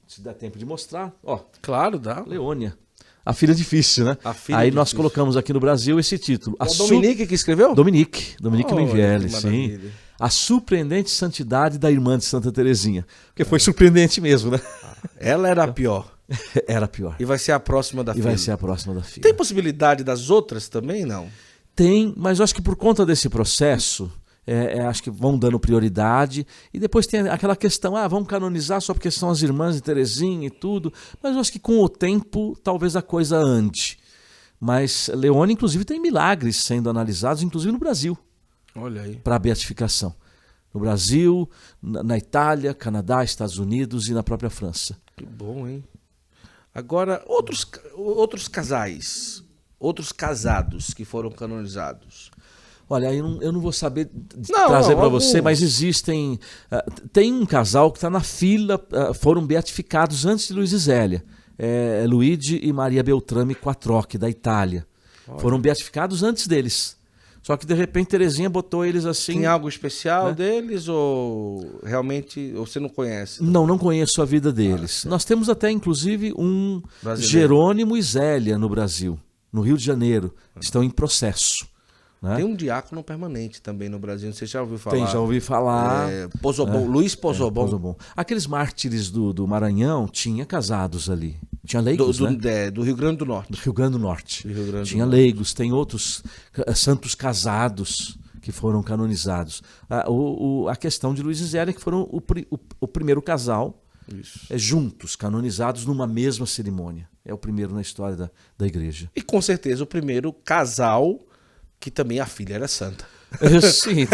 [SPEAKER 2] Se der tempo de mostrar. Ó,
[SPEAKER 1] claro, dá.
[SPEAKER 2] Leônia. A Filha Difícil, né? Aí nós colocamos aqui no Brasil esse título.
[SPEAKER 1] É o Dominique que escreveu?
[SPEAKER 2] Dominique Menvielle, sim. A surpreendente santidade da irmã de Santa Terezinha. Porque foi surpreendente mesmo, né?
[SPEAKER 1] Ela era a pior.
[SPEAKER 2] Era a pior.
[SPEAKER 1] E vai ser a próxima da filha.
[SPEAKER 2] E vai ser a próxima da filha.
[SPEAKER 1] Tem possibilidade das outras também, não?
[SPEAKER 2] Tem, mas eu acho que por conta desse processo, acho que vão dando prioridade. E depois tem aquela questão, vamos canonizar só porque são as irmãs de Terezinha e tudo. Mas eu acho que com o tempo, talvez a coisa ande. Mas Leone, inclusive, tem milagres sendo analisados, inclusive no Brasil,
[SPEAKER 1] Olha aí.
[SPEAKER 2] para a beatificação. No Brasil, na Itália, Canadá, Estados Unidos e na própria França.
[SPEAKER 1] Que bom, hein? Agora, outros casais, outros casados que foram canonizados.
[SPEAKER 2] Olha, eu não vou saber trazer para você, mas existem... tem um casal que está na fila, foram beatificados antes de Luiz e Zélia. Luigi e Maria Beltrame Quattrochi, da Itália.
[SPEAKER 1] Olha.
[SPEAKER 2] Foram beatificados antes deles. Só que de repente Terezinha botou eles assim...
[SPEAKER 1] Tem algo especial
[SPEAKER 2] né?
[SPEAKER 1] deles ou realmente você não conhece?
[SPEAKER 2] Não conheço a vida deles. Nós temos até inclusive um
[SPEAKER 1] Brasileiro.
[SPEAKER 2] Jerônimo e Zélia no Brasil, no Rio de Janeiro. Estão em processo. Né?
[SPEAKER 1] Tem um diácono permanente também no Brasil, você já ouviu falar?
[SPEAKER 2] Já ouvi falar.
[SPEAKER 1] Pozobon, Luiz Pozobon.
[SPEAKER 2] Pozobon. Aqueles mártires do Maranhão tinha casados ali. Tinha leigos, né?
[SPEAKER 1] Do Rio Grande do Norte.
[SPEAKER 2] Do Rio Grande do Norte.
[SPEAKER 1] Do Rio Grande do
[SPEAKER 2] Tinha
[SPEAKER 1] Norte.
[SPEAKER 2] leigos, tem outros santos casados que foram canonizados. A questão de Luiz e Zélia, que foram o primeiro casal
[SPEAKER 1] Isso.
[SPEAKER 2] juntos, canonizados numa mesma cerimônia. É o primeiro na história da igreja.
[SPEAKER 1] E com certeza o primeiro casal que também a filha era santa.
[SPEAKER 2] Sim.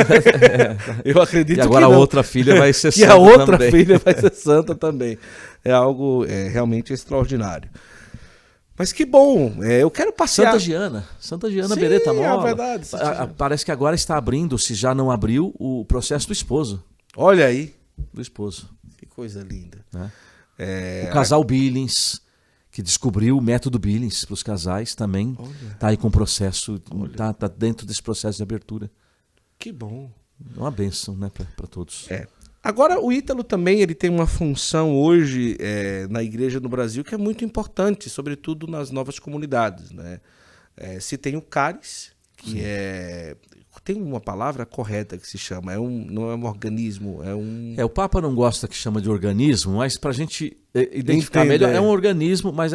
[SPEAKER 1] Eu acredito
[SPEAKER 2] E agora
[SPEAKER 1] que
[SPEAKER 2] a
[SPEAKER 1] não.
[SPEAKER 2] outra filha vai ser
[SPEAKER 1] Que
[SPEAKER 2] santa
[SPEAKER 1] a outra
[SPEAKER 2] também.
[SPEAKER 1] filha vai ser santa também. É algo realmente extraordinário. Mas que bom, eu quero passear.
[SPEAKER 2] Santa Giana
[SPEAKER 1] Sim,
[SPEAKER 2] Beretta Mola.
[SPEAKER 1] é verdade, Santa Giana.
[SPEAKER 2] Parece que agora está abrindo, se já não abriu, o processo do esposo.
[SPEAKER 1] Olha aí,
[SPEAKER 2] Do esposo.
[SPEAKER 1] que coisa linda.
[SPEAKER 2] Né? O casal Billings, que descobriu o método Billings para os casais, também está aí com o processo, está dentro desse processo de abertura.
[SPEAKER 1] Que bom.
[SPEAKER 2] É uma bênção, né, para todos.
[SPEAKER 1] Agora, o Ítalo também ele tem uma função hoje na igreja no Brasil que é muito importante, sobretudo nas novas comunidades. Né? Se tem o CARES, que tem uma palavra correta que se chama, não é um organismo, é um...
[SPEAKER 2] O Papa não gosta que chama de organismo, mas para a gente identificar melhor, é um organismo, mas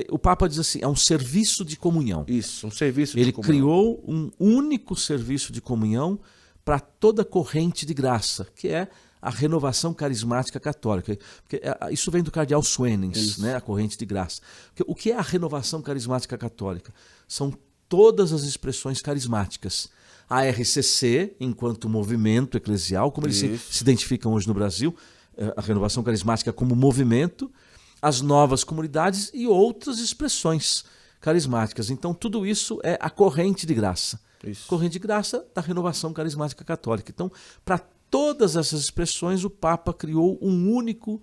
[SPEAKER 2] o Papa diz assim, é um serviço de comunhão.
[SPEAKER 1] Isso, um serviço
[SPEAKER 2] Ele
[SPEAKER 1] de comunhão.
[SPEAKER 2] criou um único serviço de comunhão para toda corrente de graça, que é a renovação carismática católica. Porque isso vem do cardeal Swenens, né, a corrente de graça. Porque o que é a renovação carismática católica? São todas as expressões carismáticas. A RCC, enquanto movimento eclesial, como eles se identificam hoje no Brasil, a renovação carismática como movimento, as novas comunidades e outras expressões carismáticas. Então, tudo isso é a corrente de graça.
[SPEAKER 1] Isso.
[SPEAKER 2] Corrente de graça da renovação carismática católica. Então, para todas essas expressões, o Papa criou um único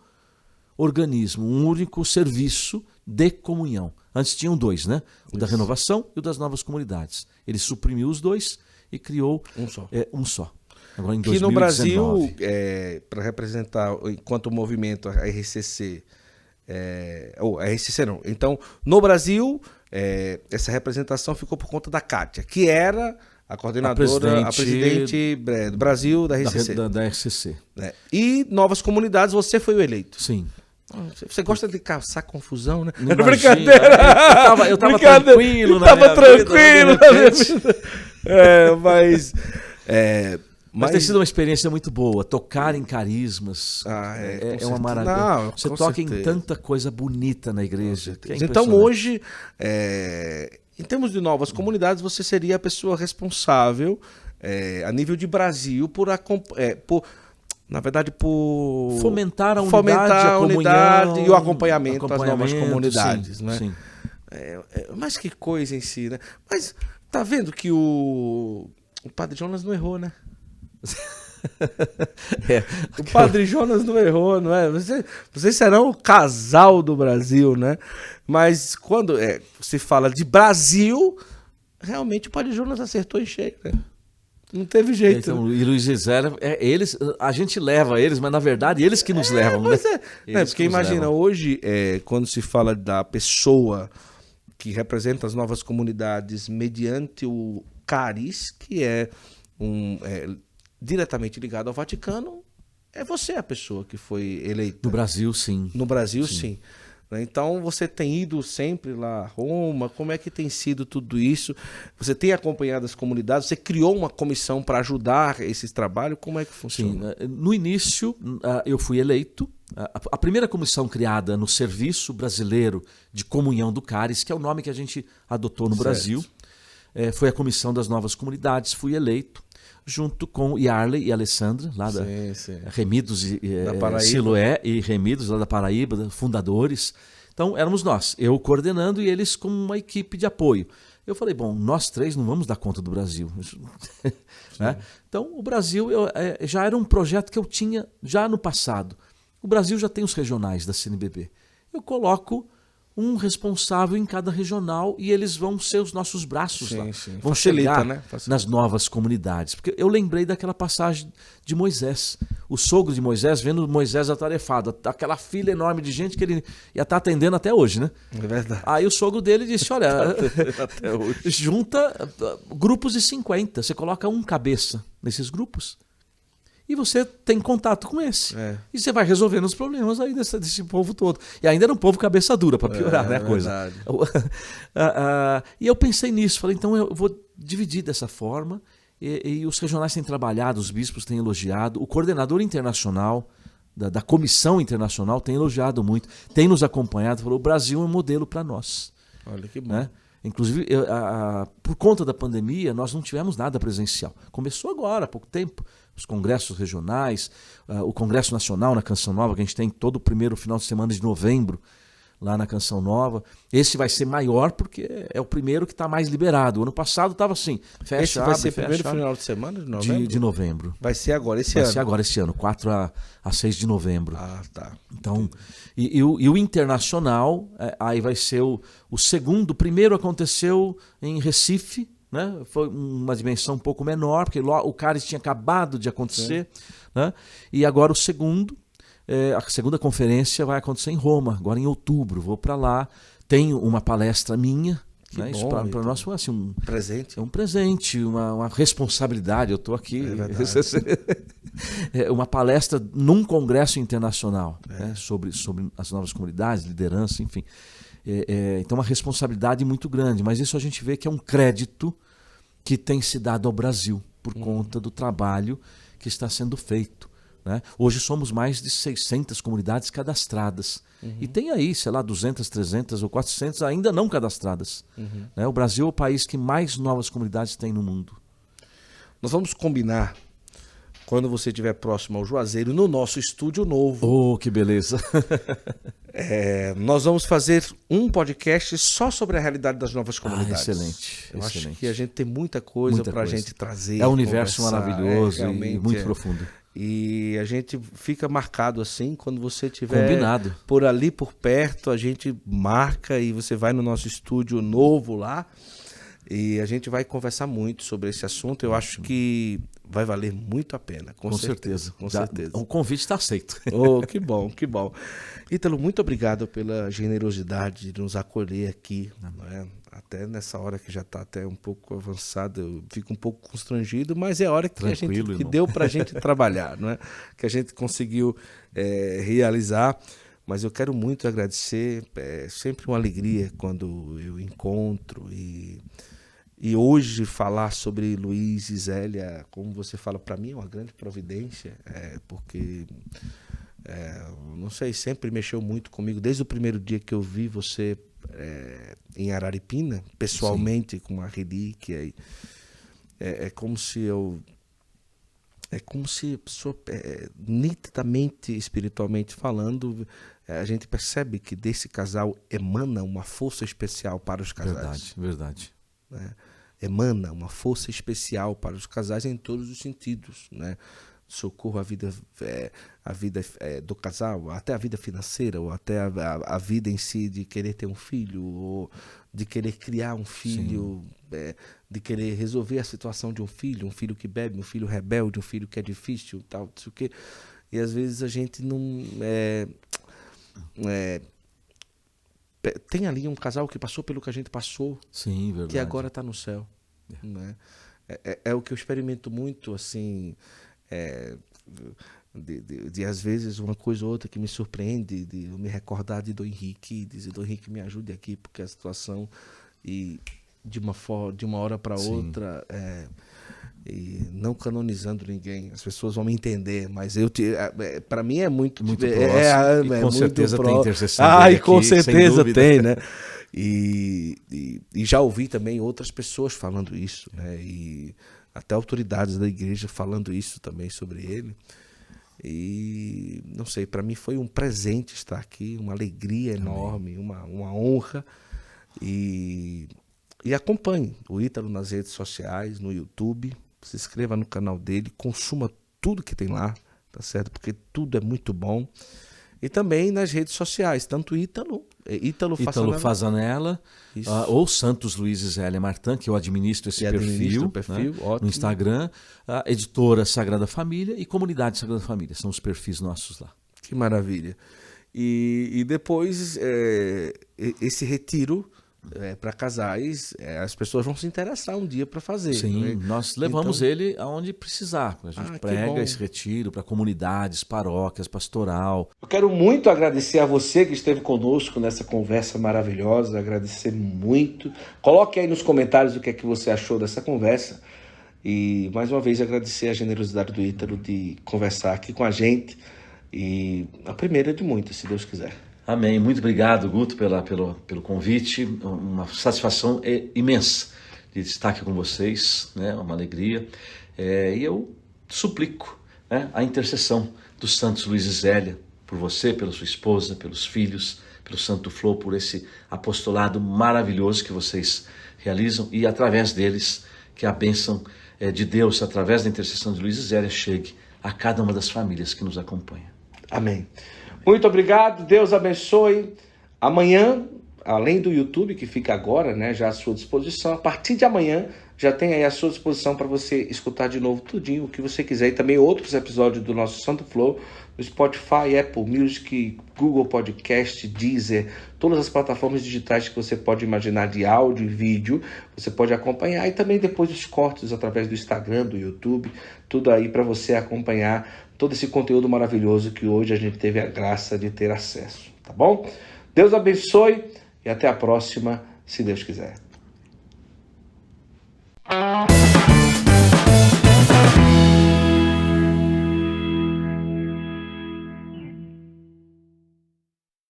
[SPEAKER 2] organismo, um único serviço de comunhão. Antes tinham dois, né? O da renovação e o das novas comunidades. Ele suprimiu os dois e criou um só. Agora, em 2019.
[SPEAKER 1] Que no Brasil, para representar enquanto movimento a RCC, a RCC não. Então, no Brasil, essa representação ficou por conta da Kátia, que era a coordenadora, a presidente do Brasil da RCC.
[SPEAKER 2] Da RCC.
[SPEAKER 1] E novas comunidades, você foi o eleito.
[SPEAKER 2] Sim.
[SPEAKER 1] Você gosta de caçar confusão, né?
[SPEAKER 2] Não
[SPEAKER 1] Brincadeira.
[SPEAKER 2] Eu tava tranquilo, né?
[SPEAKER 1] Tava tranquilo na minha vida.
[SPEAKER 2] Mas tem sido uma experiência muito boa. Tocar em carismas é uma maravilha.
[SPEAKER 1] Não,
[SPEAKER 2] você toca em tanta coisa bonita na igreja. Que é
[SPEAKER 1] então hoje, em termos de novas comunidades, você seria a pessoa responsável a nível de Brasil por
[SPEAKER 2] fomentar a
[SPEAKER 1] unidade e o acompanhamento das novas comunidades.
[SPEAKER 2] Sim,
[SPEAKER 1] né?
[SPEAKER 2] Sim.
[SPEAKER 1] Mas que coisa em si, né? Mas tá vendo que o Padre Jonas não errou, né? O Padre Jonas não errou, não é? Vocês serão o casal do Brasil, né? Mas quando se fala de Brasil, realmente o Padre Jonas acertou em cheio, né? Não teve jeito.
[SPEAKER 2] Então, e Luiz e Zélia, a gente leva eles, mas na verdade eles que nos levam, né?
[SPEAKER 1] Porque imagina, hoje, quando se fala da pessoa que representa as novas comunidades mediante o CARES, que é diretamente ligado ao Vaticano, é você a pessoa que foi eleita.
[SPEAKER 2] No Brasil, sim.
[SPEAKER 1] No Brasil, sim. Então, você tem ido sempre lá a Roma, como é que tem sido tudo isso? Você tem acompanhado as comunidades, você criou uma comissão para ajudar esse trabalho, como é que funciona?
[SPEAKER 2] Sim, no início eu fui eleito a primeira comissão criada no Serviço Brasileiro de Comunhão do CARES, que é o nome que a gente adotou no Brasil, foi a Comissão das Novas Comunidades. Fui eleito junto com Yarley e Alessandra, lá da Remidos da Siloé e Remidos, lá da Paraíba, fundadores. Então éramos nós, eu coordenando e eles com uma equipe de apoio. Eu falei, bom, nós três não vamos dar conta do Brasil. Né? Então o Brasil já era um projeto que eu tinha já no passado. O Brasil já tem os regionais da CNBB. Eu coloco um responsável em cada regional e eles vão ser os nossos braços lá. Vão chegar, né? Nas novas comunidades. Porque eu lembrei daquela passagem de Moisés. O sogro de Moisés, vendo Moisés atarefado, aquela fila enorme de gente que ele ia estar atendendo até hoje, né?
[SPEAKER 1] É verdade.
[SPEAKER 2] Aí o sogro dele disse, olha, junta grupos de 50, você coloca um cabeça nesses grupos. E você tem contato com esse. E você vai resolvendo os problemas aí desse povo todo. E ainda era um povo cabeça dura, para piorar, né, a coisa. E eu pensei nisso. Falei, então eu vou dividir dessa forma. E os regionais têm trabalhado, os bispos têm elogiado. O coordenador internacional, da comissão internacional, tem elogiado muito. Tem nos acompanhado. Falou, o Brasil é um modelo para nós.
[SPEAKER 1] Olha que bom.
[SPEAKER 2] Né? Inclusive, por conta da pandemia, nós não tivemos nada presencial. Começou agora, há pouco tempo. Os congressos regionais, o Congresso Nacional na Canção Nova, que a gente tem todo o primeiro final de semana de novembro, lá na Canção Nova. Esse vai ser maior porque é o primeiro que está mais liberado. O ano passado estava assim, fecha,
[SPEAKER 1] esse vai ser o primeiro final de semana de novembro?
[SPEAKER 2] De novembro.
[SPEAKER 1] Vai ser agora, esse ano?
[SPEAKER 2] Vai ser agora, esse ano, 4 a 6 de novembro.
[SPEAKER 1] Ah, tá.
[SPEAKER 2] Então, e o internacional, aí vai ser o segundo. O primeiro aconteceu em Recife, né? Foi uma dimensão um pouco menor, porque o CARES tinha acabado de acontecer. Né? E agora o segundo, a segunda conferência vai acontecer em Roma, agora em outubro. Vou para lá, tenho uma palestra minha. Né? Isso para nós foi assim, um presente, uma responsabilidade. Eu estou aqui. Uma palestra num congresso internacional, né? sobre as novas comunidades, liderança, enfim. Então uma responsabilidade muito grande, mas isso a gente vê que é um crédito que tem se dado ao Brasil por conta do trabalho que está sendo feito. Né? Hoje somos mais de 600 comunidades cadastradas e tem aí, sei lá, 200, 300 ou 400 ainda não cadastradas. Né? O Brasil é o país que mais novas comunidades tem no mundo.
[SPEAKER 1] Nós vamos combinar quando você estiver próximo ao Juazeiro, no nosso estúdio novo.
[SPEAKER 2] Oh, que beleza!
[SPEAKER 1] Nós vamos fazer um podcast só sobre a realidade das novas comunidades.
[SPEAKER 2] Excelente.
[SPEAKER 1] Eu acho que a gente tem muita coisa para a gente trazer.
[SPEAKER 2] É um universo maravilhoso e muito profundo.
[SPEAKER 1] E a gente fica marcado assim, quando você estiver
[SPEAKER 2] combinado
[SPEAKER 1] por ali, por perto, a gente marca e você vai no nosso estúdio novo lá. E a gente vai conversar muito sobre esse assunto. Eu acho que vai valer muito a pena, com certeza. Com certeza.
[SPEAKER 2] O convite está aceito.
[SPEAKER 1] Oh, que bom, que bom. Ítalo, muito obrigado pela generosidade de nos acolher aqui. Né? Até nessa hora que já está até um pouco avançada, eu fico um pouco constrangido, mas é a hora que deu para a gente trabalhar, não é? Que a gente conseguiu realizar. Mas eu quero muito agradecer, é sempre uma alegria quando eu encontro e hoje falar sobre Luiz e Zélia, como você fala, para mim é uma grande providência, porque, não sei, sempre mexeu muito comigo, desde o primeiro dia que eu vi você em Araripina, pessoalmente, Sim. com a relíquia, é como se a pessoa, nitidamente, espiritualmente falando, a gente percebe que desse casal emana uma força especial para os casais.
[SPEAKER 2] Verdade.
[SPEAKER 1] Né? Emana uma força especial para os casais em todos os sentidos. Né? Socorro à vida, do casal, até a vida financeira, ou até a vida em si de querer ter um filho, ou de querer criar um filho, de querer resolver a situação de um filho que bebe, um filho rebelde, um filho que é difícil, tal, não sei o quê. E às vezes a gente não... tem ali um casal que passou pelo que a gente passou,
[SPEAKER 2] Sim, verdade.
[SPEAKER 1] Que agora está no céu. Né? É o que eu experimento muito, assim... De às vezes uma coisa ou outra que me surpreende, de eu me recordar de Dom Henrique e dizer, Dom Henrique, me ajude aqui, porque a situação, e de uma hora para outra, E não canonizando ninguém, as pessoas vão me entender, mas para mim é muito
[SPEAKER 2] Muito
[SPEAKER 1] próximo.
[SPEAKER 2] E com certeza tem intercessão
[SPEAKER 1] Ah,
[SPEAKER 2] dele
[SPEAKER 1] e com
[SPEAKER 2] aqui, sem
[SPEAKER 1] certeza
[SPEAKER 2] dúvida.
[SPEAKER 1] tem, né? E já ouvi também outras pessoas falando isso, né? E até autoridades da igreja falando isso também sobre ele. E não sei, para mim foi um presente estar aqui, uma alegria enorme, uma honra. E acompanhe o Ítalo nas redes sociais, no YouTube. Se inscreva no canal dele, consuma tudo que tem lá, tá certo? Porque tudo é muito bom. E também nas redes sociais, tanto Ítalo
[SPEAKER 2] Fazanella, ou Santos Luiz e Zélia Martã, que eu administro esse perfil, né, no Instagram, a editora Sagrada Família e Comunidade Sagrada Família, são os perfis nossos lá.
[SPEAKER 1] Que maravilha. E depois, esse retiro para casais, as pessoas vão se interessar um dia para fazer.
[SPEAKER 2] Sim,
[SPEAKER 1] né?
[SPEAKER 2] nós levamos ele aonde precisar. A gente prega esse retiro para comunidades, paróquias, pastoral.
[SPEAKER 1] Eu quero muito agradecer a você que esteve conosco nessa conversa maravilhosa, agradecer muito. Coloque aí nos comentários o que é que você achou dessa conversa. E mais uma vez agradecer a generosidade do Ítalo de conversar aqui com a gente. E a primeira de muitas, se Deus quiser.
[SPEAKER 2] Amém. Muito obrigado, Guto, pelo convite. Uma satisfação imensa de estar aqui com vocês, né? Uma alegria. E eu suplico, né, a intercessão dos Santos Luiz e Zélia, por você, pela sua esposa, pelos filhos, pelo Santo Flow, por esse apostolado maravilhoso que vocês realizam e através deles que a bênção de Deus, através da intercessão de Luiz e Zélia, chegue a cada uma das famílias que nos acompanha.
[SPEAKER 1] Amém. Muito obrigado, Deus abençoe. Amanhã, além do YouTube, que fica agora, né, já à sua disposição, a partir de amanhã já tem aí à sua disposição para você escutar de novo tudinho, o que você quiser. E também outros episódios do nosso Santo Flow, no Spotify, Apple Music, Google Podcast, Deezer, todas as plataformas digitais que você pode imaginar de áudio e vídeo, você pode acompanhar. E também depois os cortes através do Instagram, do YouTube, tudo aí para você acompanhar todo esse conteúdo maravilhoso que hoje a gente teve a graça de ter acesso, tá bom? Deus abençoe e até a próxima, se Deus quiser.